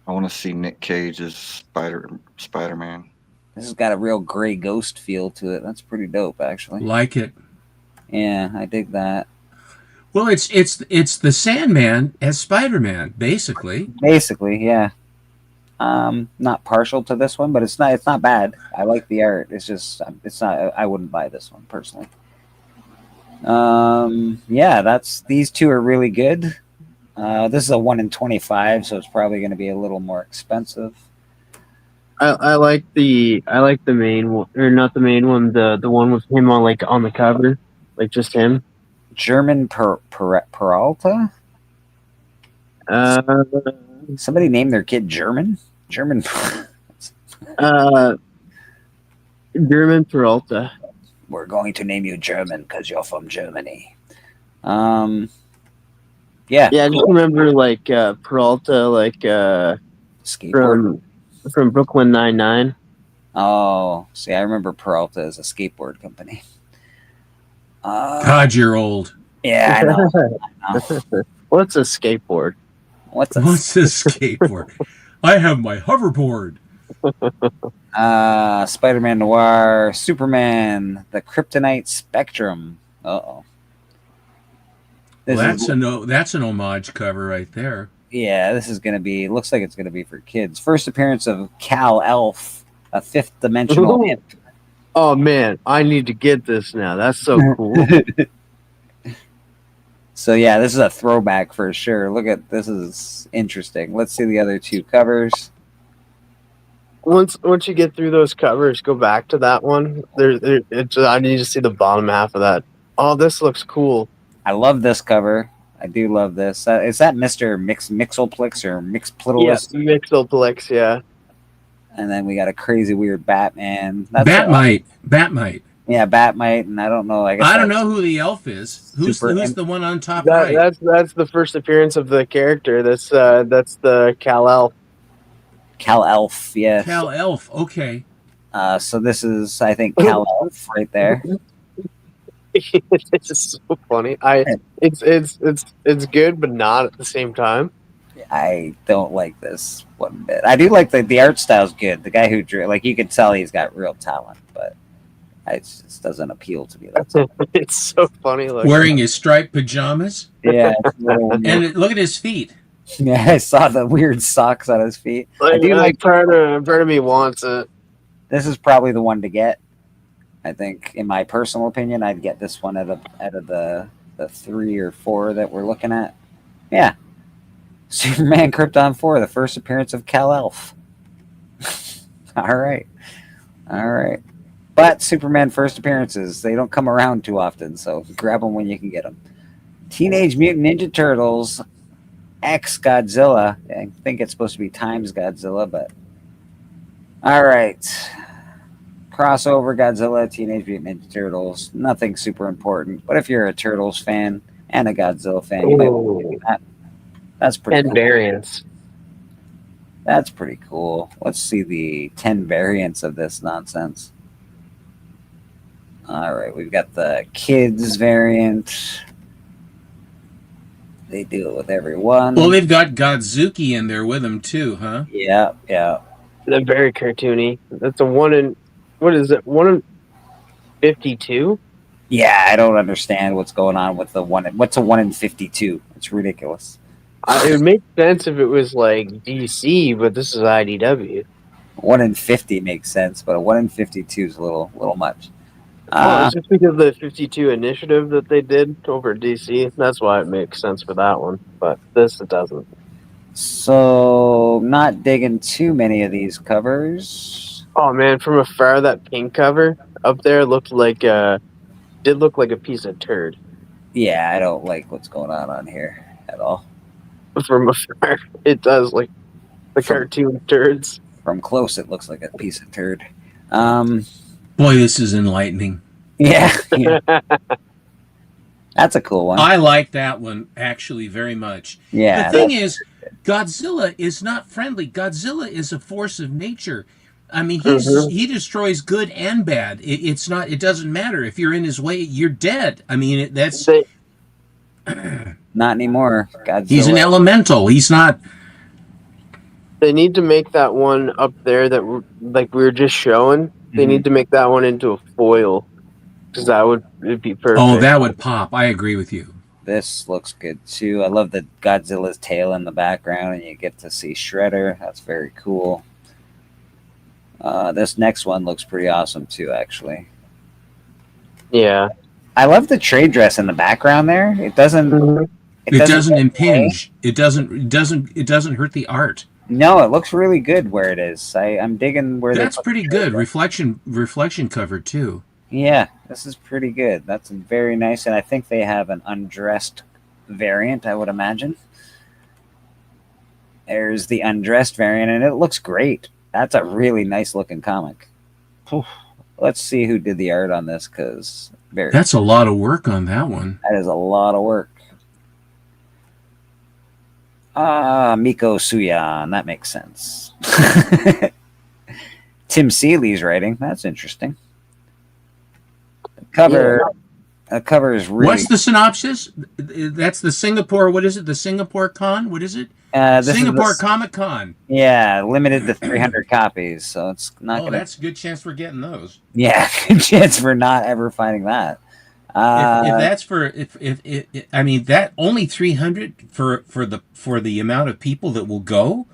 I want to see Nick Cage as Spider-Man. This has got a real gray ghost feel to it. That's pretty dope, actually. Like it. Yeah, I dig that. Well, it's the Sandman as Spider-Man, basically. Basically, yeah. Not partial to this one, but it's not bad. I like the art. It's just it's not. I wouldn't buy this one personally. Yeah, these 2 are really good. This is a 1 in 25, so it's probably going to be a little more expensive. I like the main one, or not the main one, the one with him on the cover, like just him. German Peralta? Somebody named their kid German? German Peralta. We're going to name you German because you're from Germany. Yeah. Yeah, I just remember Peralta from Brooklyn Nine-Nine. Oh, see, I remember Peralta as a skateboard company. God, you're old. Yeah, I know. What's a skateboard? What's a skateboard? I have my hoverboard. Spider-Man Noir, Superman, the Kryptonite Spectrum. Uh-oh. That's an homage cover right there. Yeah, this is going to be, looks like it's going to be for kids. First appearance of Kal-Elf, a 5th dimensional imp. Oh man, I need to get this now. That's so cool. So yeah, this is a throwback for sure. Look at this, is interesting. Let's see the other 2 covers. Once you get through those covers, go back to that one. I need to see the bottom half of that. Oh, this looks cool. I love this cover. I do love this. Is that Mr. Mixelplix or Mixplitolus? Yes, Mixelplix, yeah. And then we got a crazy weird Batman. Batmite. Yeah, Batmite, and I don't know. I don't know who the elf is. Who's the one on top right? That's the first appearance of the character. That's the Kal-Elf. Kal-Elf, yes. Kal-Elf, okay. So this is, I think, Kal-Elf right there. It's just so funny. It's good, but not at the same time. I don't like this one bit. I do like the art style's good. The guy who drew, like, you can tell he's got real talent, but it just doesn't appeal to me. That's all. It's so funny. Like, Wearing his striped pajamas. Yeah, it's a little And look at his feet. yeah, I saw the weird socks on his feet. I do like. part of me wants it. This is probably the one to get. I think, in my personal opinion, I'd get this one out of the 3 or 4 that we're looking at. Yeah, Superman Krypton 4, the first appearance of Kal-Elf. All right. But Superman first appearances, they don't come around too often, so grab them when you can get them. Teenage Mutant Ninja Turtles X Godzilla. I think it's supposed to be times Godzilla, but all right. Crossover Godzilla, Teenage Mutant Ninja Turtles. Nothing super important, but if you're a Turtles fan and a Godzilla fan, you might want to do that. That's pretty cool. Variants. That's pretty cool. Let's see the 10 variants of this nonsense. All right, we've got the kids variant. They do it with everyone. Well, they've got Godzuki in there with them too, huh? Yeah. They're very cartoony. That's a 1 in, what is it? 1 in 52? Yeah, I don't understand what's going on with the one. What's a 1 in 52? It's ridiculous. It would make sense if it was like DC, but this is IDW. 1 in 50 makes sense, but a 1 in 52 is a little much. It's just because of the 52 initiative that they did over DC. That's why it makes sense for that one. But this, it doesn't. So, not digging too many of these covers. Oh man, from afar, that pink cover up there looked like did look like a piece of turd. Yeah, I don't like what's going on here at all. From afar, it does, like the cartoon turds. From close, it looks like a piece of turd. Boy, this is enlightening. Yeah. That's a cool one. I like that one actually very much. Yeah. The thing is, Godzilla is not friendly. Godzilla is a force of nature. I mean, he destroys good and bad. It's not. It doesn't matter if you're in his way. You're dead. I mean, that's not anymore. Godzilla. He's an elemental. He's not. They need to make that one up there that like we were just showing. They need to make that one into a foil because it'd be perfect. Oh, that would pop. I agree with you. This looks good too. I love the Godzilla's tail in the background, and you get to see Shredder. That's very cool. This next one looks pretty awesome too, actually. Yeah, I love the trade dress in the background there. It doesn't. It doesn't impinge. It doesn't hurt the art. No, it looks really good where it is. I'm digging where that's they pretty good. Reflection cover too. Yeah, this is pretty good. That's very nice, and I think they have an undressed variant, I would imagine. There's the undressed variant, and it looks great. That's a really nice looking comic. Let's see who did the art on this, because that's a lot of work on that one. That is a lot of work. Miko Suyan, that makes sense. Tim Seeley's writing. That's interesting. The cover is really. What's the synopsis? That's the Singapore. What is it? The Singapore Con. What is it? Singapore Comic Con. Yeah, limited to 300 copies, so it's not. That's a good chance we're getting those. Yeah, good chance for not ever finding that. If that's for I mean that only 300 for the amount of people that will go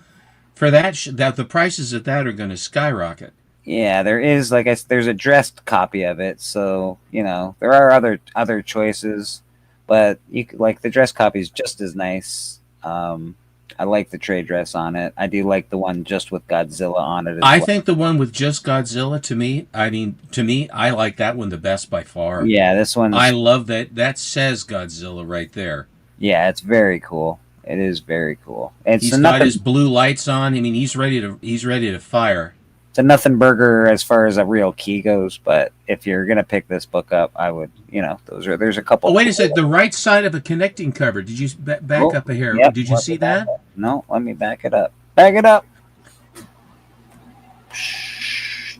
for that that the prices of that are going to skyrocket. Yeah, there is there's a dressed copy of it, so there are other choices, but the dress copy is just as nice. I like the trade dress on it. I do like the one just with Godzilla on it. I think the one with just Godzilla to me, I like that one the best by far. Yeah, this one. I love that. That says Godzilla right there. Yeah, it's very cool. It is very cool. He's got his blue lights on. I mean, he's ready to fire. It's a nothing burger as far as a real key goes, but if you're gonna pick this book up, I would. There's a couple. Oh, wait a sec. The right side of a connecting cover. Did you back up a hair? Yep, Did you see that? No, let me back it up. Back it up.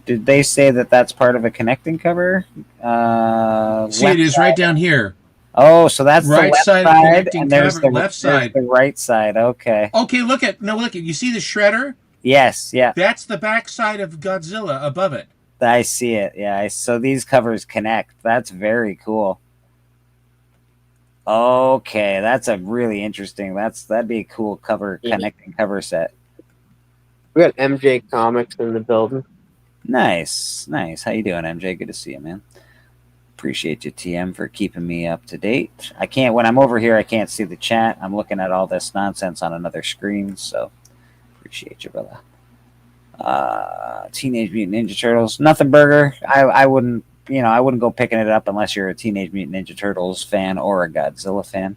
did they say that that's part of a connecting cover? See, it is right down here. Oh, so that's Right the left side of side, connecting and there's cover, the left there's side. the right side. Okay. Okay, look at you see the shredder? Yes, yeah. That's the back side of Godzilla above it. I see it. Yeah. So these covers connect. That's very cool. Okay, that's a really interesting. That'd be a cool cover, connecting cover set. We got MJ Comics in the building. Nice. How you doing, MJ? Good to see you, man. Appreciate you, TM, for keeping me up to date. When I'm over here, I can't see the chat. I'm looking at all this nonsense on another screen, so appreciate you, brother. Teenage Mutant Ninja Turtles, nothing burger. I wouldn't go picking it up unless you're a Teenage Mutant Ninja Turtles fan or a Godzilla fan.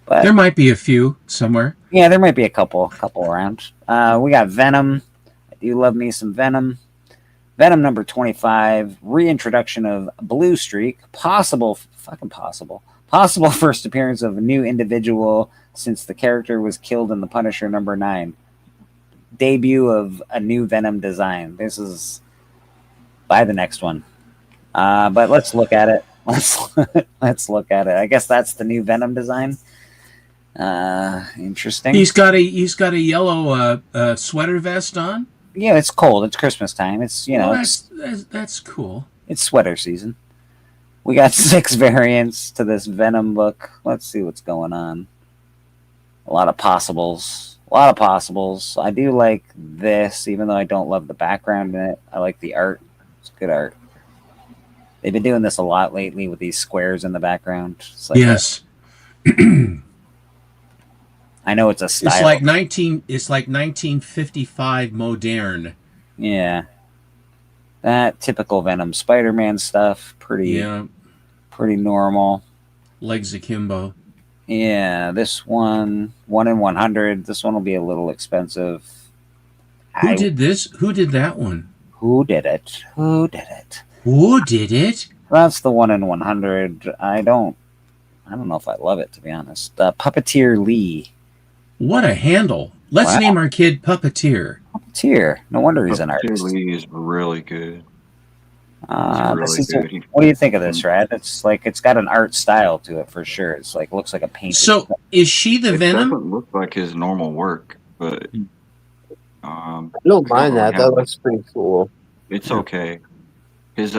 But there might be a few somewhere. Yeah, there might be a couple around. We got Venom. I do love me some Venom. Venom number 25, reintroduction of Blue Streak, possible first appearance of a new individual since the character was killed in The Punisher number 9. Debut of a new Venom design. This is by the next one. But let's look at it. Let's look at it. I guess that's the new Venom design. Interesting. He's got a yellow sweater vest on. Yeah, it's cold. It's Christmas time. It's that's cool. It's sweater season. We got 6 variants to this Venom look. Let's see what's going on. A lot of possibles. I do like this, even though I don't love the background in it. I like the art. It's good art. They've been doing this a lot lately with these squares in the background. It's like yes. I know it's a style. It's like 1955 modern. Yeah. That typical Venom Spider-Man stuff. Pretty normal. Legs akimbo. Yeah, this one in 100. This one will be a little expensive. Who did this? Who did that one? Who did it? That's the 1 in 100. I don't know if I love it, to be honest. Puppeteer Lee. What a handle. Let's name our kid Puppeteer. Puppeteer. No wonder he's an artist. Lee is really good. What do you think of this, Rad? It's like it's got an art style to it for sure. It's like looks like a painting. So is she the Venom? It doesn't look like his normal work, but I don't mind that. That looks pretty cool. It's okay. His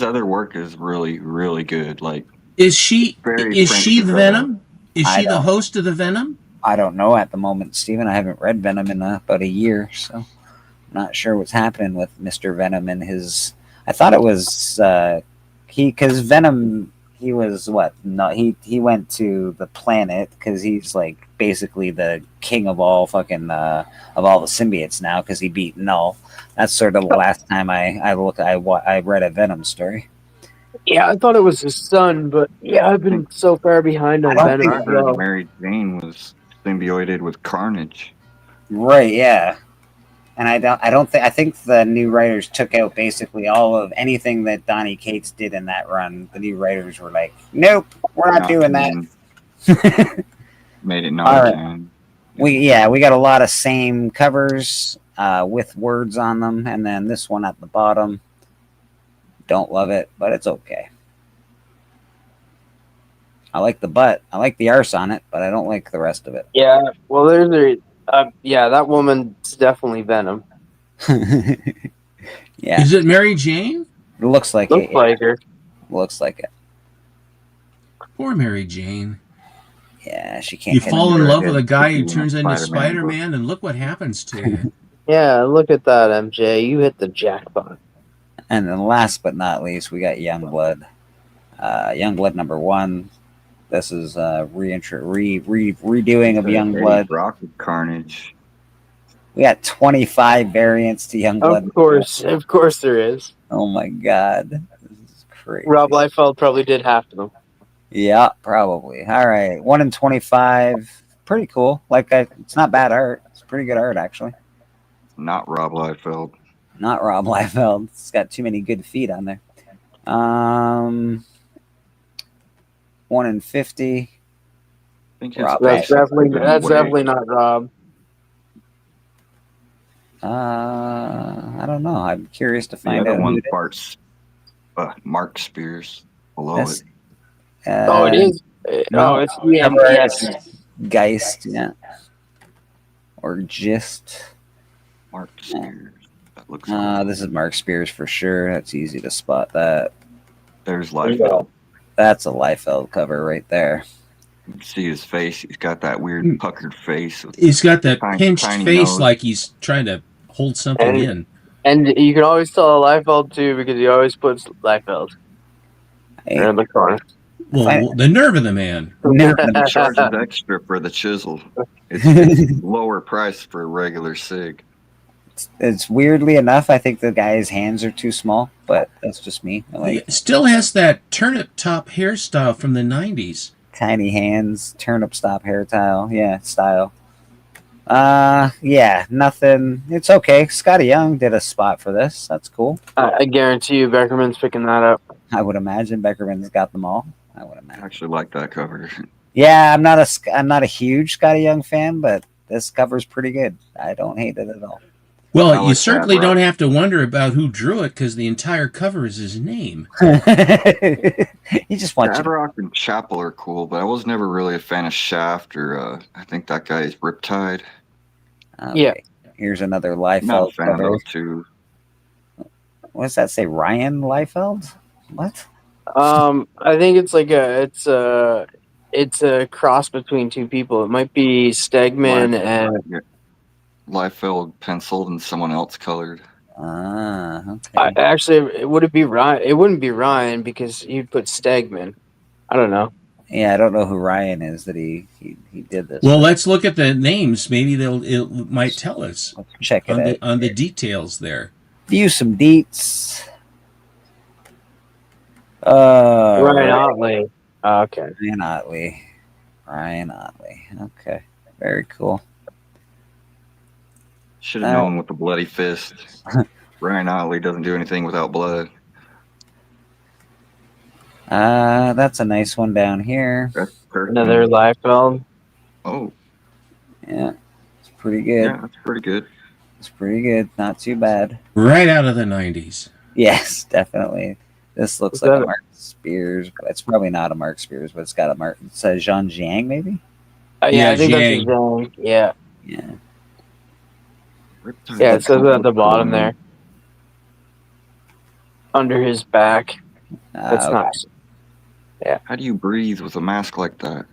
other work is really, really good. Like, is she the Venom? Is she the host of the Venom? I don't know at the moment, Steven. I haven't read Venom in about a year, so I'm not sure what's happening with Mr. Venom and his. I thought it was because Venom. He was what? No, he went to the planet because he's like basically the king of all fucking of all the symbiotes now because he beat Null. That's sort of the last time I read a Venom story. Yeah, I thought it was his son, but yeah, I've been so far behind on Venom as well. Mary Jane was symbioted with Carnage. Right, yeah. And I think the new writers took out basically all of anything that Donny Cates did in that run. The new writers were like, nope, we're not doing that. Made it not again. We got a lot of same covers with words on them, and then this one at the bottom. Don't love it, but it's okay. I like the butt. I like the arse on it, but I don't like the rest of it. Yeah, well, that woman's definitely Venom. Yeah. Is it Mary Jane? It looks like it. Like her. Looks like it. Poor Mary Jane. Yeah, she can't. You fall in love with a guy who turns into Spider-Man, and look what happens to you. Yeah, look at that, MJ. You hit the jackpot. And then last but not least, we got Youngblood. Youngblood number 1. This is redoing of Youngblood. Rocket Carnage. We got 25 variants to Youngblood. Of course there is. Oh my god. This is crazy. Rob Liefeld probably did half of them. Yeah, probably. All right. 1 in 25. Pretty cool. It's not bad art. It's pretty good art, actually. Not Rob Liefeld. Not Rob Liefeld. It's got too many good feet on there. 1 in 50. That's definitely not Rob. I don't know. I'm curious to The find other out. one Who it is. parts Mark Spears below That's- it. Oh, it is. No, it's cover art yes. is Geist, yeah, or Gist. Mark Spears. That looks This is Mark Spears for sure. That's easy to spot that. There's Liefeld. That's a Liefeld cover right there. You can see his face. He's got that weird puckered face. with He's got that tiny- pinched tiny face nose. like he's trying to hold something in. And you can always tell a Liefeld too because he always puts Liefeld in the corner. Well, the nerve of the man. He charges extra for the chisel. It's lower price for a regular SIG. It's weirdly enough, I think the guy's hands are too small, but that's just me. I like He still has that turnip top hairstyle from the 90s. tiny hands, turnip stop hair style. Yeah, nothing. It's okay. Scotty Young did a spot for this. That's cool. I guarantee you, Beckerman's picking that up. I would imagine Beckerman's got them all. I would I imagine. actually like that cover. Yeah, I'm not a huge Scotty Young fan, but this cover's pretty good. I don't hate it at all. Well, I you like certainly that, don't have to wonder about who drew it because the entire cover is his name. He just wants you. Rock and Chapel are cool, but I was never really a fan of Shaft or I think that guy is Riptide. Okay. Yeah. Here's another Not a Liefeld fan of cover. those two. What does that say? Ryan Liefeld? What? I think it's like it's a cross between two people. It might be Stegman and Liefeld penciled and someone else colored. Okay. actually, would it be Ryan? It wouldn't be Ryan because you'd put Stegman. I don't know. Yeah, I don't know who Ryan is that he did this. Well, let's look at the names. Maybe it might tell us Let's check it out. on the details there. View some deets. Ryan Otley. Okay. Ryan Otley. Okay. Very cool. Should have known with the bloody fist. Ryan Otley doesn't do anything without blood. That's a nice one down here. That's perfect. Another Liefeld. Oh, Yeah. It's pretty good. yeah, that's pretty good. It's pretty good. Not too bad. Right out of the 90s. Yes, definitely. This looks Is like that a a- Mark Spears. It's probably not a Mark Spears, but it's got a Mark. It says Jean Jiang, maybe? Yeah, Yeah, I think Jiang. that's Zhang. Yeah. Yeah. Riptide Yeah, it looks says it at the cool. bottom there. Under his back. That's okay. nice. How do you breathe with a mask like that?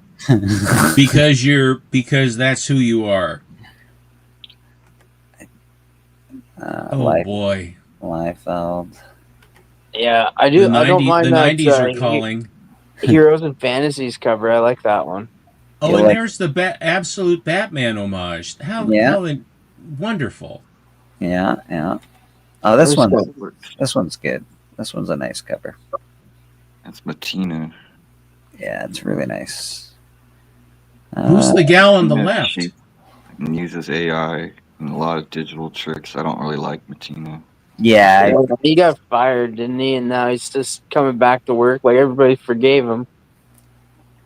because that's who you are. Oh boy. Liefeld. Yeah, I do. The I don't 90s mind the that. 90s are calling. Heroes and Fantasies cover. I like that one. Oh, You and like- there's the absolute Batman homage. How wonderful. Yeah. Oh, this Where's one's good. This one's a nice cover. That's Matina. Yeah, it's really nice. Who's the gal on the Yeah, left? She uses AI and a lot of digital tricks. I don't really like Matina. Yeah, He got fired, didn't he? And now he's just coming back to work. Like everybody forgave him.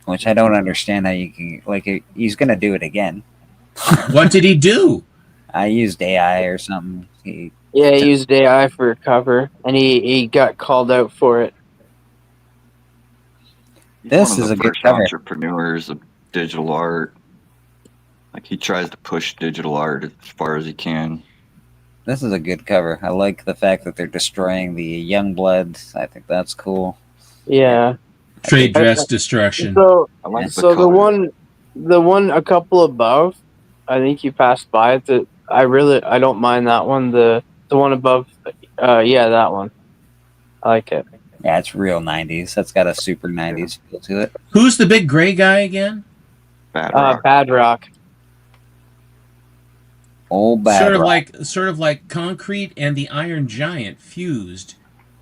which I don't understand how you can he's gonna do it again. What did he do? I used AI or something. He used AI for a cover, and he got called out for it. This One of is the a good first cover. entrepreneurs of digital art. Like he tries to push digital art as far as he can. This is a good cover. I like the fact that they're destroying the Youngblood. I think that's cool. Yeah. Trade dress destruction. So, I like so the one a couple above, I think you passed by it. I don't mind that one. The one above, that one. I like it. Yeah, it's real 90s. That's got a super 90s feel to it. Who's the big gray guy again? Bad Rock. Old Bad Rock. Sort of like Concrete and the Iron Giant fused.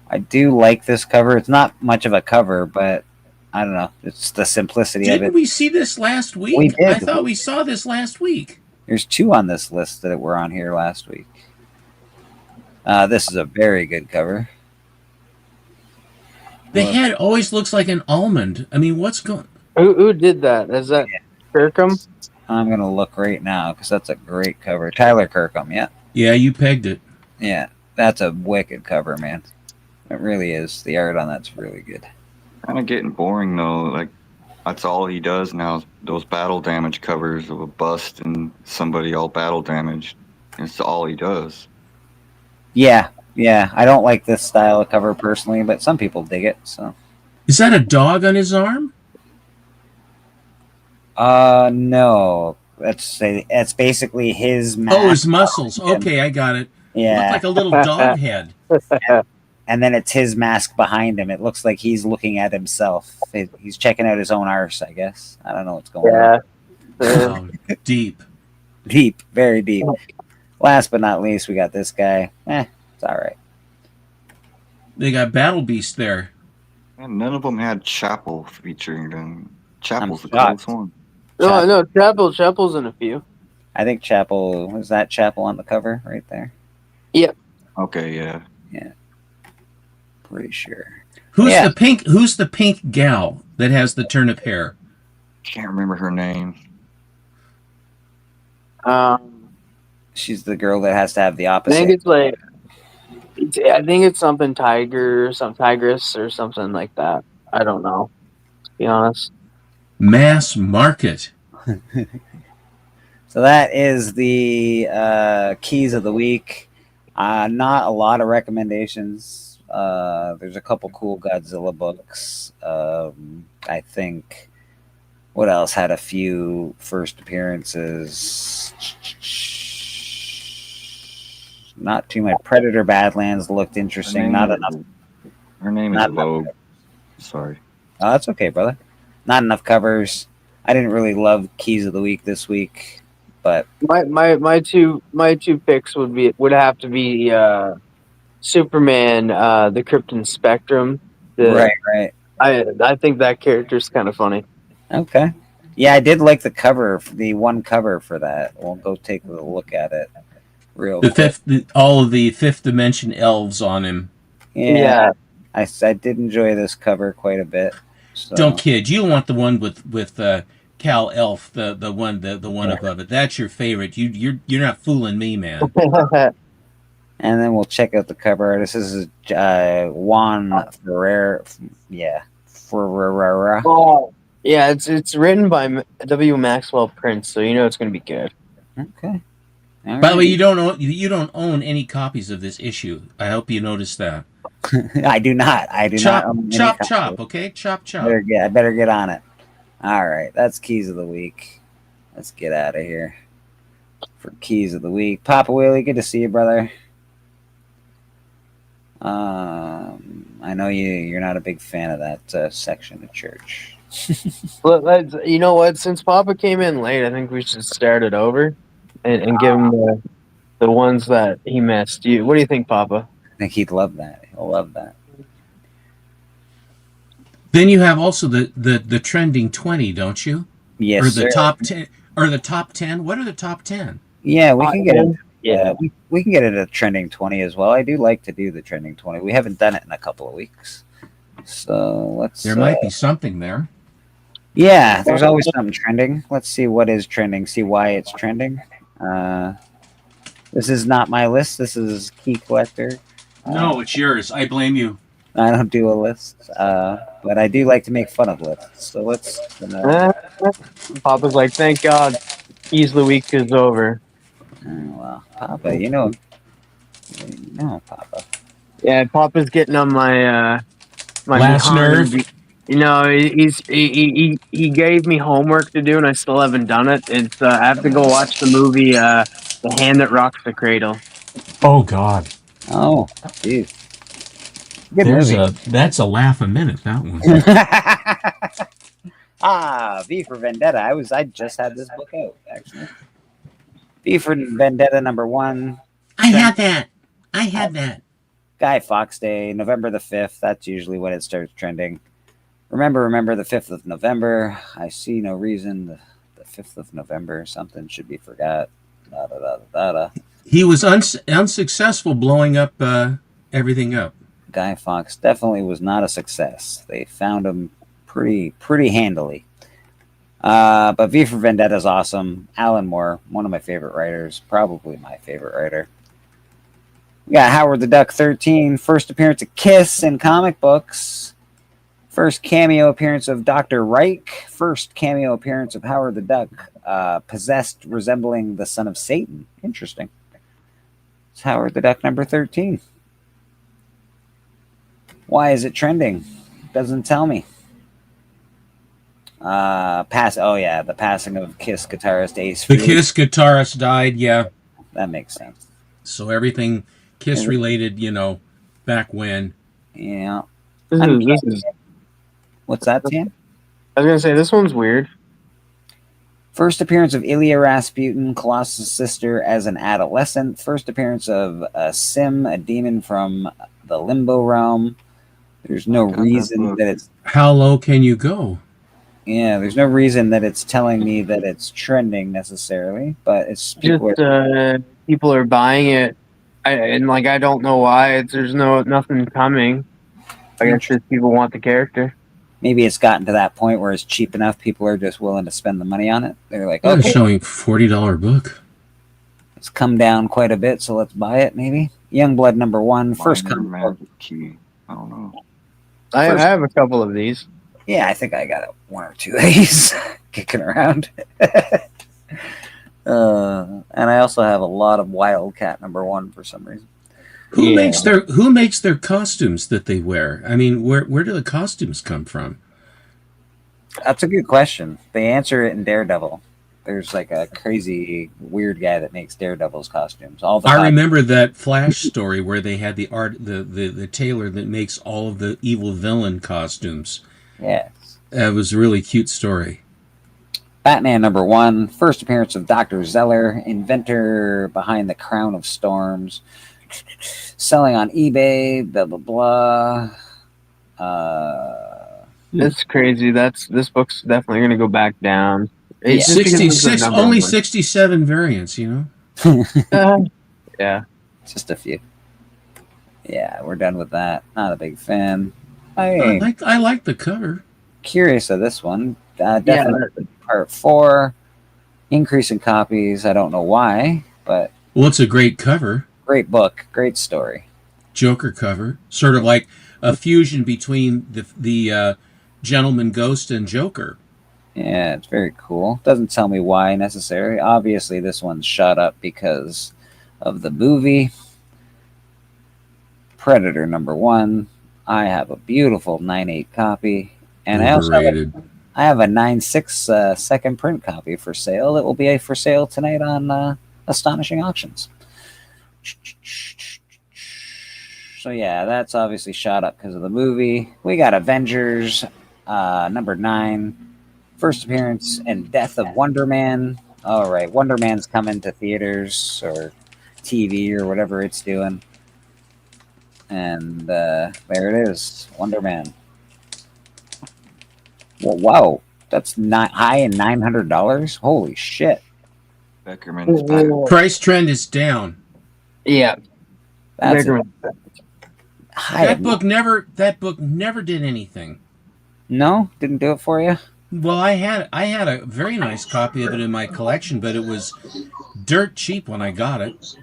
I do like this cover. It's not much of a cover, but I don't know. It's the simplicity of Didn't it. we see this last week? We did. I thought we saw this last week. There's two on this list that were on here last week. This is a very good cover. The head always looks like an almond. I mean, what's going? Who did that? Is that Kirkham? I'm gonna look right now because that's a great cover. Tyler Kirkham, yeah. Yeah, you pegged it. Yeah, that's a wicked cover, man. It really is. The art on that's really good. Kind of getting boring though. Like that's all he does now. Is those battle damage covers of a bust and somebody all battle damaged. It's all he does. Yeah. I don't like this style of cover personally, but some people dig it. So. Is that a dog on his arm? No. It's basically his mask. Oh, his muscles. Okay, I got it. Yeah. Looked like a little dog head. And then it's his mask behind him. It looks like he's looking at himself. He's checking out his own arse, I guess. I don't know what's going on. Oh, deep. Deep, very deep. Last but not least, we got this guy. It's all right. They got Battle Beast there. And none of them had Chapel featuring them. Chapel's the shocked. coolest one. No, Chapel's in a few. I think Chapel, was that Chapel on the cover right there? Yep. Okay, yeah. Yeah. Pretty sure. Who's the pink gal that has the turnip hair? Can't remember her name. She's the girl that has to have the I opposite. think it's like, I think it's something tiger or some tigress or something like that. I don't know, to be honest. Mass Market. So that is the keys of the week. Not a lot of recommendations. There's a couple cool Godzilla books. I think. What else had a few first appearances? Not too much. Predator Badlands looked interesting. Not enough. Her name is Vogue. Sorry. Oh, that's okay, brother. Not enough covers. I didn't really love Keys of the Week this week, but My two picks would have to be Superman, the Krypton Spectrum. Right. I think that character's kind of funny. Okay. Yeah, I did like the cover, the one cover for that. We'll go take a look at it real quick. All of the fifth dimension elves on him. Yeah. I did enjoy this cover quite a bit. So. Don't kid. You want the one with Cal Elf, the one above it. That's your favorite. You're not fooling me, man. And then we'll check out the cover artist. This is Juan Ferrer. Yeah, Ferrera. Oh, yeah. It's written by W. Maxwell Prince, so you know it's going to be good. Okay. By the way, you don't own any copies of this issue. I hope you noticed that. I do not. I do not. Own any chop. copies. Okay, chop. I better get on it. All right, that's Keys of the Week. Let's get out of here for Keys of the Week. Papa Willie, good to see you, brother. I know you're not a big fan of that section of church. You know what? Since Papa came in late, I think we should start it over and give him the ones that he missed. What do you think, Papa? I think he'd love that. He'll love that. Then you have also the trending 20, don't you? Yes, or the sir. top 10, or the top 10. What are the top 10? Yeah, we can get it. Yeah, we can get it at trending 20 as well. I do like to do the trending 20. We haven't done it in a couple of weeks, so let's. There might be something there. Yeah, there's always something trending. Let's see what is trending. See why it's trending. This is not my list. This is Key Collector. No, it's yours. I blame you. I don't do a list, but I do like to make fun of lists. So let's. Papa's like, thank God, Keys of the Week is over. Well, Papa, Papa. Yeah, Papa's getting on my last nerve. You know, he gave me homework to do, and I still haven't done it. It's I have to go watch the movie The Hand That Rocks the Cradle. Oh God. Oh, jeez. Good movie. That's a laugh a minute. That one. V for Vendetta. I just had this book out actually. V for Vendetta #1. I had that. Guy Fawkes Day, November the 5th. That's usually when it starts trending. Remember the 5th of November. I see no reason the 5th of November. Something should be forgot. He was unsuccessful blowing up everything up. Guy Fawkes definitely was not a success. They found him pretty handily. But V for Vendetta is awesome. Alan Moore, one of my favorite writers, probably my favorite writer. We got Howard the Duck 13, first appearance of Kiss in comic books. First cameo appearance of Dr. Reich. First cameo appearance of Howard the Duck, possessed resembling the son of Satan. Interesting. It's Howard the Duck number 13. Why is it trending? Doesn't tell me. The passing of Kiss guitarist Ace The Frehley. Kiss guitarist died, yeah. That makes sense. So everything Kiss related, back when. Yeah. This is What's that, Tim? I was gonna say this one's weird. First appearance of Ilya Rasputin, Colossus' sister, as an adolescent. First appearance of Sim, a demon from the Limbo realm. There's no reason that it's... How low can you go? Yeah, there's no reason that it's telling me that it's trending necessarily, but it's... People are buying it, I don't know why. There's nothing coming. I guess just people want the character. Maybe it's gotten to that point where it's cheap enough. People are just willing to spend the money on it. They're like, Oh, okay, they're showing $40 book. it's come down quite a bit, so let's buy it. Maybe Youngblood number 1, first Minor comic book. Magic Key. I don't know. I have a couple of these. Yeah, I think I got one or two of these kicking around. And I also have a lot of Wildcat number 1 for some reason. Who makes their costumes that they wear? I mean, where do the costumes come from? That's a good question. They answer it in Daredevil. There's like a crazy weird guy that makes Daredevil's costumes. I remember that Flash story where they had the tailor that makes all of the evil villain costumes. Yeah. It was a really cute story. Batman number 1, first appearance of Dr. Zeller, inventor behind the Crown of Storms, selling on eBay, blah, blah, blah. That's crazy. This book's definitely going to go back down. It's just because it's the 66, number only one. 67 variants, Yeah. Just a few. Yeah, we're done with that. Not a big fan. I like the cover. Curious of this one. Definitely part 4. Increase in copies. I don't know why, but... Well, it's a great cover. Great book. Great story. Joker cover. Sort of like a fusion between the Gentleman Ghost and Joker. Yeah, it's very cool. Doesn't tell me why necessarily. Obviously, this one's shot up because of the movie. Predator number 1. I have a beautiful 9.8 copy. And I also have a 9.6 second print copy for sale. That will be for sale tonight on Astonishing Auctions. So yeah, that's obviously shot up because of the movie. We got Avengers number 9. First appearance and death of Wonder Man. All right, Wonder Man's coming to theaters or TV or whatever it's doing. And there it is, Wonder Man. Well, wow, that's not high in $900. Holy shit! Beckerman's back. Price trend is down. Yeah, That's that book never did anything. No, didn't do it for you. Well, I had a very nice copy of it in my collection, but it was dirt cheap when I got it.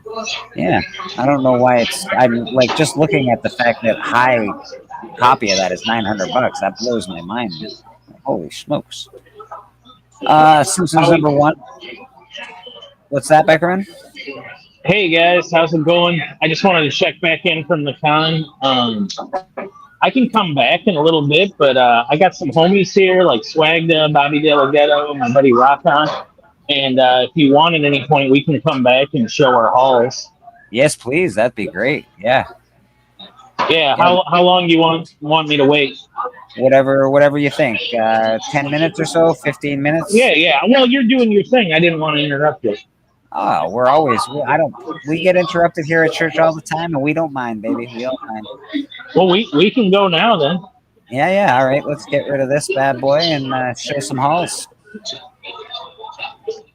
Yeah, I don't know why I'm like just looking at the fact that high copy of that is $900. That blows my mind. Holy smokes! Simpsons number 1. What's that, Beckerman? Hey guys, how's it going? I just wanted to check back in from the con. I can come back in a little bit, but I got some homies here like Swagda, Bobby Delgado, my buddy Rocon. And if you want at any point, we can come back and show our hauls. Yes, please. That'd be great. Yeah. Yeah. How long do you want me to wait? Whatever you think. 10 minutes or so, 15 minutes. Yeah. Well, you're doing your thing. I didn't want to interrupt you. Oh, we get interrupted here at church all the time, and we don't mind, baby. We don't mind. Well, we can go now then. Yeah. All right, let's get rid of this bad boy and show some hauls.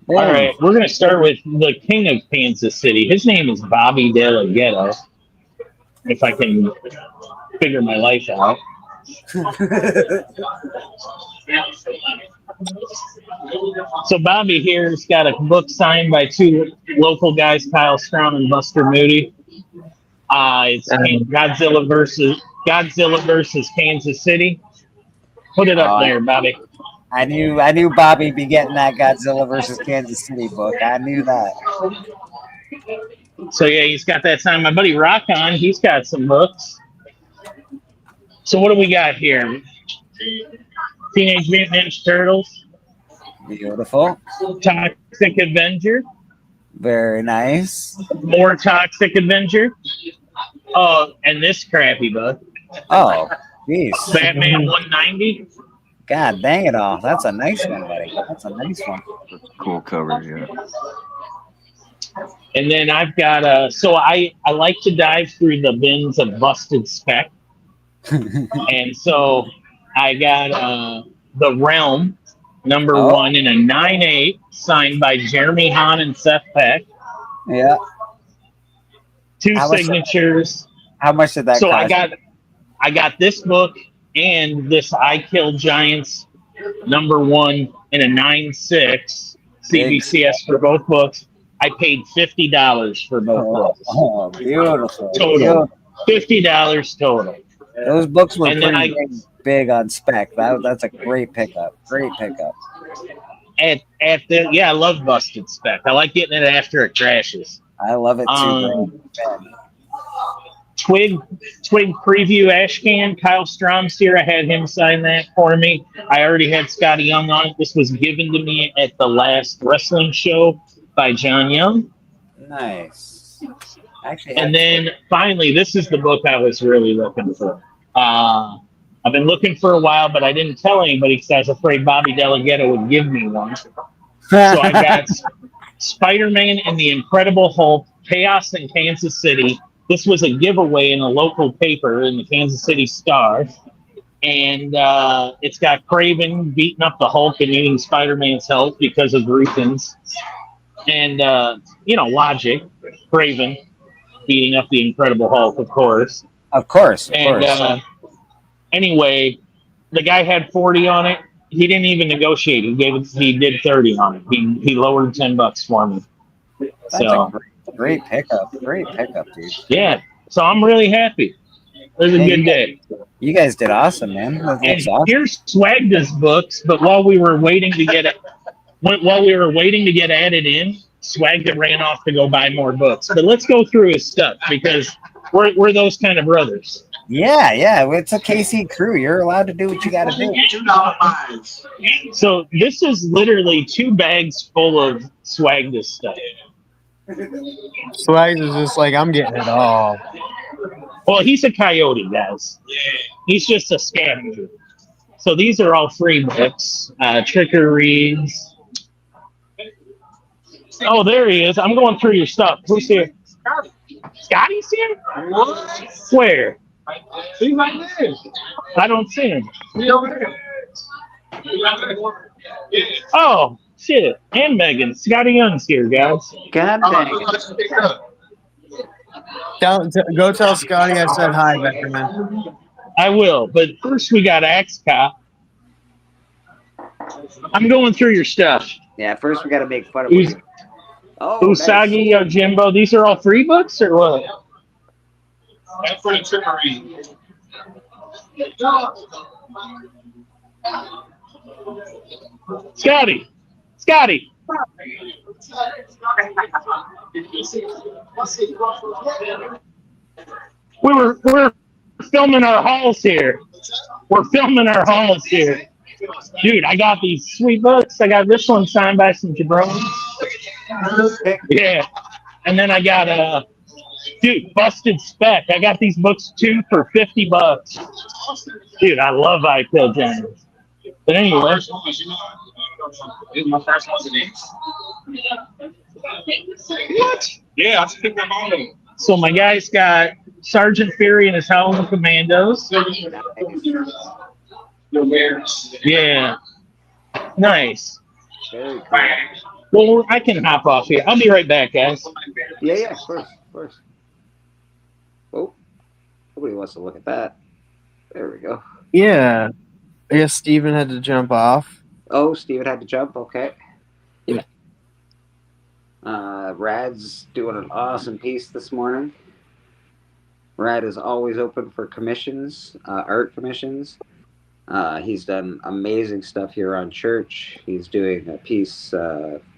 All right, we're going to start with the king of Kansas City. His name is Bobby Delgado, if I can figure my life out. So Bobby here's got a book signed by 2 local guys, Kyle Strawn and Buster Moody. It's Godzilla versus Kansas City. Put it up there, Bobby. I knew Bobby'd be getting that Godzilla versus Kansas City book. I knew that. So yeah, he's got that signed. My buddy Rockon, he's got some books. So what do we got here? Teenage Mutant Ninja Turtles. Beautiful. Toxic Avenger. Very nice. More Toxic Avenger. Oh, and this crappy book. Oh, jeez. Batman 190. God dang it all. That's a nice one, buddy. That's a nice one. Cool cover, yeah. And then I've got so I like to dive through the bins of busted spec. And so I got The Realm #1 in a 9/8 signed by Jeremy Hahn and Seth Peck. Yeah. Two signatures. How much did that so cost? I got this book and this I Kill Giants #1 in a 9/6 CBCS for both books. I paid $50 for both books. Oh, beautiful. Total. $50 total. Those books were And then pretty big on spec. That's a great pickup. Great pickup. I love busted spec. I like getting it after it crashes. I love it too. Twig preview Ashcan. Kyle Strom's here. I had him sign that for me. I already had Scotty Young on it. This was given to me at the last wrestling show by John Young. Nice. Actually, and then finally, this is the book I was really looking for. I've been looking for a while, but I didn't tell anybody because I was afraid Bobby Delgado would give me one. So I got Spider-Man and the Incredible Hulk, Chaos in Kansas City. This was a giveaway in a local paper in the Kansas City Star. And it's got Craven beating up the Hulk and eating Spider-Man's health because of Ruthen's. And, logic, Craven beating up the Incredible Hulk, of course. Of course. Anyway, the guy had 40 on it. He didn't even negotiate. He did 30 on it. He lowered $10 for me. That's a great pickup. Great pickup, dude. Yeah. So I'm really happy. It was a good day. You guys did awesome, man. And here's Swagda's books, but while we were waiting to get added in, Swagda ran off to go buy more books. But let's go through his stuff because we're those kind of brothers. Yeah. It's a KC crew. You're allowed to do what you got to do. So this is literally 2 bags full of Swagda stuff. Swag is just like, I'm getting it all. Well, he's a coyote, guys. He's just a scavenger. So these are all free books. Tricker reads. Oh, there he is. I'm going through your stuff. Who's here? Scotty's here? What? Where? He's right there. I don't see him. Oh, shit. And Megan. Scotty Young's here, guys. God dang it. Go tell Scotty I said hi, Beckerman. I will, but first we got Axe Cop. I'm going through your stuff. Yeah, first we got to make fun of him. Usagi Yojimbo. These are all free books or what? That's for the trickery. Scotty. We're filming our hauls here. Dude, I got these sweet books. I got this one signed by some jabronis. Yeah. And then I got Busted Spec. I got these books too for $50. Dude, I love I Kill Giants. But anyway. It's my first one today. What? Yeah, I just picked up on them. So my guy's got Sergeant Fury and his Howling Commandos. Yeah. Nice. Very cool. Well, I can hop off here. I'll be right back, guys. Yeah, of course. Oh, nobody wants to look at that. There we go. Yeah. I guess Steven had to jump off. Oh, Steven had to jump. Okay. Yeah. Rad's doing an awesome piece this morning. Rad is always open for commissions, art commissions. He's done amazing stuff here on Church. He's doing a piece.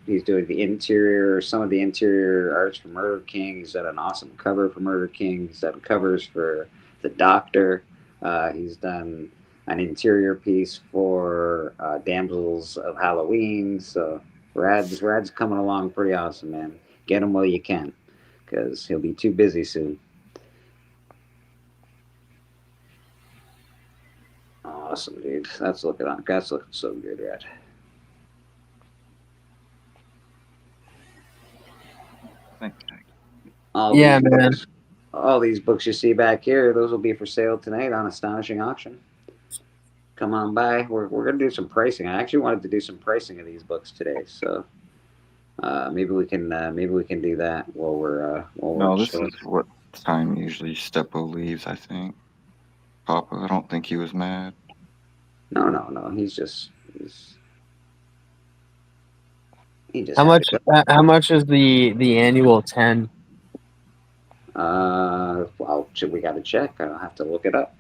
He's doing the interior, some of the interior arts for Murder King. He's done an awesome cover for Murder King. He's done covers for The Doctor. He's done an interior piece for Damsels of Halloween. So Rad's coming along pretty awesome, man. Get him while you can, because he'll be too busy soon. Awesome, dude. That's looking so good, Rad. Yeah, man. All these books you see back here, those will be for sale tonight on Astonishing Auction. Come on by. We're gonna do some pricing. I actually wanted to do some pricing of these books today, so maybe we can do that while we're No, this is what time usually Steppo leaves, I think. Papa, I don't think he was mad. No. He's just How much is the annual 10? Well, we got to check. I'll have to look it up.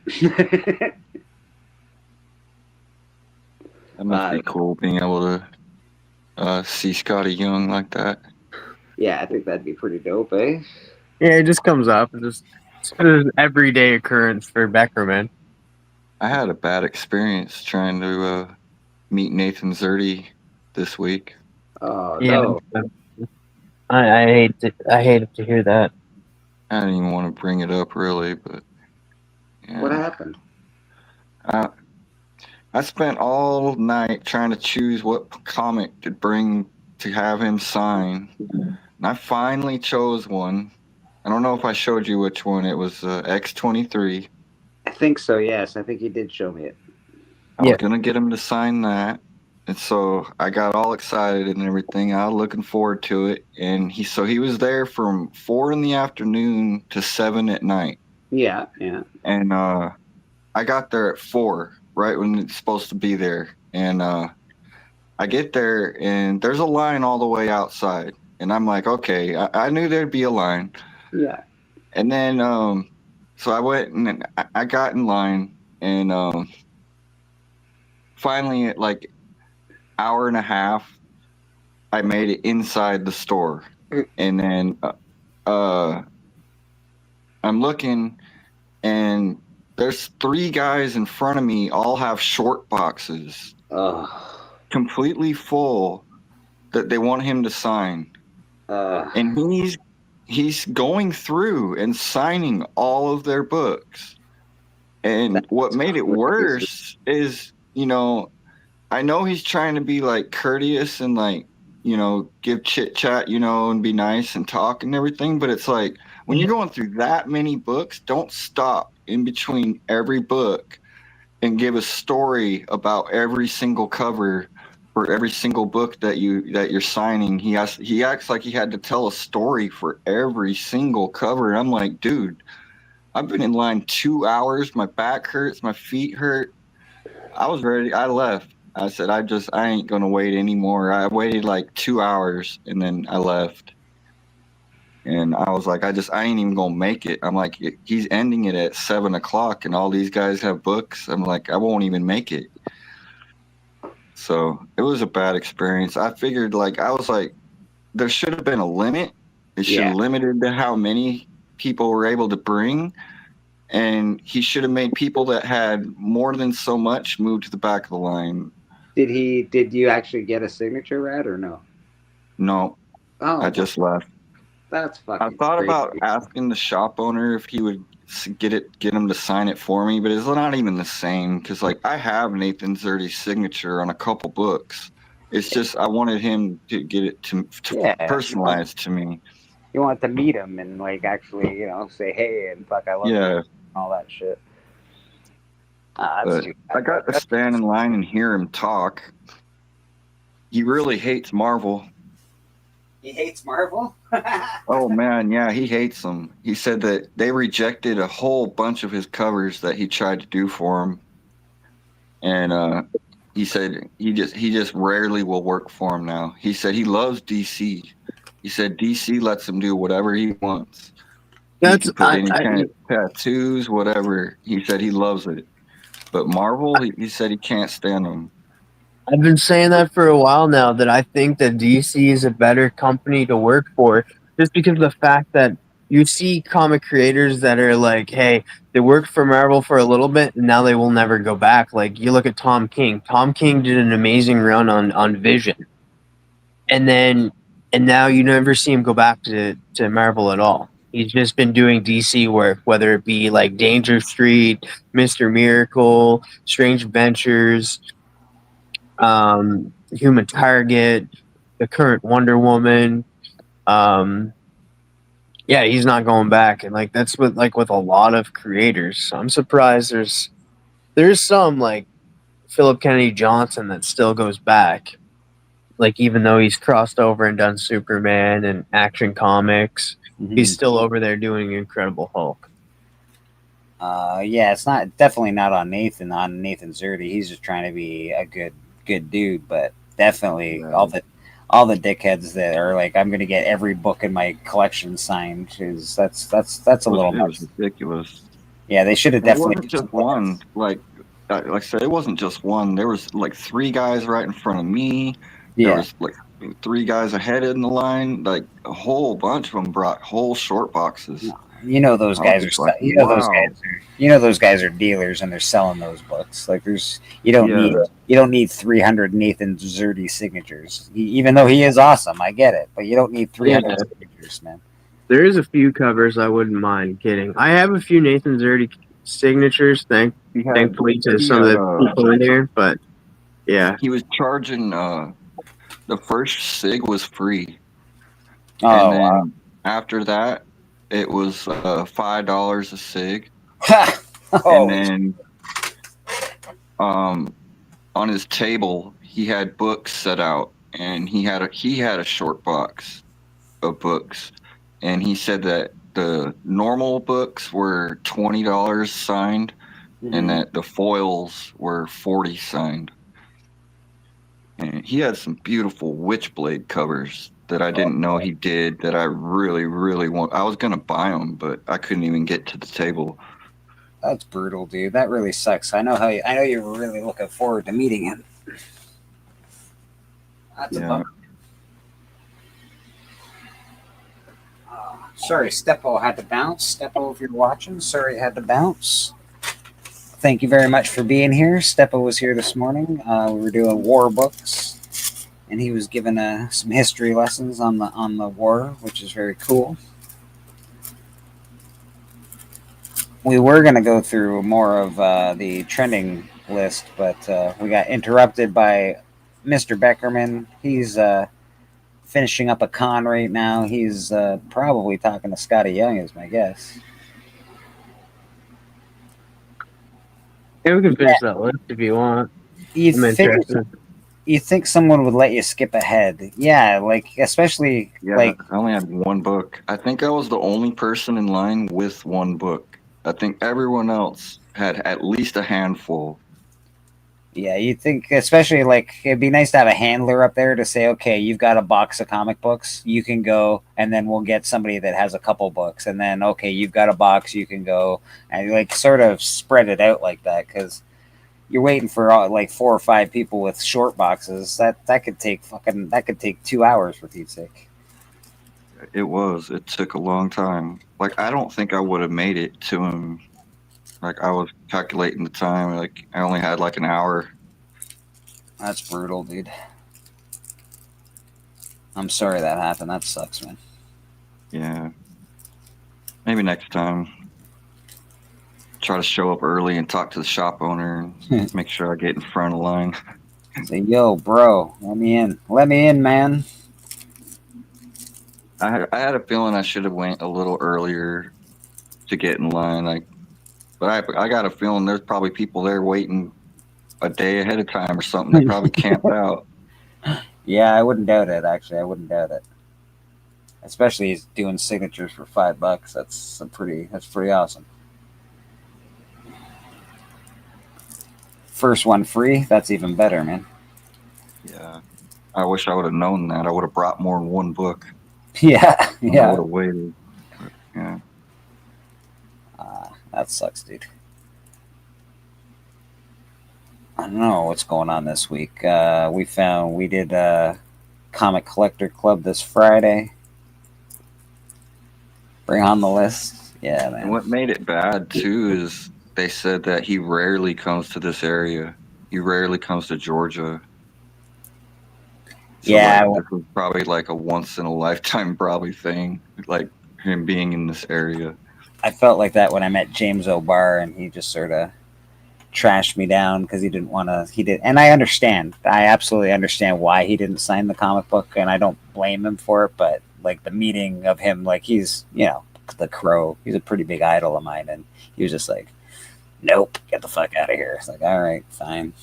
That must be cool being able to see Scotty Young like that. Yeah, I think that'd be pretty dope, eh? Yeah, it just comes up. It's an everyday occurrence for Becker, man. I had a bad experience trying to meet Nathan Zerdy this week. Oh no! I hate to hear that. I didn't even want to bring it up, really, but yeah. What happened? I spent all night trying to choose what comic to bring to have him sign, and I finally chose one. I don't know if I showed you which one. It was X-23. I think so. Yes, I think you did show me it. I was gonna get him to sign that, and so I got all excited and everything. I was looking forward to it, and he was there from 4 p.m. to 7 p.m. Yeah. And I got there at 4, right when it's supposed to be there, and I get there, and there's a line all the way outside, and I'm like, okay, I knew there'd be a line. Yeah. And then so I went and I got in line, and finally at like hour and a half, I made it inside the store. And then I'm looking, and there's 3 guys in front of me, all have short boxes, completely full, that they want him to sign. And he's going through and signing all of their books. And what made it worse is, I know he's trying to be like courteous and like, give chit chat, and be nice and talk and everything. But it's like, when you're going through that many books, don't stop in between every book and give a story about every single cover for every single book that you're signing. He acts like he had to tell a story for every single cover. And I'm like, dude, I've been in line 2 hours. My back hurts. My feet hurt. I was ready. I left. I said, I ain't going to wait anymore. I waited like 2 hours, and then I left. And I was like, I ain't even going to make it. I'm like, he's ending it at 7 o'clock, and all these guys have books. I'm like, I won't even make it. So it was a bad experience. I figured, I was like, there should have been a limit. It should have limited to how many people were able to bring. And he should have made people that had more than so much move to the back of the line. Did you actually get a signature, Rad, or no? No. Oh, I just left. That's fucking I thought crazy. about asking the shop owner if he would get him to sign it for me, but it's not even the same, because I have Nathan Zerdy's signature on a couple books. It's just I wanted him to get it to personalized to me. You want to meet him and actually, say hey and fuck I love you and all that shit. But I got to stand in line and hear him talk. He really hates Marvel. He hates Marvel? Oh man, yeah, he hates them. He said that they rejected a whole bunch of his covers that he tried to do for him, and he said he just rarely will work for him now. He said he loves DC. He said DC lets him do whatever he wants, That's He can put any kind of tattoos, whatever. He said he loves it. But Marvel, he said he can't stand them. I've been saying that for a while now, that I think that DC is a better company to work for, just because of the fact that you see comic creators that are like, hey, they worked for Marvel for a little bit and now they will never go back. Like, you look at Tom King. Tom King did an amazing run on Vision. And now you never see him go back to Marvel at all. He's just been doing DC work, whether it be like Danger Street, Mr. Miracle, Strange Adventures, Human Target, the current Wonder Woman. Yeah, he's not going back, and like that's with a lot of creators. So I'm surprised there's some like Philip Kennedy Johnson that still goes back. Like, even though he's crossed over and done Superman and Action Comics, he's still over there doing Incredible Hulk. Yeah, it's definitely not on Nathan Zerdy. He's just trying to be a good dude, but definitely all the dickheads that are like, I'm gonna get every book in my collection signed, is that's a little much. Ridiculous. Yeah, they should have It definitely wasn't just one. Like I said, it wasn't just one. There was like 3 guys right in front of me. There Yeah. was like 3 guys ahead in the line. Like a whole bunch of them brought whole short boxes. You know those I was guys just are like, those guys are dealers, and they're selling those books. Like, you don't need 300 Nathan Zerdy signatures. Even though he is awesome, I get it, but you don't need 300 signatures, man. There is a few covers I wouldn't mind getting. I have a few Nathan Zerdy signatures, thankfully to some of the people in here, but yeah. He was charging the first sig was free. Oh, and then wow. after that, it was $5 a sig. Oh. And then on his table, he had books set out, and he had a short box of books, and he said that the normal books were $20 signed, and that the foils were $40 signed. And he had some beautiful Witchblade covers that I didn't know he did, that I really, really want. I was gonna buy them, but I couldn't even get to the table. That's brutal, dude. That really sucks. I know you were really looking forward to meeting him. That's a bummer. Sorry, Steppo had to bounce. Steppo, if you're watching, sorry it had to bounce. Thank you very much for being here. Steppo was here this morning. We were doing war books, and he was giving some history lessons on the war, which is very cool. We were going to go through more of the trending list, but we got interrupted by Mr. Beckerman. He's finishing up a con right now. He's probably talking to Scotty Young, is my guess. Yeah, we can finish that list if you want. You think someone would let you skip ahead? Yeah, like especially I only had one book. I think I was the only person in line with one book. I think everyone else had at least a handful. Yeah, you think, especially like it'd be nice to have a handler up there to say, okay, you've got a box of comic books, you can go, and then we'll get somebody that has a couple books, and then okay, you've got a box, you can go, and like sort of spread it out like that, because you're waiting for like 4 or 5 people with short boxes. That could take 2 hours for Pete's sake. It took a long time. Like, I don't think I would have made it to him. Like, I was calculating the time. Like, I only had like an hour. That's brutal, dude. I'm sorry that happened. That sucks, man. Yeah. Maybe next time. Try to show up early and talk to the shop owner and make sure I get in front of the line. Say, yo, bro, let me in. Let me in, man. I had a feeling I should have went a little earlier to get in line. Like, but I got a feeling there's probably people there waiting a day ahead of time or something. They probably camped out. Yeah, I wouldn't doubt it. Actually, I wouldn't doubt it. Especially he's doing signatures for $5. That's pretty awesome. First one free. That's even better, man. Yeah, I wish I would have known that. I would have brought more than one book. Yeah, I would have waited. But, yeah. That sucks, dude. I don't know what's going on this week. We did Comic Collector Club this Friday. Bring on the list. Yeah, man. And what made it bad too is they said that he rarely comes to this area. He rarely comes to Georgia. So Yeah, this was probably like a once in a lifetime probably thing, like him being in this area. I felt like that when I met James O'Barr, and he just sort of trashed me down because he didn't want to. He did, and I understand. I absolutely understand why he didn't sign the comic book, and I don't blame him for it. But like the meeting of him, like he's the Crow. He's a pretty big idol of mine, and he was just like, "Nope, get the fuck out of here." It's like, all right, fine.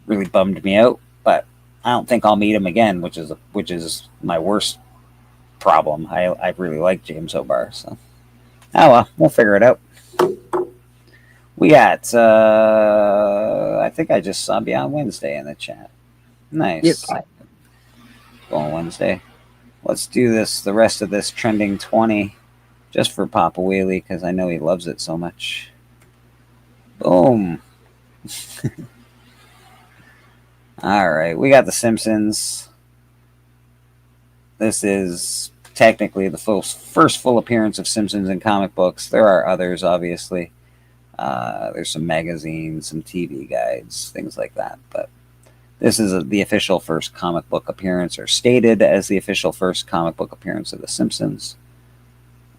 Really bummed me out, but I don't think I'll meet him again, which is my worst problem. I really like James O'Barr, so oh well, we'll figure it out. We got I think I just saw Beyond Wednesday in the chat. Nice. Yep. Going Wednesday. Let's do this. The rest of this trending 20, just for Papa Wheelie, because I know he loves it so much. Boom. All right, we got The Simpsons. This is technically the first full appearance of Simpsons in comic books. There are others, obviously. There's some magazines, some TV guides, things like that. But this is the official first comic book appearance, or stated as the official first comic book appearance of The Simpsons.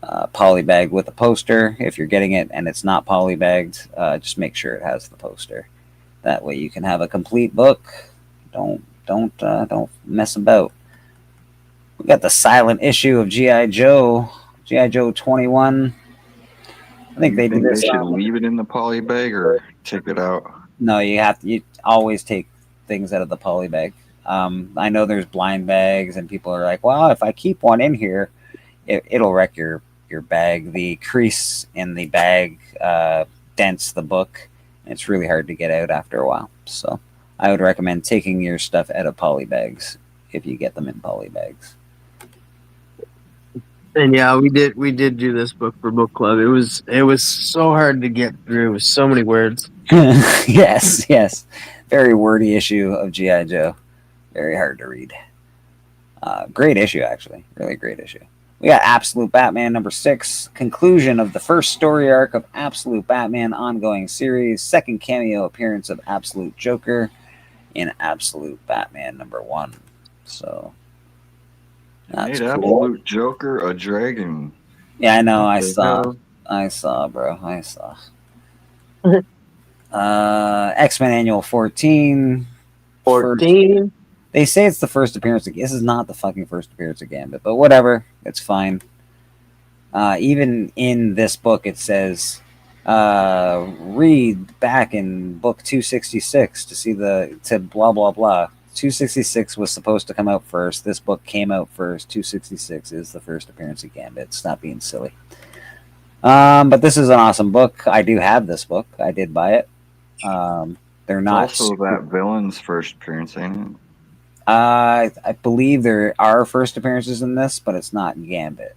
Polybagged with a poster. If you're getting it and it's not polybagged, just make sure it has the poster. That way you can have a complete book. Don't mess about. We got the silent issue of G.I. Joe, G.I. Joe 21. I think they did this. They should leave it in the poly bag or take it out. No, you always take things out of the poly bag. I know there's blind bags, and people are like, well, if I keep one in here, it'll wreck your bag. The crease in the bag dents the book. It's really hard to get out after a while. So I would recommend taking your stuff out of poly bags if you get them in poly bags. And yeah, we did do this book for book club. It was so hard to get through. With so many words. yes. Very wordy issue of G.I. Joe. Very hard to read. Great issue, actually. Really great issue. We got Absolute Batman number 6. Conclusion of the first story arc of Absolute Batman ongoing series. Second cameo appearance of Absolute Joker in Absolute Batman number 1. So That's Absolute Joker a dragon. Yeah, I know. I saw, bro. I saw. X-Men Annual 14. 14. They say it's the first appearance. This is not the fucking first appearance of Gambit, but whatever. It's fine. Even in this book, it says, read back in book 266 to see to blah, blah, blah. 266 was supposed to come out first. This book came out first. 266 is the first appearance of Gambit. Stop being silly. But this is an awesome book. I do have this book. I did buy it. They're not also that villain's first appearance, ain't it? I believe there are first appearances in this, but it's not Gambit.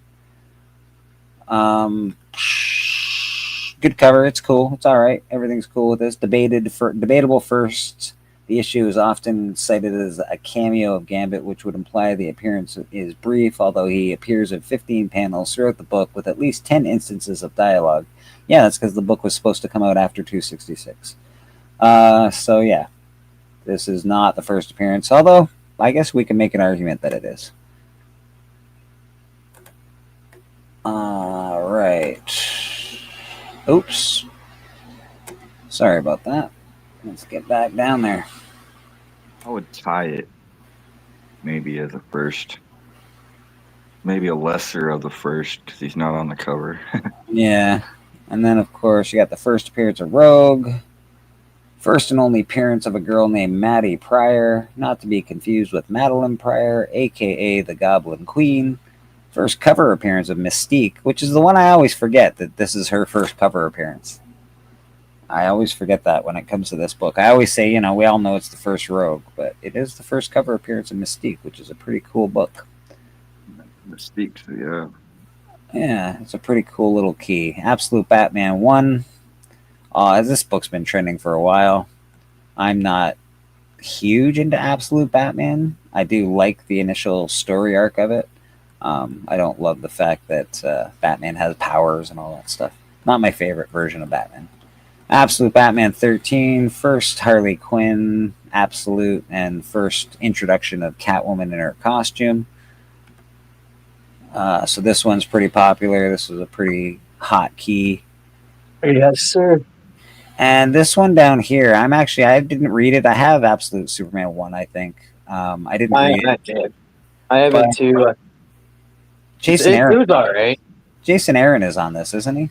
Good cover. It's cool. It's all right. Everything's cool with this. Debatable first. The issue is often cited as a cameo of Gambit, which would imply the appearance is brief, although he appears in 15 panels throughout the book with at least 10 instances of dialogue. Yeah, that's because the book was supposed to come out after 266. So yeah, this is not the first appearance, although I guess we can make an argument that it is. All right. Oops. Sorry about that. Let's get back down there. I would tie it maybe as a first. Maybe a lesser of the first because he's not on the cover. Yeah. And then, of course, you got the first appearance of Rogue. First and only appearance of a girl named Maddie Pryor, not to be confused with Madeline Pryor, a.k.a. the Goblin Queen. First cover appearance of Mystique, which is the one I always forget that this is her first cover appearance. I always forget that when it comes to this book. I always say, we all know it's the first Rogue, but it is the first cover appearance of Mystique, which is a pretty cool book. Mystique, yeah. Yeah, it's a pretty cool little key. Absolute Batman 1. This book's been trending for a while. I'm not huge into Absolute Batman. I do like the initial story arc of it. I don't love the fact that Batman has powers and all that stuff. Not my favorite version of Batman. Absolute Batman 13, first Harley Quinn, Absolute, and first introduction of Catwoman in her costume. So this one's pretty popular. This was a pretty hot key. Yes, sir. And this one down here, I didn't read it. I have Absolute Superman 1, I think. I didn't read it. Did. I have it too. Jason It Aaron. was alright. Jason Aaron is on this, isn't he?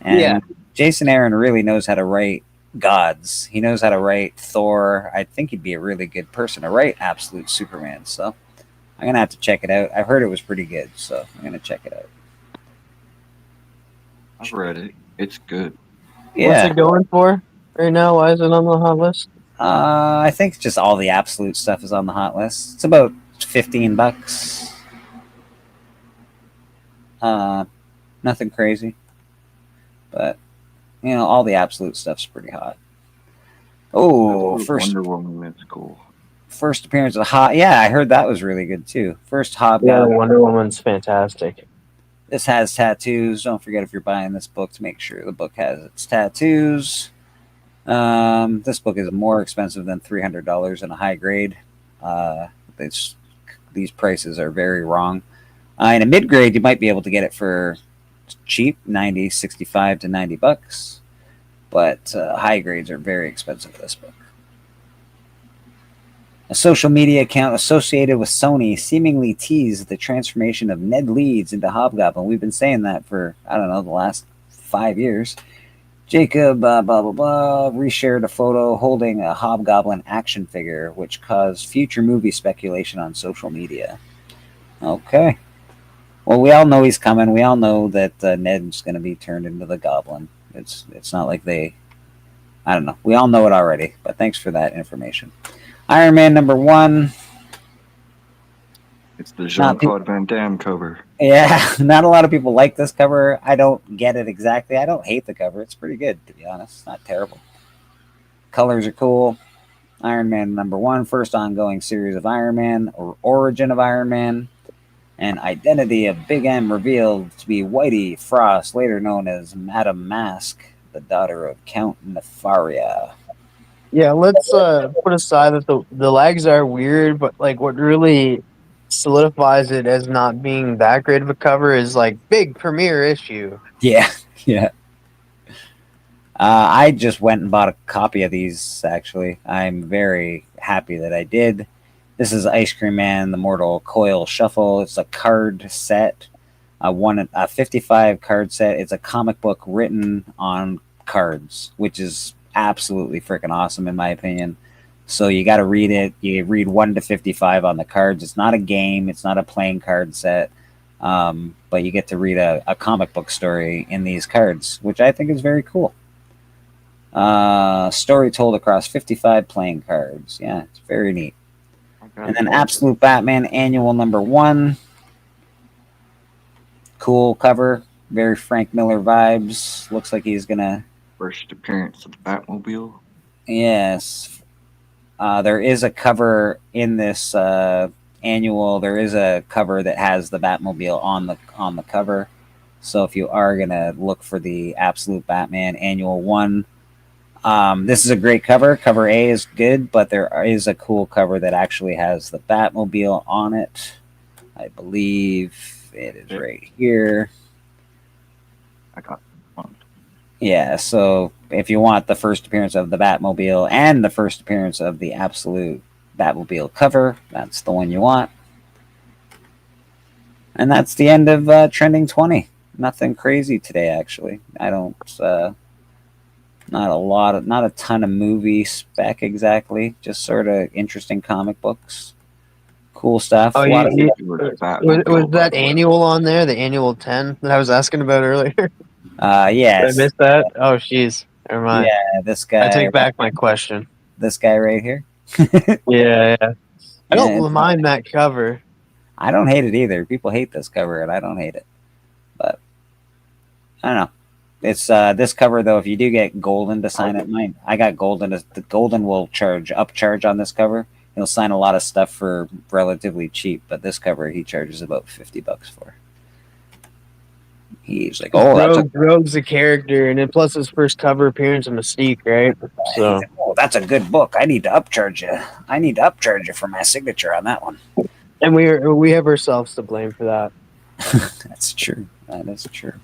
And Yeah. Jason Aaron really knows how to write gods. He knows how to write Thor. I think he'd be a really good person to write Absolute Superman. So I'm going to have to check it out. I've heard it was pretty good, so I'm going to check it out. I've read it. It's good. Yeah. What's it going for right now? Why is it on the hot list? I think just all the Absolute stuff is on the hot list. It's about $15. Nothing crazy. But, all the Absolute stuff's pretty hot. Oh, first Wonder Woman, that's cool. First appearance of Yeah, I heard that was really good too. First Yeah, Hobgoblin. Wonder Woman's fantastic. This has tattoos. Don't forget if you're buying this book to make sure the book has its tattoos. This book is more expensive than $300 in a high grade. These prices are very wrong. In a mid grade, you might be able to get it for cheap, $65 to $90. But high grades are very expensive for this book. A social media account associated with Sony seemingly teased the transformation of Ned Leeds into Hobgoblin. We've been saying that for, the last 5 years. Jacob, reshared a photo holding a Hobgoblin action figure, which caused future movie speculation on social media. Okay. Well, we all know he's coming. We all know that Ned's going to be turned into the Goblin. It's not like they... I don't know. We all know it already, but thanks for that information. Iron Man #1. It's the Jean-Claude Van Damme cover. Yeah, not a lot of people like this cover. I don't get it exactly. I don't hate the cover. It's pretty good, to be honest. It's not terrible. Colors are cool. Iron Man #1, first ongoing series of Iron Man, or origin of Iron Man, and identity of Big M revealed to be Whitey Frost, later known as Madame Mask, the daughter of Count Nefaria. Yeah, let's put aside that the lags are weird, but like what really solidifies it as not being that great of a cover is like big premiere issue. Yeah, yeah. I just went and bought a copy of these, actually. I'm very happy that I did. This is Ice Cream Man, the Mortal Coil Shuffle. It's a card set, a 55 card set. It's a comic book written on cards, which is absolutely freaking awesome in my opinion. So you got to read it. You read 1 to 55 on the cards. It's not a game. It's not a playing card set. But you get to read a comic book story in these cards, which I think is very cool. Story told across 55 playing cards. Yeah, it's very neat. And then Absolute Batman Annual #1. Cool cover. Very Frank Miller vibes. Looks like he's going to... First appearance of the Batmobile. Yes. There is a cover in this annual. There is a cover that has the Batmobile on the cover. So if you are going to look for the Absolute Batman Annual 1, this is a great cover. Cover A is good, but there is a cool cover that actually has the Batmobile on it. I believe it is right here. I got one. Yeah, so if you want the first appearance of the Batmobile and the first appearance of the Absolute Batmobile cover, that's the one you want. And that's the end of Trending 20. Nothing crazy today, actually. I don't... not a ton of movie spec exactly. Just sort of interesting comic books. Cool stuff. Oh, was that annual on there? The annual 10 that I was asking about earlier? Yes. Did I miss that? Oh, jeez. Never mind. Yeah, this guy. I take back my question. This guy right here. Yeah. I don't mind that cover. I don't hate it either. People hate this cover, and I don't hate it. I don't know. It's this cover though. If you do get Golden to sign it, mine I got Golden. The Golden will upcharge on this cover. He'll sign a lot of stuff for relatively cheap, but this cover he charges about $50 for. He's like, oh, Rogue's a character, and then plus his first cover appearance of Mystique, right? So like, oh, that's a good book. I need to upcharge you. I need to upcharge you for my signature on that one. And we have ourselves to blame for that. That's true. That is true.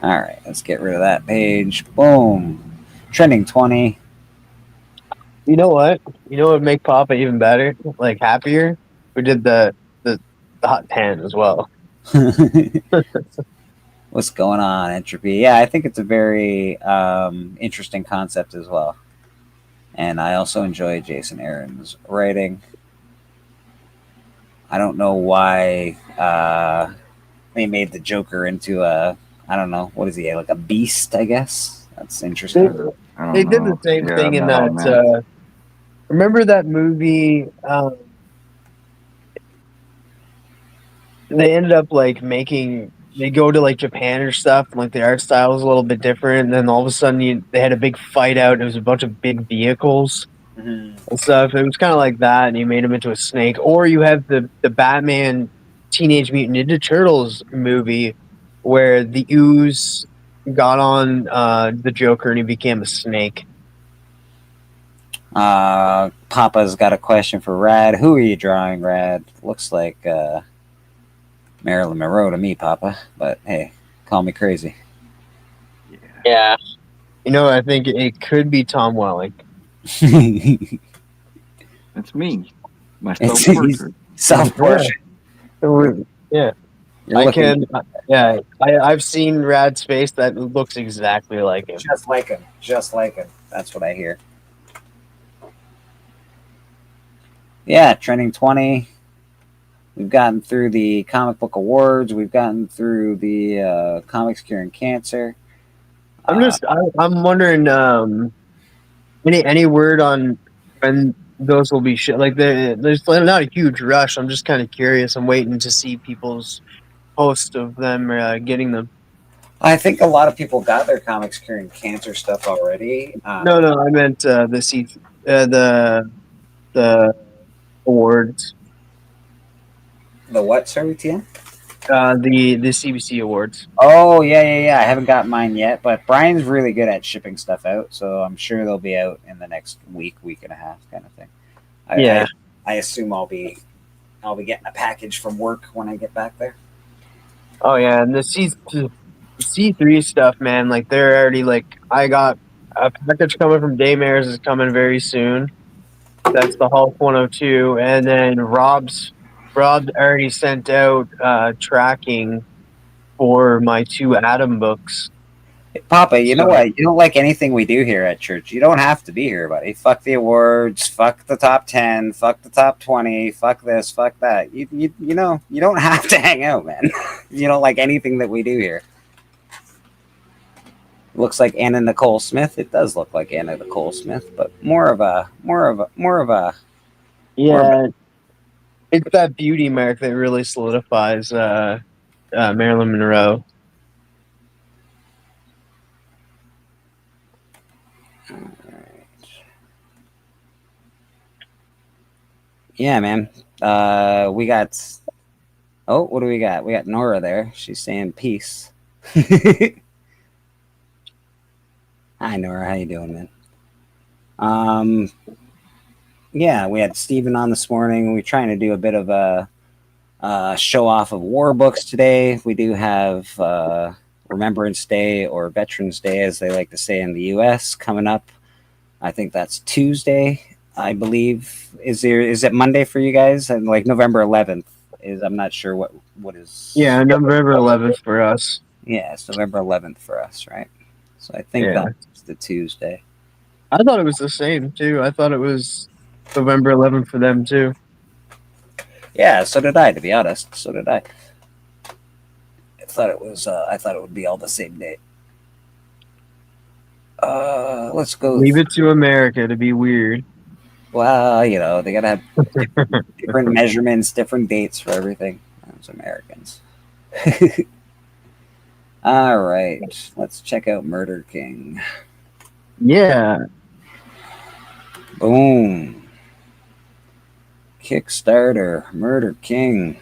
All right, let's get rid of that page. Boom. Trending 20. You know what? You know what would make Papa even better? Like happier? We did the hot 10 as well. What's going on, Entropy? Yeah, I think it's a very interesting concept as well. And I also enjoy Jason Aaron's writing. I don't know why they made the Joker into I don't know, what is he, like a beast, I guess? That's interesting. They did the same thing in that. Remember that movie? They ended up like they go to like Japan or stuff, and like the art style was a little bit different. And then all of a sudden, they had a big fight out. It was a bunch of big vehicles and stuff. It was kind of like that, and you made him into a snake. Or you have the Batman Teenage Mutant Ninja Turtles movie where the ooze got on the Joker and he became a snake. Papa's got a question for Rad. Who are you drawing, Rad? Looks like Marilyn Monroe to me, Papa. But hey, call me crazy. Yeah. You know, I think it could be Tom Welling. That's me. My self-portrait. Self-portrait. Yeah. I've seen Rad's face that looks exactly like him. Just like him. Just like him. That's what I hear. Yeah, trending 20. We've gotten through the comic book awards. We've gotten through the comics curing cancer. I'm wondering, any word on when those will be like there's not a huge rush. I'm just kind of curious. I'm waiting to see people's post of them getting them. I think a lot of people got their comics curing cancer stuff already. No, I meant the awards. The what, sir, Etienne? The CBC awards. Oh, yeah. I haven't got mine yet, but Brian's really good at shipping stuff out, so I'm sure they'll be out in the next week and a half, kind of thing. I assume I'll be getting a package from work when I get back there. Oh yeah, and the C3 stuff, man. Like they're already like, I got a package coming from Daymares is coming very soon. That's the Hulk 102, and then Rob already sent out tracking for my 2 Atom books. Papa, you know what? You don't like anything we do here at church. You don't have to be here, buddy. Fuck the awards. Fuck the top 10. Fuck the top 20. Fuck this. Fuck that. You know, you don't have to hang out, man. You don't like anything that we do here. Looks like Anna Nicole Smith. It does look like Anna Nicole Smith, but more of a. Yeah, it's that beauty mark that really solidifies Marilyn Monroe. Yeah, man. We got. Oh, what do we got? We got Nora there. She's saying peace. Hi, Nora. How you doing, man? Yeah, we had Steven on this morning. We're trying to do a bit of a show off of war books today. We do have Remembrance Day, or Veterans Day, as they like to say in the U.S., coming up. I think that's Tuesday, I believe. Is it Monday for you guys? And like November 11th is. I'm not sure what is. Yeah, November 11th for us. Yeah, it's November 11th for us, right? So I think that's the Tuesday. I thought it was the same too. I thought it was November 11th for them too. Yeah, so did I. To be honest, so did I. I thought it was. I thought it would be all the same day. Let's go. Leave it to America to be weird. Well, you know, they gotta have different measurements, different dates for everything. Those Americans. All right, let's check out Murder King. Yeah. Boom. Kickstarter, Murder King.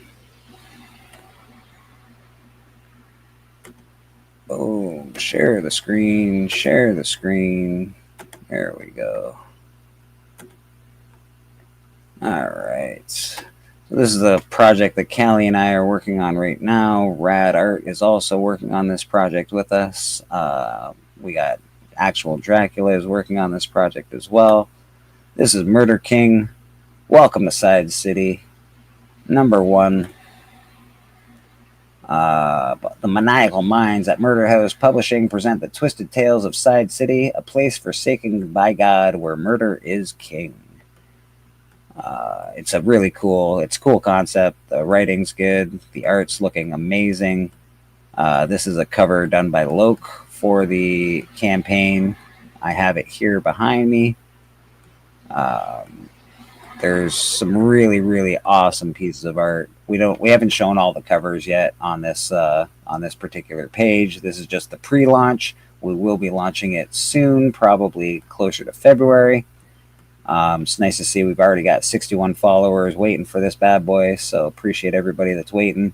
Boom. Share the screen. Share the screen. There we go. All right. So this is a project that Callie and I are working on right now. Rad Art is also working on this project with us. We got Actual Dracula is working on this project as well. This is Murder King. Welcome to Side City. Number 1. The maniacal minds at Murder House Publishing present the twisted tales of Side City, a place forsaken by God where murder is king. It's a really cool, it's a cool concept. The writing's good. The art's looking amazing. This is a cover done by Loke for the campaign. I have it here behind me. There's some really, really awesome pieces of art. We haven't shown all the covers yet on this particular page. This is just the pre-launch. We will be launching it soon, probably closer to February. It's nice to see we've already got 61 followers waiting for this bad boy, so appreciate everybody that's waiting.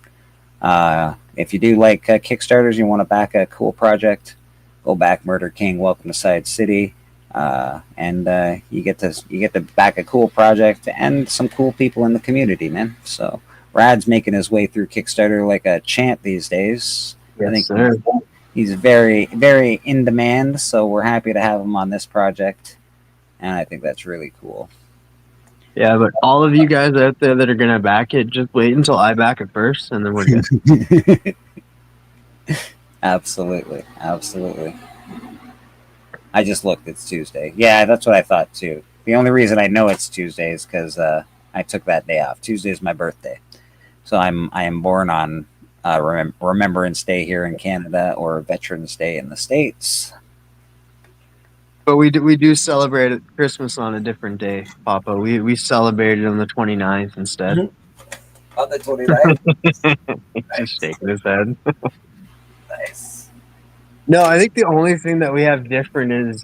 If you do like Kickstarters, you want to back a cool project, go back Murder King, Welcome to Side City, and you get to back a cool project and some cool people in the community, man. So Rad's making his way through Kickstarter like a champ these days. Yes, I think sir. he's very, very in demand, so we're happy to have him on this project. And I think that's really cool. Yeah, but all of you guys out there that are gonna back it, just wait until I back it first, and then we're good. Absolutely, absolutely. I just looked; it's Tuesday. Yeah, that's what I thought too. The only reason I know it's Tuesday is because I took that day off. Tuesday is my birthday, so I am born on Remembrance Day here in Canada or Veterans Day in the States. But we do celebrate Christmas on a different day, Papa. We celebrated on the 29th instead. On the 29th? Just shaking his head. Nice. No, I think the only thing that we have different is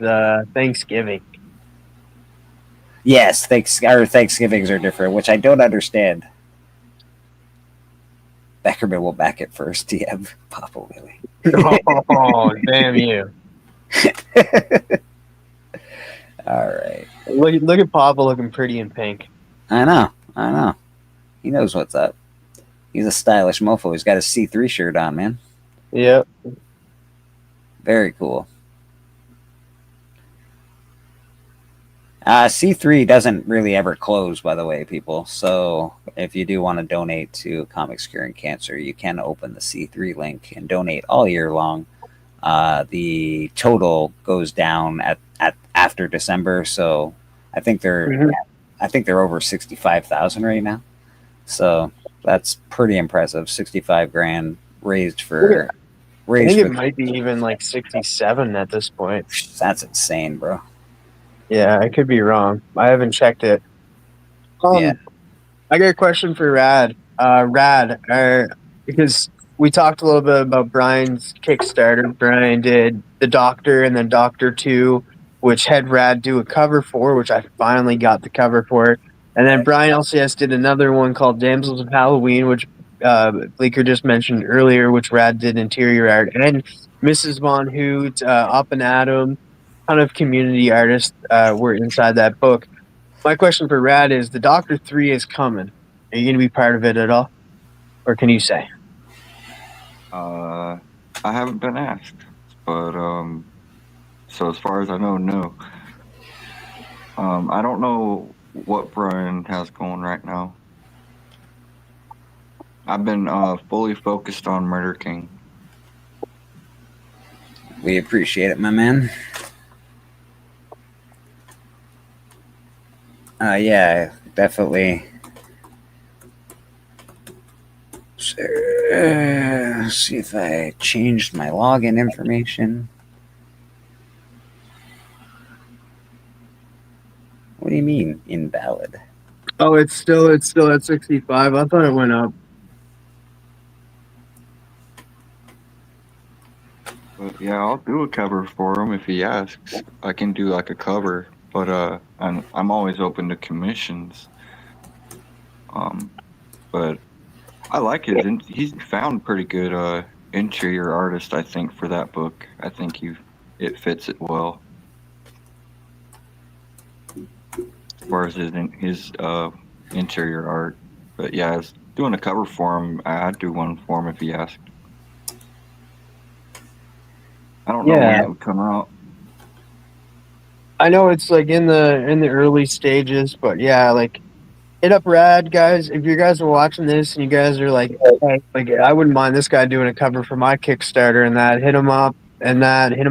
Thanksgiving. Yes, Thanksgivings are different, which I don't understand. Beckerman will back it first. DM Papa Willie. Oh, damn you. All right. Look at Papa looking pretty in pink. I know. He knows what's up. He's a stylish mofo. He's got a C3 shirt on, man. Yep. Very cool. C3 doesn't really ever close, by the way, people. So if you do want to donate to Comics Curing Cancer, you can open the C3 link and donate all year long. The total goes down at after December, so I think they're over 65,000 right now. So that's pretty impressive. 65 grand raised for. I think it might be even like 67 at this point. That's insane, bro. Yeah, I could be wrong. I haven't checked it. Yeah. I got a question for Rad. Because we talked a little bit about Brian's Kickstarter. Brian did The Doctor and then Doctor 2, which had Rad do a cover for, which I finally got the cover for. And then Brian LCS did another one called Damsels of Halloween, which Bleeker just mentioned earlier, which Rad did interior art. And Mrs. Von Hoot, Up and Adam, ton of community artists were inside that book. My question for Rad is, the Doctor 3 is coming. Are you going to be part of it at all? Or can you say? I haven't been asked, but so as far as I know, no. I don't know what Brian has going right now. I've been fully focused on Murder King. We appreciate it, my man. Yeah, definitely. So, see if I changed my login information. What do you mean invalid? Oh, it's still at 65. I thought it went up. But yeah, I'll do a cover for him if he asks. I can do like a cover, but I'm always open to commissions. But I like his. He's found pretty good interior artist, I think, for that book. I think it fits it well. As far as his interior art. But yeah, I was doing a cover for him. I'd do one for him if he asked. I don't know when it would come out. I know it's like in the early stages, but yeah, like hit up Rad guys. If you guys are watching this and you guys are like, hey, like I wouldn't mind this guy doing a cover for my Kickstarter and that, hit him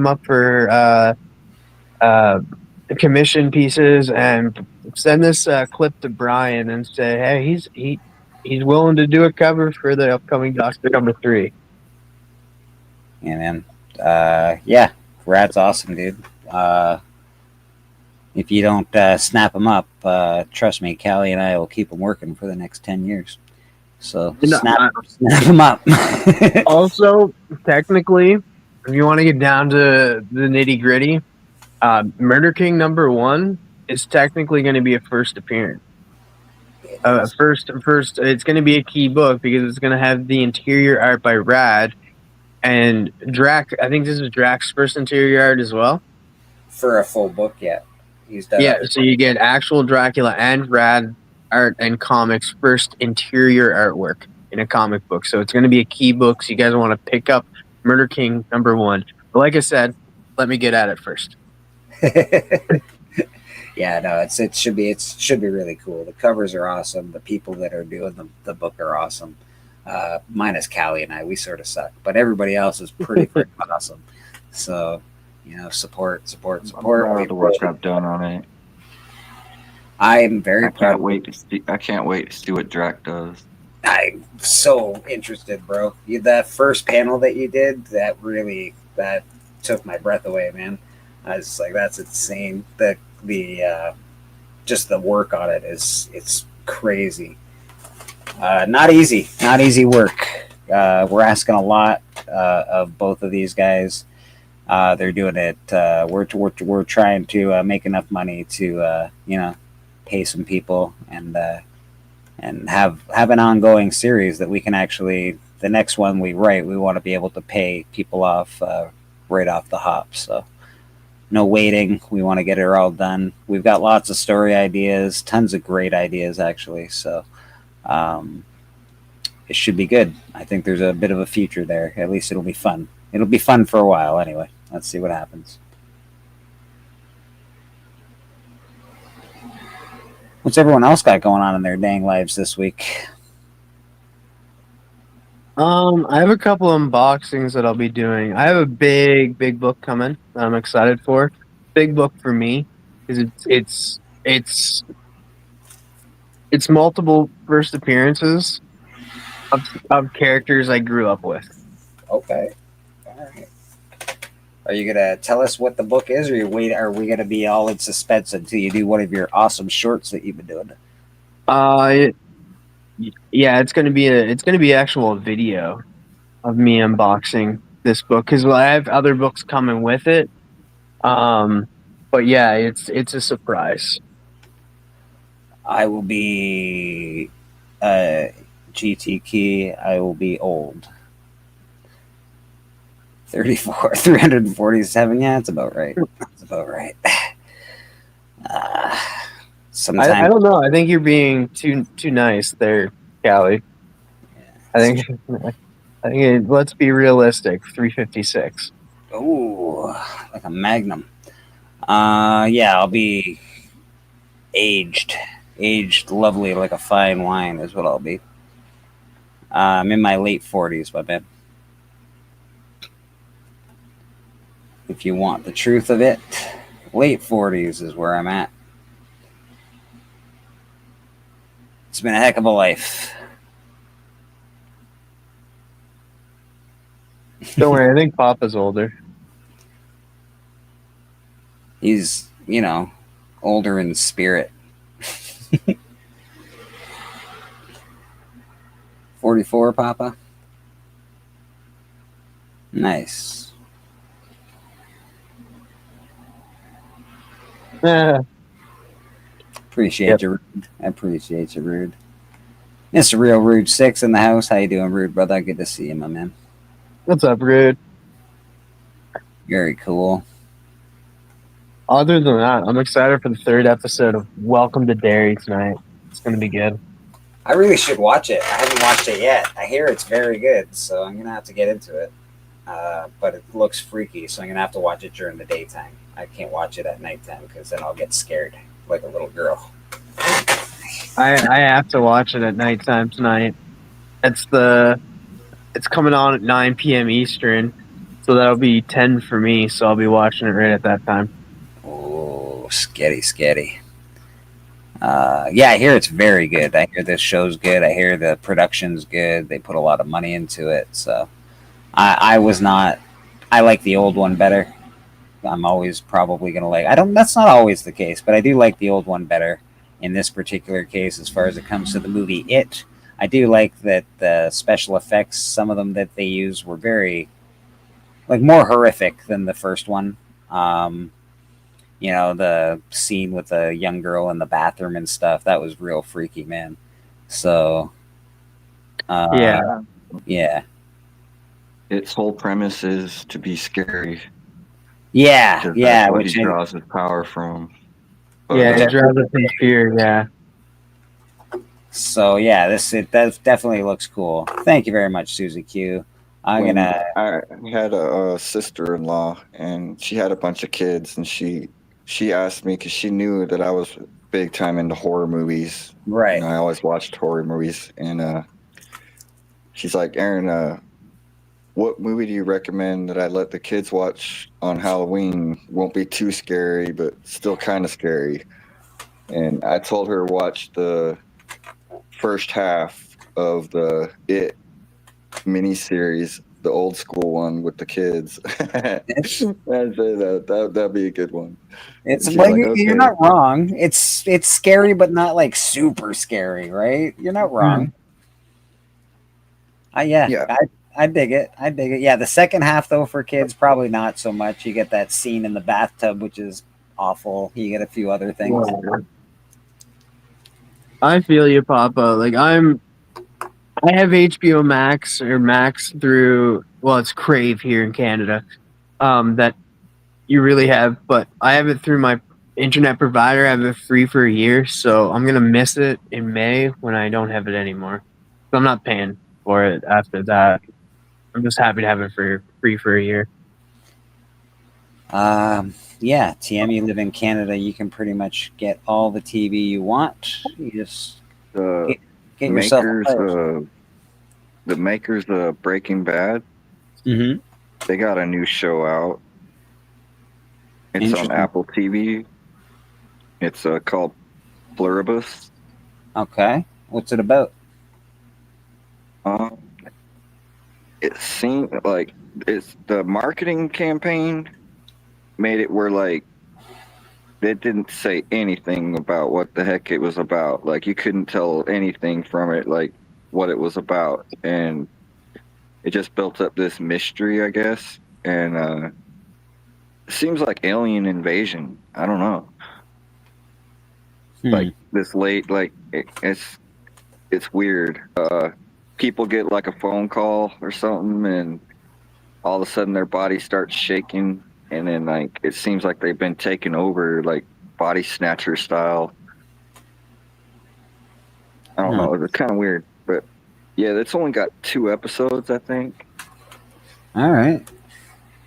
up for commission pieces and send this clip to Brian and say, hey, he's willing to do a cover for the upcoming Doctor number 3. Yeah, man. Yeah, Rad's awesome, dude. If you don't snap him up, trust me, Callie and I will keep him working for the next 10 years. So snap him up. Also, technically, if you want to get down to the nitty gritty, Murder King number 1 is technically going to be a first appearance. First, it's going to be a key book because it's going to have the interior art by Rad and Drac. I think this is Drac's first interior art as well. For a full book, yeah. He's done. Yeah, so you get actual Dracula and Rad art and comics first interior artwork in a comic book. So it's going to be a key book. So you guys want to pick up Murder King number 1. But like I said, let me get at it first. Yeah, no, it should be really cool. The covers are awesome. The people that are doing the book are awesome. Minus Callie and I, we sort of suck, but everybody else is pretty freaking awesome. So, support. I'm proud of the work I've done on it. I'm very proud. I can't wait to see what Drac does. I'm so interested, bro. That first panel that you did, that took my breath away, man. I was like, that's insane. Just the work on it it's crazy. Not easy work. We're asking a lot of both of these guys. They're doing it. We're trying to make enough money to pay some people and have an ongoing series that we can actually, the next one we write, we want to be able to pay people off right off the hop. So no waiting. We want to get it all done. We've got lots of story ideas, tons of great ideas actually. So it should be good. I think there's a bit of a future there. At least it'll be fun. It'll be fun for a while anyway. Let's see what happens. What's everyone else got going on in their dang lives this week? I have a couple unboxings that I'll be doing. I have a big book coming that I'm excited for. Big book for me because it's multiple first appearances of characters I grew up with. Okay. All right. Are you gonna tell us what the book is, or are we gonna be all in suspense until you do one of your awesome shorts that you've been doing? Yeah, it's gonna be actual video of me unboxing this book because I have other books coming with it. But yeah, it's a surprise. I will be GT Key. I will be old. 34, 347. Yeah, that's about right. That's about right. Sometimes I don't know. I think you're being too nice there, Callie. I think let's be realistic. 356. Ooh, like a Magnum. Yeah, I'll be aged lovely like a fine wine is what I'll be. I'm in my late 40s, my man. If you want the truth of it, late 40s is where I'm at. It's been a heck of a life. Don't worry, I think Papa's older. He's, older in spirit. 44, Papa? Nice. Appreciate you, Rude. I appreciate you, Rude. Mr. Real Rude 6 in the house. How you doing, Rude, brother? Good to see you, my man. What's up, Rude? Very cool. Other than that, I'm excited for the 3rd episode of Welcome to Derry tonight. It's going to be good. I really should watch it. I haven't watched it yet. I hear it's very good, so I'm going to have to get into it. But it looks freaky, so I'm going to have to watch it during the daytime. I can't watch it at nighttime because then I'll get scared like a little girl. I have to watch it at nighttime tonight. It's coming on at 9 p.m. Eastern, so that'll be 10 for me. So I'll be watching it right at that time. Oh, sketty. Yeah, I hear it's very good. I hear this show's good. I hear the production's good. They put a lot of money into it. So I like the old one better. I'm always probably gonna that's not always the case, but I do like the old one better. In this particular case, as far as it comes to the movie It, I do like that the special effects, some of them that they use were very, more horrific than the first one. The scene with the young girl in the bathroom and stuff, that was real freaky, man. So, yeah. Its whole premise is to be scary. Yeah, That's what he draws his power from. It draws us in fear, yeah. So yeah, it definitely looks cool. Thank you very much, Susie Q. I had a sister-in-law, and she had a bunch of kids, and she asked me because she knew that I was big time into horror movies. Right. I always watched horror movies, and she's like, Aaron, what movie do you recommend that I let the kids watch on Halloween? Won't be too scary, but still kind of scary. And I told her watch the first half of the It miniseries, the old school one with the kids. I'd say that'd be a good one. It's you're not wrong. It's scary, but not super scary, right? You're not wrong. I dig it. Yeah, the second half though for kids probably not so much. You get that scene in the bathtub, which is awful. You get a few other things. I feel you, Papa. I have HBO Max or Max through, it's Crave here in Canada, that you really have, but I have it through my internet provider. I have it free for a year, so I'm going to miss it in May when I don't have it anymore. So I'm not paying for it after that. I'm just happy to have it for free for a year. Yeah, TM, you live in Canada, you can pretty much get all the TV you want. You just get yourself the makers of Breaking Bad. Mm-hmm. They got a new show out. It's on Apple TV. It's called Pluribus. Okay, what's it about? It seemed like the marketing campaign made it where they didn't say anything about what the heck it was about. You couldn't tell anything from it, what it was about, and it just built up this mystery, I guess. And it seems like alien invasion. I don't know. This late, it's weird. People get a phone call or something, and all of a sudden their body starts shaking, and then it seems like they've been taken over, body snatcher style. I don't know. It's kind of weird, but yeah, it's only got 2 episodes, I think. All right.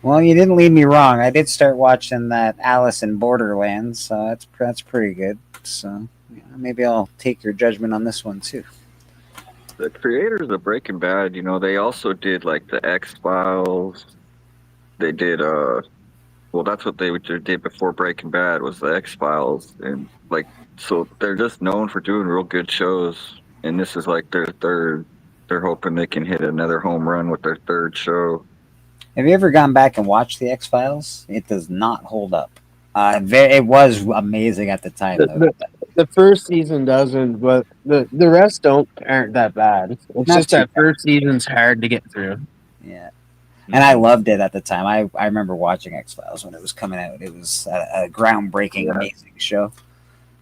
Well, you didn't lead me wrong. I did start watching that Alice in Borderlands, so that's pretty good. So maybe I'll take your judgment on this one too. The creators of Breaking Bad, they also did the X-Files. They did that's what they did before Breaking Bad was the X-Files, and so they're just known for doing real good shows. And this is their third. They're hoping they can hit another home run with their third show. Have you ever gone back and watched the X-Files? It does not hold up. It was amazing at the time. The first season doesn't, but the rest aren't that bad. It's just that first season's hard to get through. Yeah. And I loved it at the time. I remember watching X-Files when it was coming out. It was a groundbreaking, amazing show,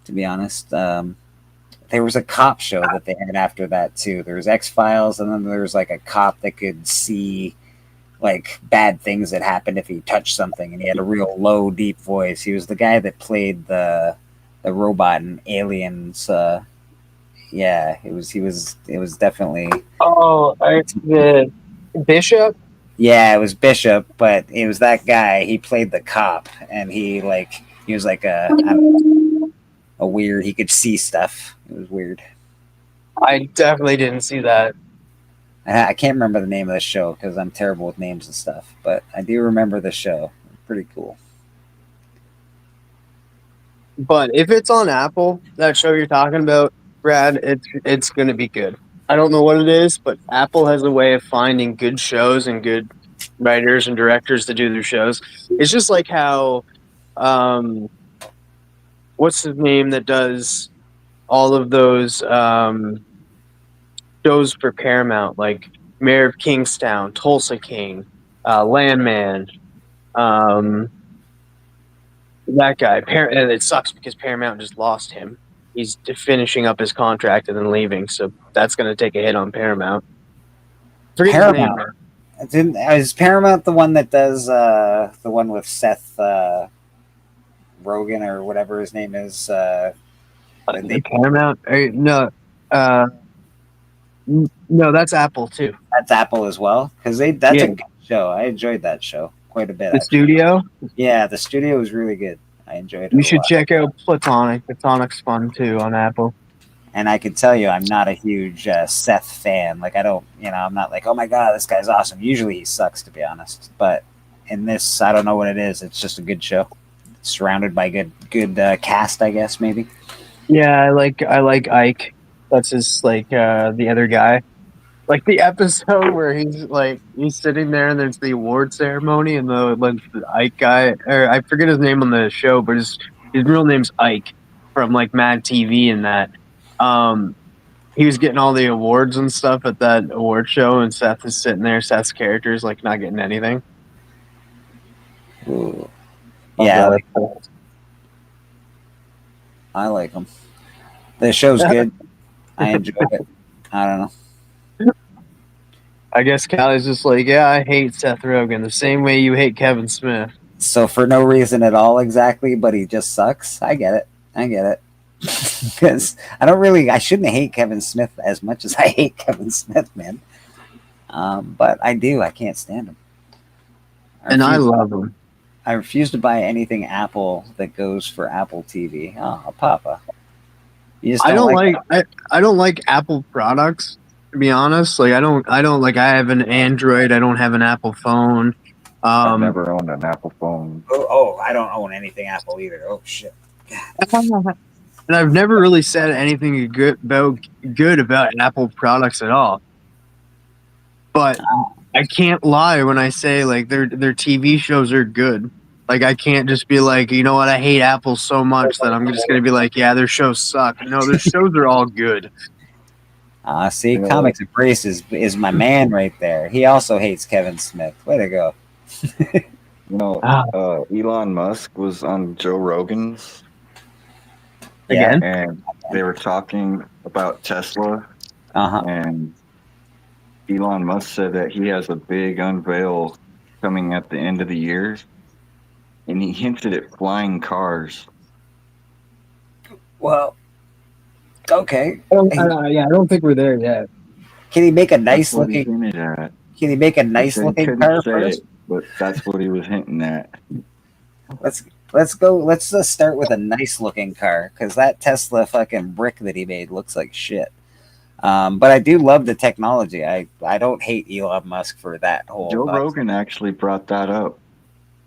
to be honest. There was a cop show that they had after that, too. There was X-Files, and then there was like a cop that could see like bad things that happened if he touched something, and he had a real low, deep voice. He was the guy that played the robot in Aliens. Yeah, it was definitely. Oh, the Bishop. Yeah, it was Bishop, but it was that guy. He played the cop, and he was like a weird. He could see stuff. It was weird. I definitely didn't see that. I can't remember the name of the show because I'm terrible with names and stuff, but I do remember the show. Pretty cool. But if it's on Apple, that show you're talking about, Brad, it's going to be good. I don't know what it is, but Apple has a way of finding good shows and good writers and directors to do their shows. It's just like how, what's his name that does all of those shows for Paramount, like Mayor of Kingstown, Tulsa King, Landman, that guy. And it sucks because Paramount just lost him. He's finishing up his contract and then leaving, so that's going to take a hit on Paramount. Paramount. Is Paramount the one that does the one with Seth Rogen or whatever his name is? Paramount? No, no, that's Apple too. That's Apple as well, because that's a good show. I enjoyed that show quite a bit. The studio? Yeah, the studio was really good. I enjoyed it. You should check out Platonic. Platonic's fun too on Apple. And I can tell you, I'm not a huge Seth fan. Like, I don't, I'm not like, oh my god, this guy's awesome. Usually he sucks, to be honest. But in this, I don't know what it is. It's just a good show. It's surrounded by good cast, I guess, maybe. Yeah, I like Ike. That's his the other guy. Like the episode where he's sitting there and there's the award ceremony and the Ike guy, or I forget his name on the show, but his real name's Ike from like Mad TV and that. He was getting all the awards and stuff at that award show, and Seth is sitting there. Seth's character is like not getting anything. Ooh. Yeah, I like him. The show's good. I enjoy it. I don't know. I guess Callie's just like, yeah, I hate Seth Rogen the same way you hate Kevin Smith. So for no reason at all, exactly, but he just sucks. I get it. Because I shouldn't hate Kevin Smith as much as I hate Kevin Smith, man. But I do. I can't stand him. I love him. I refuse to buy anything Apple that goes for Apple TV. Oh, Papa. You just I don't like Apple products. To be honest, I don't like. I have an Android. I don't have an Apple phone. I've never owned an Apple phone. Oh, I don't own anything Apple either. Oh shit. And I've never really said anything good about Apple products at all. But I can't lie when I say like their TV shows are good. Like I can't just be like, you know what, I hate Apple so much that I'm just gonna be like, yeah, their shows suck. No, their shows are all good. See, Comics Embrace is my man right there. He also hates Kevin Smith. Way to go. Elon Musk was on Joe Rogan's. Again? And they were talking about Tesla. Uh-huh. And Elon Musk said that he has a big unveil coming at the end of the year. And he hinted at flying cars. Well, okay. I don't think we're there yet. Can he make a nice looking? Can he make a nice looking car first? But that's what he was hinting at. Let's go. Let's just start with a nice looking car, because that Tesla fucking brick that he made looks like shit. But I do love the technology. I don't hate Elon Musk for that whole. Joe Rogan actually brought that up.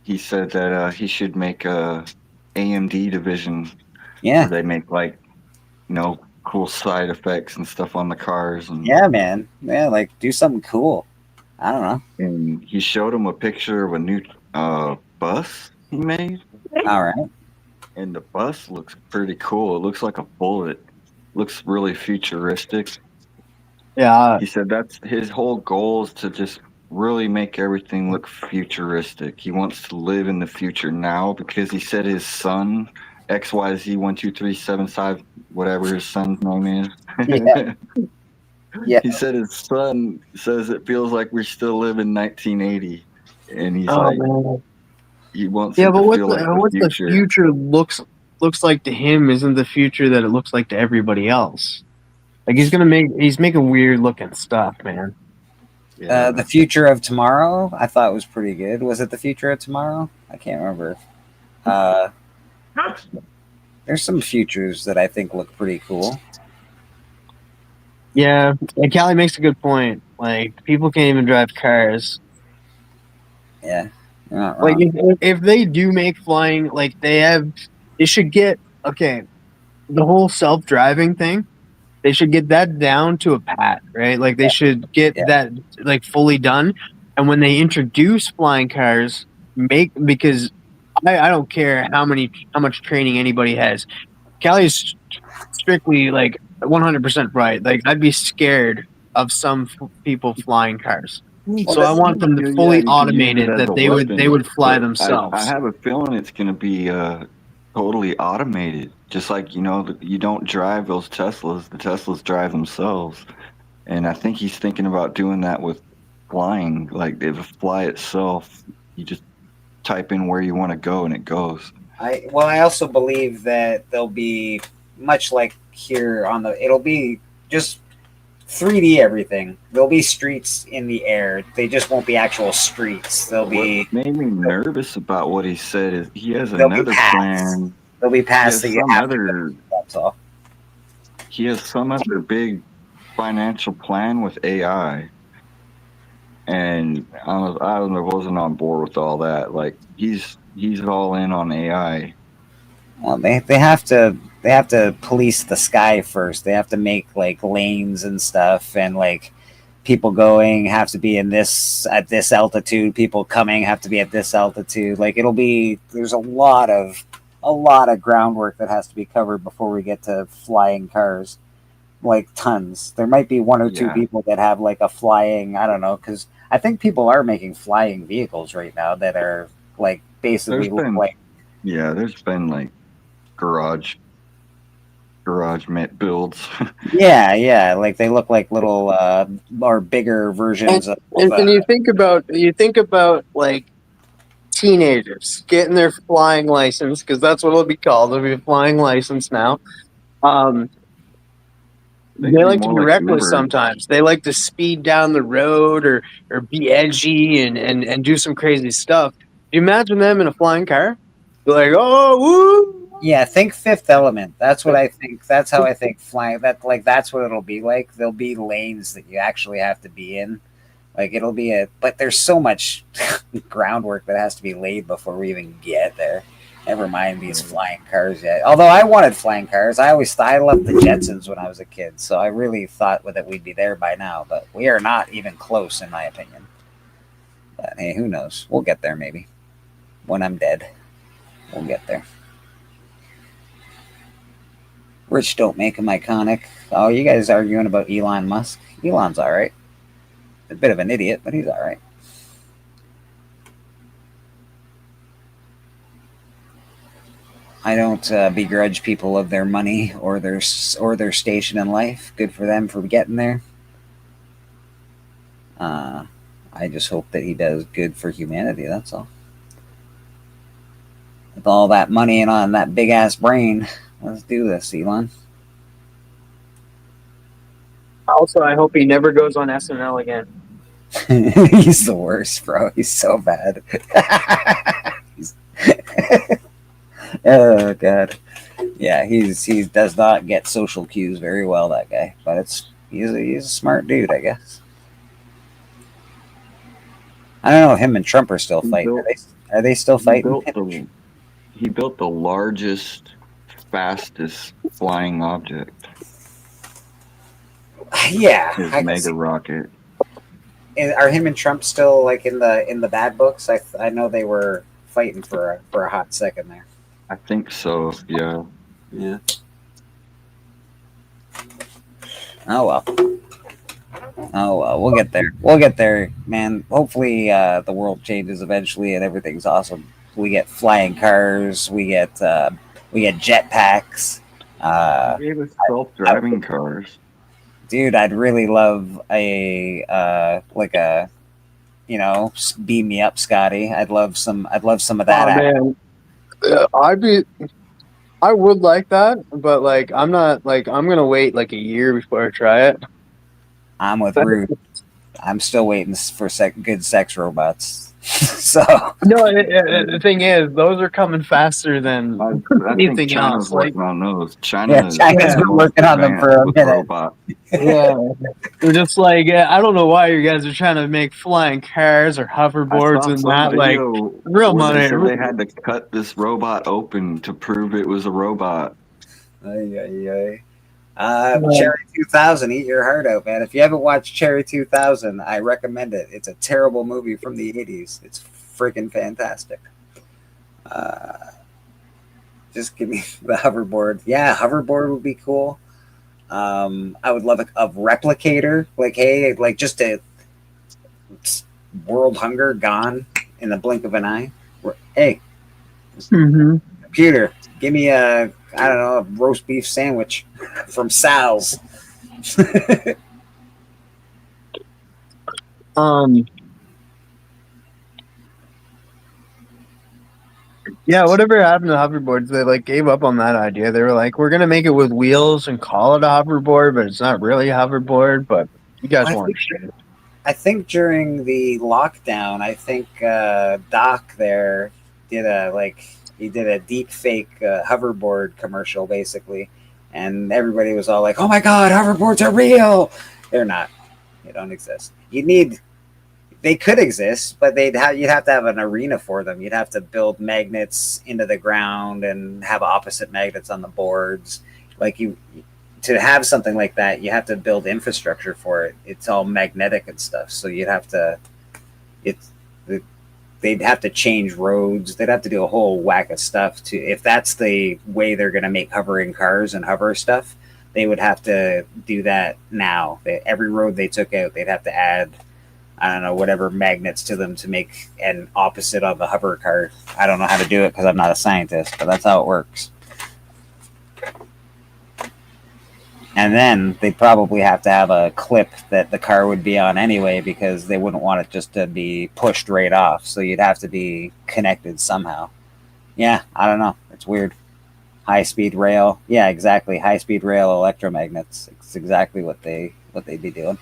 He said that he should make a AMD division. Yeah. Where they make cool side effects and stuff on the cars. And yeah, man. Yeah, like do something cool. I don't know. And he showed him a picture of a new bus he made. All right. And the bus looks pretty cool. It looks like a bullet. Looks really futuristic. Yeah. He said that's his whole goal is to just really make everything look futuristic. He wants to live in the future now because he said his son, XYZ12375, whatever his son's name is. Yeah. Yeah. He said his son says it feels like we still live in 1980, and he's Man. he wants Yeah, it but to what feel the, like the what future. the future looks like to him isn't the future that it looks like to everybody else. Like he's making weird looking stuff, man. The Future of Tomorrow, I thought was pretty good. Was it The Future of Tomorrow? I can't remember. There's some futures that I think look pretty cool. Yeah, and Callie makes a good point. Like people can't even drive cars. Yeah, you're not Like wrong. if they do make flying, like they should get the whole self-driving thing. They should get that down to a pat, right? Like they should get that like fully done. And when they introduce flying cars, because I don't care how much training anybody has. Callie's strictly like 100% right. Like I'd be scared of some people flying cars. So I want them to fully you can use automate it as that a they weapon, would fly but themselves. I have a feeling it's going to be totally automated. Just like, you don't drive those Teslas. The Teslas drive themselves. And I think he's thinking about doing that with flying. Like, it'll fly itself. You just type in where you want to go, and it goes. I also believe that they'll be much like here on it'll be just 3D everything. There'll be streets in the air. They just won't be actual streets. They'll be. What made me nervous about what he said is he has They'll be another paths. plan. They'll be paths that you have other. That's all. He has some other big financial plan with AI, and I wasn't on board with all that. Like he's all in on AI. Well, they have to police the sky first. They have to make like lanes and stuff, and like people going have to be at this altitude. People coming have to be at this altitude. Like there's a lot of groundwork that has to be covered before we get to flying cars. Like tons. There might be one or two people that have like a flying. I don't know, because I think people are making flying vehicles right now that are like basically there's been like garage builds. yeah, like they look like little or bigger versions and you think about like teenagers getting their flying license, because that's what it'll be called. It'll be a flying license now. They like to be reckless sometimes. They like to speed down the road or be edgy and do some crazy stuff. You imagine them in a flying car? They're like, oh, woo! Yeah, think Fifth Element. That's what I think. That's how I think flying. That's what it'll be like. There'll be lanes that you actually have to be in. Like it'll be but there's so much groundwork that has to be laid before we even get there. Never mind these flying cars yet. Although I wanted flying cars. I loved the Jetsons when I was a kid. So I really thought that we'd be there by now. But we are not even close, in my opinion. But hey, who knows? We'll get there maybe. When I'm dead, we'll get there. Rich don't make him iconic. Oh, you guys arguing about Elon Musk? Elon's all right. A bit of an idiot, but he's all right. I don't begrudge people of their money or their station in life. Good for them for getting there. I just hope that he does good for humanity. That's all. With all that money and on that big ass brain, let's do this, Elon. Also, I hope he never goes on SNL again. He's the worst, bro. He's so bad. Oh god, yeah, he does not get social cues very well, that guy. But he's a smart dude, I guess. I don't know if him and Trump are still fighting. Are they still fighting? He built the largest, fastest flying object. Yeah, his mega rocket. Are him and Trump still like in the bad books? I know they were fighting for a hot second there. I think so. Yeah. Yeah. Oh well. Oh well, we'll get there. We'll get there, man. Hopefully, the world changes eventually, and everything's awesome. We get flying cars. We get jetpacks. Gave us self-driving cars. Dude, I'd really love a like a, beam me up, Scotty. I'd love some of that. Oh, man. I would like that, but like I'm not like I'm gonna wait like a year before I try it. I'm with Rude. I'm still waiting for good sex robots. So no, the thing is, those are coming faster than I anything think China's else. Like, working on those. China's been working on them for a minute. Robot. yeah, they're just like I don't know why you guys are trying to make flying cars or hoverboards and that like real money. They had to cut this robot open to prove it was a robot. Cherry 2000, eat your heart out, man. If you haven't watched Cherry 2000, I recommend it. It's a terrible movie from the 80s. It's freaking fantastic. Just give me the hoverboard. Yeah, hoverboard would be cool. I would love a replicator. Like, hey, like just a world hunger gone in the blink of an eye. Hey, computer, give me a roast beef sandwich from Sal's. Yeah, whatever happened to hoverboards? They like gave up on that idea. They were like, we're gonna make it with wheels and call it a hoverboard, but it's not really a hoverboard. But you guys won't understand it. I think during the lockdown, I think Doc there did a deep fake hoverboard commercial basically, and everybody was all like, "Oh my God, hoverboards are real!" They're not. They don't exist. They could exist, but you'd have to have an arena for them. You'd have to build magnets into the ground and have opposite magnets on the boards. To have something like that, you have to build infrastructure for it. It's all magnetic and stuff, so they'd have to change roads. They'd have to do a whole whack of stuff if that's the way they're going to make hovering cars and hover stuff. They would have to do that now. Every road they took out, they'd have to add, I don't know, whatever magnets to them to make an opposite of a hover car. I don't know how to do it because I'm not a scientist, but that's how it works. And then they probably have to have a clip that the car would be on anyway, because they wouldn't want it just to be pushed right off. So you'd have to be connected somehow. Yeah, I don't know. It's weird. High-speed rail. Yeah, exactly. High-speed rail electromagnets. It's exactly what they'd be doing.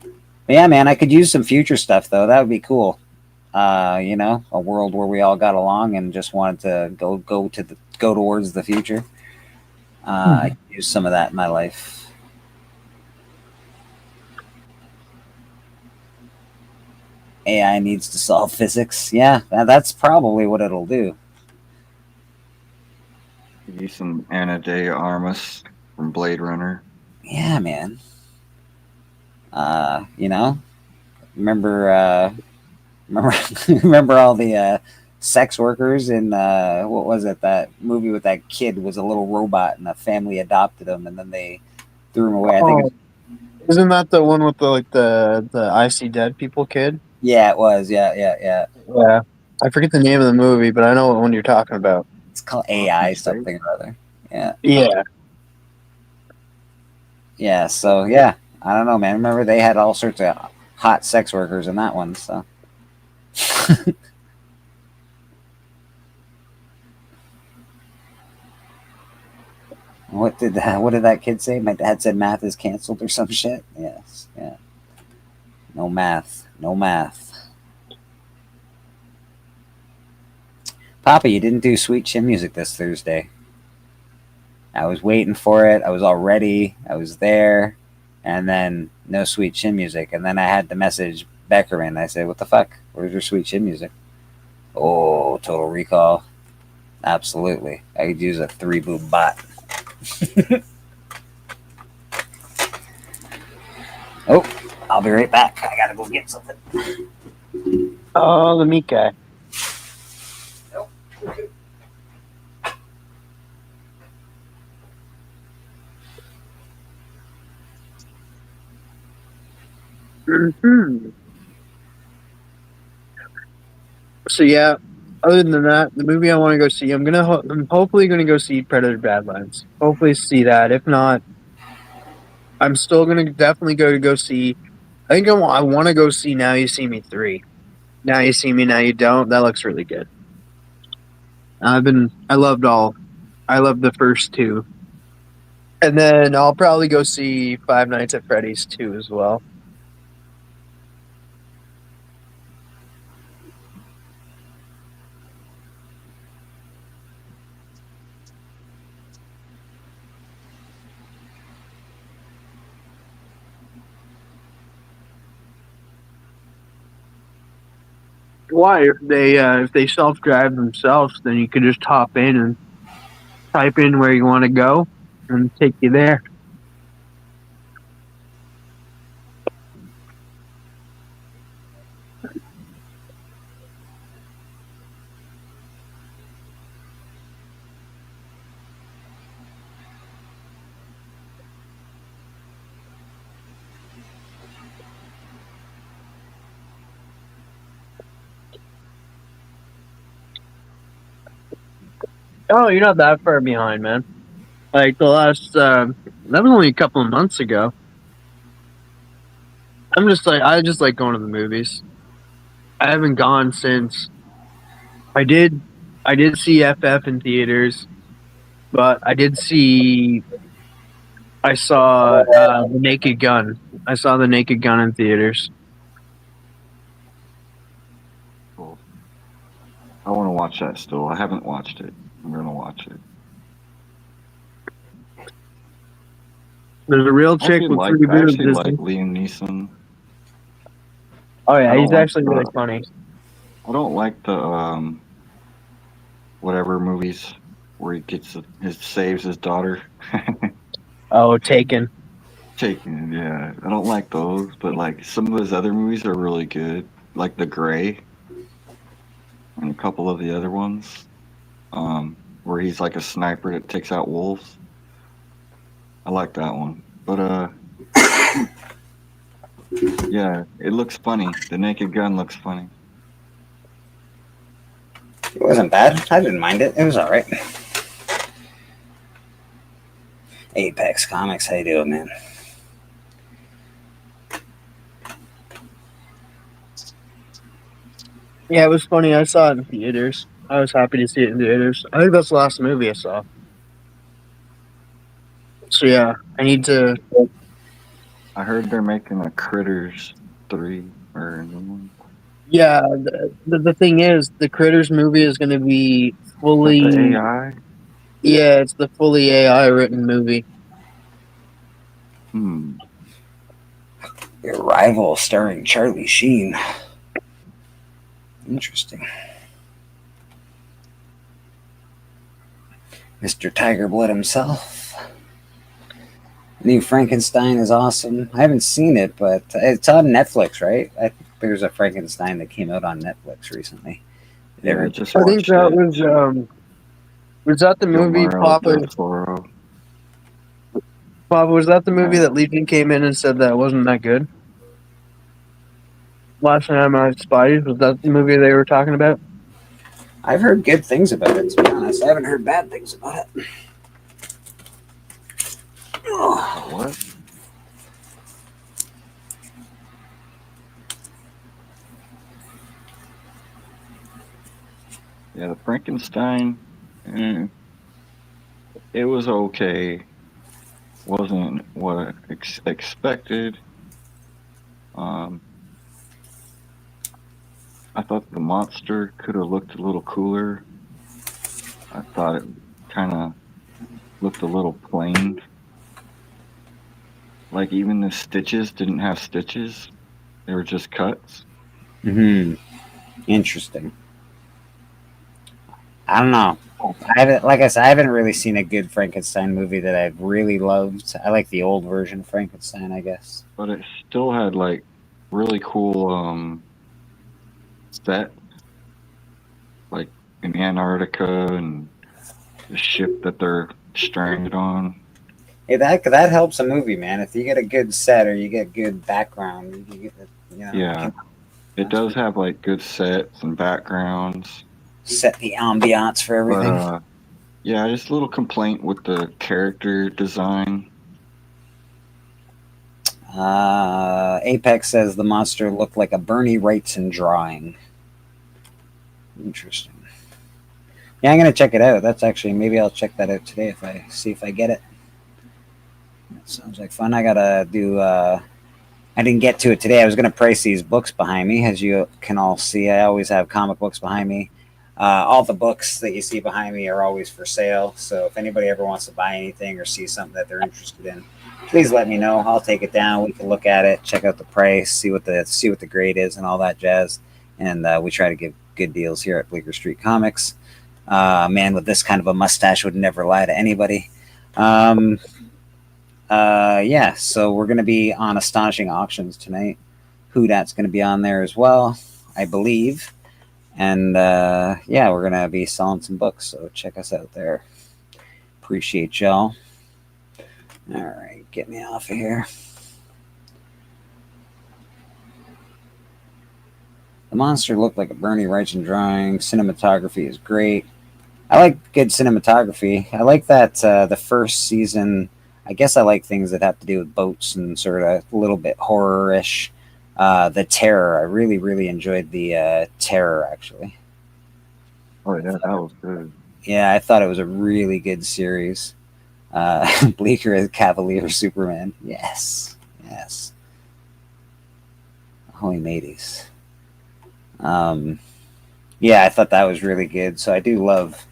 But yeah, man, I could use some future stuff, though. That would be cool. A world where we all got along and just wanted to go towards the future. I could use some of that in my life. AI needs to solve physics. Yeah, that's probably what it'll do. Use some Ana de Armas from Blade Runner. Yeah, man. Remember all the sex workers in what was it, that movie with that kid was a little robot and a family adopted him and then they threw him away. I think isn't that the one with the I See Dead People kid? Yeah, it was. Yeah. Yeah, I forget the name of the movie, but I know what one you're talking about. It's called AI something or other. Yeah. Yeah. So yeah, I don't know, man. Remember they had all sorts of hot sex workers in that one. So. What did that kid say? My dad said math is canceled or some shit. Yes. Yeah. No math. Papa, you didn't do Sweet Chin Music this Thursday. I was waiting for it. I was all ready. I was there. And then no Sweet Chin Music. And then I had to message Beckerman. I said, what the fuck? Where's your Sweet Chin Music? Oh, Total Recall. Absolutely. I could use a 3-boob bot. Oh, I'll be right back. I gotta go get something. Oh, the meat guy. Mhm. So yeah, other than that, the movie I want to go see, I'm hopefully gonna go see Predator: Badlands. Hopefully see that. If not, I'm still gonna definitely go see. I think I want to go see Now You See Me 3. Now You See Me, Now You Don't. That looks really good. I loved the first two. And then I'll probably go see Five Nights at Freddy's 2 as well. Why? If they self drive themselves, then you could just hop in and type in where you want to go and take you there. Oh, you're not that far behind, man. Like the last, that was only a couple of months ago. I just like going to the movies. I haven't gone since. I did see FF in theaters, but I saw the Naked Gun. I saw the Naked Gun in theaters. Cool. I want to watch that still. I haven't watched it. I'm gonna watch it. There's a real chick with three I boobs. actually like Liam Neeson. Oh yeah, I he's don't like actually really funny. I don't like the whatever movies where he saves his daughter. Oh, Taken. Taken, yeah. I don't like those, but like some of his other movies are really good, like The Gray, and a couple of the other ones, where he's like a sniper that takes out wolves. I like that one, but yeah, it looks funny. The Naked Gun looks funny. It wasn't bad. I didn't mind it. It was all right. Apex Comics, how you doing, man? Yeah, it was funny. I saw it in theaters. I was happy to see it in theaters. I think that's the last movie I saw. So yeah, I need to. I heard they're making a Critters 3 or a new one. Yeah, the thing is, the Critters movie is going to be fully Is that the AI? Yeah, it's the fully AI written movie. Your Rival starring Charlie Sheen. Interesting. Mr. Tiger Blood himself. New Frankenstein is awesome. I haven't seen it, but it's on Netflix, right? I think there's a Frankenstein that came out on Netflix recently. Yeah, I just I think watched that it. was that the movie Guillermo Papa? del Toro. Papa, was that the movie that Legion came in and said that it wasn't that good? Last time I spied, was that the movie they were talking about? I've heard good things about it, to be honest. I haven't heard bad things about it. What? Yeah, the Frankenstein, it was okay. Wasn't what I expected. I thought the monster could have looked a little cooler. I thought it kind of looked a little plain. Like even the stitches didn't have stitches. They were just cuts. Interesting. I don't know. Like I said, I haven't really seen a good Frankenstein movie that I've really loved. I like the old version of Frankenstein, I guess. But it still had like really cool set, like in Antarctica and the ship that they're stranded on. Hey, that helps a movie, man. If you get a good set or you get good background, you get Yeah, it does have like good sets and backgrounds. Set the ambiance for everything. But, yeah, just a little complaint with the character design. Apex says the monster looked like a Bernie Wrightson drawing. Interesting. Yeah, I'm gonna check it out. That's actually, maybe I'll check that out today if I see if I get it. That sounds like fun. I gotta do. I didn't get to it today. I was gonna price these books behind me, as you can all see. I always have comic books behind me. All the books that you see behind me are always for sale. So if anybody ever wants to buy anything or see something that they're interested in, please let me know. I'll take it down. We can look at it, check out the price, see what the grade is, and all that jazz. And we try to give good deals here at Bleecker Street Comics. A man with this kind of a mustache would never lie to anybody. Yeah, so we're going to be on Astonishing Auctions tonight. Houdat's going to be on there as well, I believe. And yeah, we're going to be selling some books, so check us out there. Appreciate y'all. All right, get me off of here. The monster looked like a Bernie Wrightson drawing. Cinematography is great. I like good cinematography. I like that the first season, I guess I like things that have to do with boats and sort of a little bit horror-ish. The Terror, I really, really enjoyed the Terror, actually. Oh, yeah, that was good. Yeah, I thought it was a really good series. Bleecker as Cavalier Superman. Yes. Yes. Holy mateys. Yeah, I thought that was really good. So I do love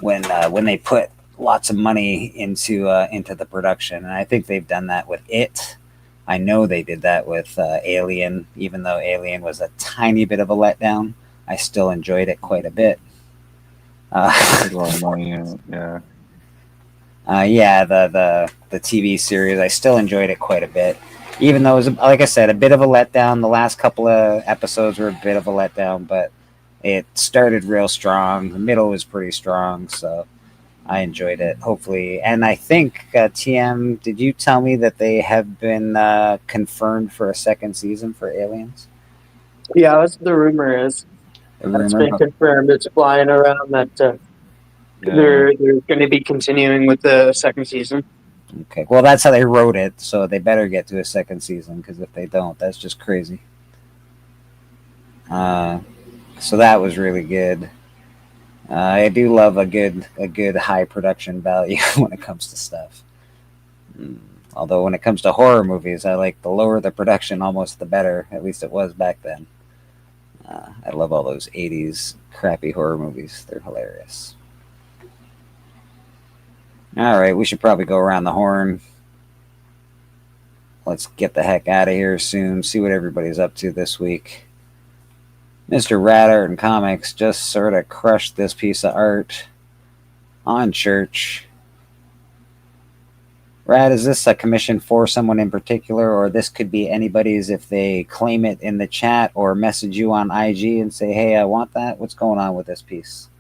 when they put lots of money into the production, and I think they've done that with It. I know they did that with Alien, even though Alien was a tiny bit of a letdown. I still enjoyed it quite a bit. A lot of money in it, yeah. Yeah, the TV series, I still enjoyed it quite a bit. Even though it was, like I said, a bit of a letdown. The last couple of episodes were a bit of a letdown, but it started real strong. The middle was pretty strong, so I enjoyed it, hopefully. And I think, TM, did you tell me that they have been confirmed for a second season for Aliens? Yeah, that's what the rumor is. That's been confirmed. It's flying around that they're going to be continuing with the second season. Okay, well, that's how they wrote it, so they better get to a second season, because if they don't, that's just crazy. So that was really good. I do love a good high production value when it comes to stuff. Although when it comes to horror movies, I like the lower the production, almost the better. At least it was back then. I love all those 80s crappy horror movies. They're hilarious. All right, we should probably go around the horn. Let's get the heck out of here soon. See what everybody's up to this week. Mr. Radar and Comics just sort of crushed this piece of art on Church. Rad, is this a commission for someone in particular, or this could be anybody's if they claim it in the chat or message you on IG and say, hey, I want that? What's going on with this piece?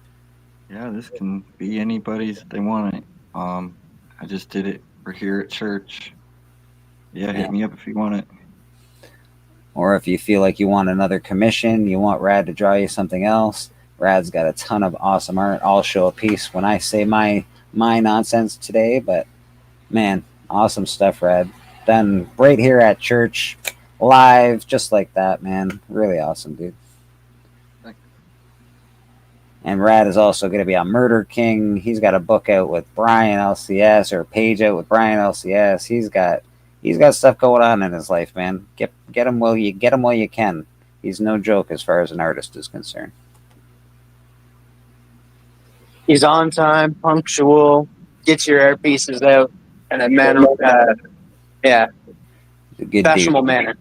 Yeah, this can be anybody's if they want it. I just did it for here at Church. Yeah, hit me up if you want it. Or if you feel like you want another commission, you want Rad to draw you something else, Rad's got a ton of awesome art. I'll show a piece when I say my nonsense today, but man, awesome stuff, Rad. Done right here at Church, live, just like that, man. Really awesome, dude. And Rad is also going to be on Murder King. He's got a book out with Brian LCS, or a page out with Brian LCS. He's got stuff going on in his life, man. Get him while you can. He's no joke as far as an artist is concerned. He's on time, punctual, gets your art pieces out in a manner, fashionable manner.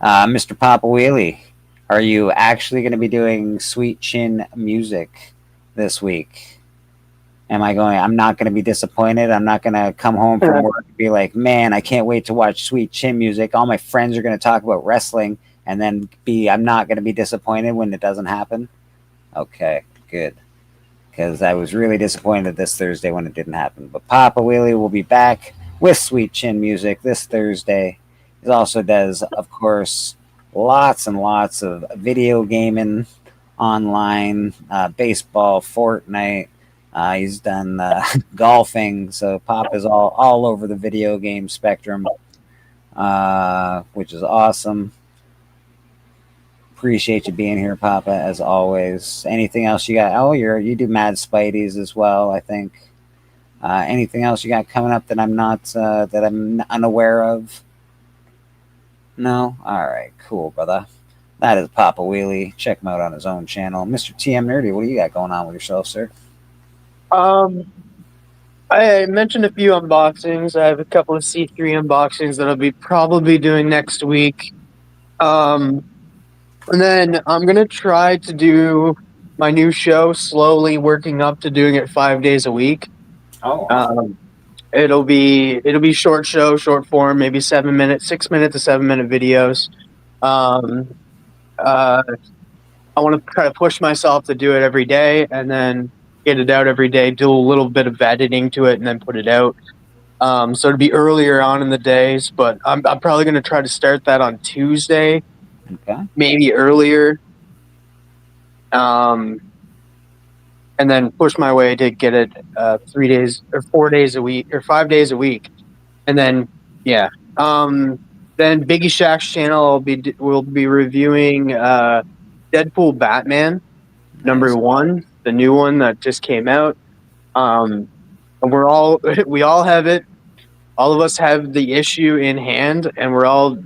Mr. Papa Wheelie, are you actually going to be doing Sweet Chin music this week? I'm not going to be disappointed. I'm not going to come home from work and be like, man, I can't wait to watch Sweet Chin music. All my friends are going to talk about wrestling, and then I'm not going to be disappointed when it doesn't happen. Okay, good. because I was really disappointed this Thursday when it didn't happen. But Papa Wheelie will be back with Sweet Chin Music this Thursday. He also does, of course, lots and lots of video gaming online, baseball, Fortnite. He's done golfing, so Pop is all over the video game spectrum, which is awesome. Appreciate you being here, Papa, as always. Anything else you got? Oh, you do Mad Spideys as well, I think. Anything else you got coming up that I'm not that I'm unaware of? No? All right, cool, brother. That is Papa Wheelie. Check him out on his own channel. Mr. TM Nerdy, what do you got going on with yourself, sir? I mentioned a few unboxings. I have a couple of C3 unboxings that I'll be probably doing next week. And then I'm going to try to do my new show, slowly working up to doing it 5 days a week. Oh. It'll be short show, short form, maybe 6 minute to 7 minute videos. I want to try to push myself to do it every day and then get it out every day, do a little bit of editing to it, and then put it out. So it'll be earlier on in the days, but I'm probably going to try to start that on Tuesday, maybe earlier. And then push my way to get it 3 days or 4 days a week or 5 days a week. And then, yeah. Then Biggie Shaq's channel will be reviewing Deadpool Batman #1, the new one that just came out. And we all have it. All of us have the issue in hand, and we're all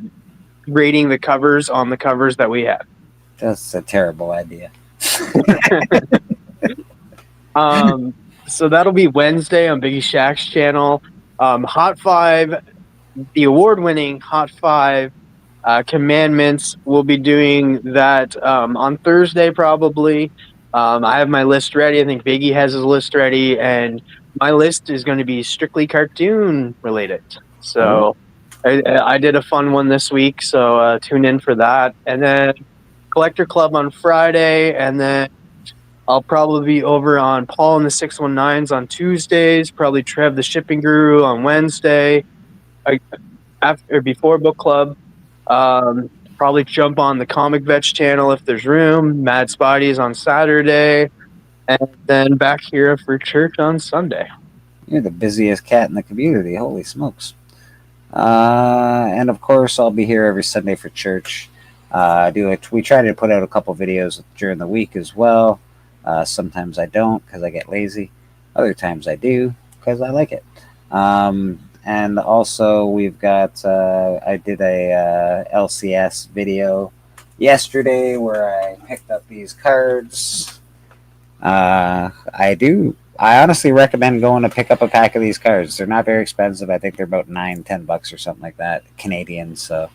rating the covers on the covers that we have. That's a terrible idea. So that'll be Wednesday on Biggie Shaq's channel. Hot 5, the award-winning Hot 5 Commandments, will be doing that on Thursday probably. I have my list ready. I think Biggie has his list ready, and my list is going to be strictly cartoon related. So I did a fun one this week, so tune in for that. And then Collector Club on Friday, and then I'll probably be over on Paul and the 619s on Tuesdays, probably Trev the Shipping Guru on Wednesday, after or before book club. Probably jump on the Comic Vets channel if there's room. Mad Spidey's on Saturday, and then back here for church on Sunday. You're the busiest cat in the community. Holy smokes. And of course, I'll be here every Sunday for church. We try to put out a couple videos during the week as well. Sometimes I don't because I get lazy. Other times I do because I like it. And also we've got, I did a LCS video yesterday where I picked up these cards. I honestly recommend going to pick up a pack of these cards. They're not very expensive. I think they're about $9-10 or something like that, Canadian. So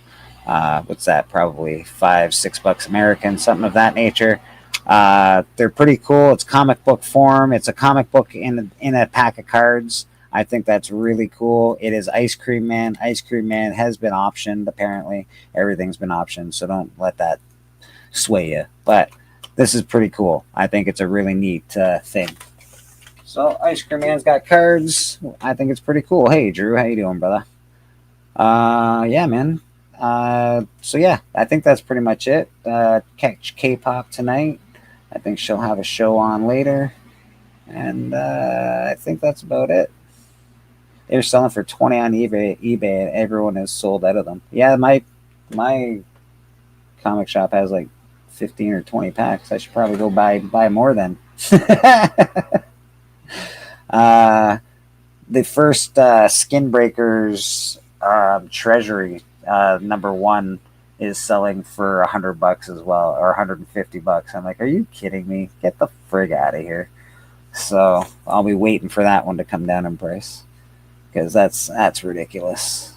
what's that? Probably $5-6 American, something of that nature. They're pretty cool. It's comic book form. It's a comic book in a pack of cards. I think that's really cool. It is Ice Cream Man. Ice Cream Man has been optioned, apparently. Everything's been optioned, so don't let that sway you. But this is pretty cool. I think it's a really neat thing. So Ice Cream Man's got cards. I think it's pretty cool. Hey, Drew, how you doing, brother? Yeah, man. So yeah, I think that's pretty much it. Catch K-pop tonight. I think she'll have a show on later. And I think that's about it. They're selling for $20 on eBay, and everyone has sold out of them. Yeah, my comic shop has like 15 or 20 packs. I should probably go buy more then. The first Skin Breakers Treasury #1 is selling for $100 as well, or $150. I'm like, are you kidding me? Get the frig out of here. So I'll be waiting for that one to come down in price, because that's ridiculous.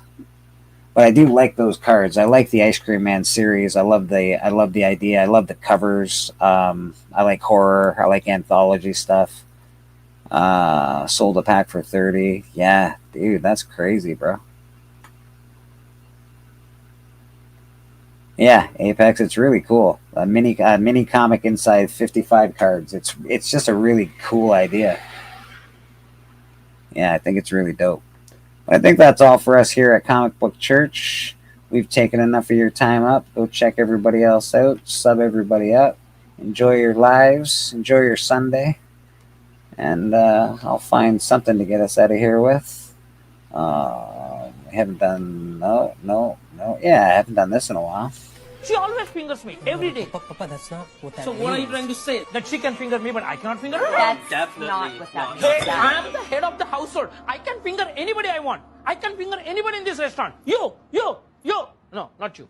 But I do like those cards. I like the Ice Cream Man series. I love the idea. I love the covers. I like horror. I like anthology stuff. Sold a pack for $30. Yeah, dude, that's crazy, bro. Yeah, Apex. It's really cool. A mini comic inside 55 cards. It's just a really cool idea. Yeah, I think it's really dope. But I think that's all for us here at Comic Book Church. We've taken enough of your time up. Go check everybody else out. Sub everybody up. Enjoy your lives. Enjoy your Sunday. And I'll find something to get us out of here with. I haven't done... No. Yeah, I haven't done this in a while. She always fingers me every day. Papa, that's not what that means. So what are you trying to say? That she can finger me, but I cannot finger her? That's definitely not what that means. Hey, I am the head of the household. I can finger anybody I want. I can finger anybody in this restaurant. You. No, not you.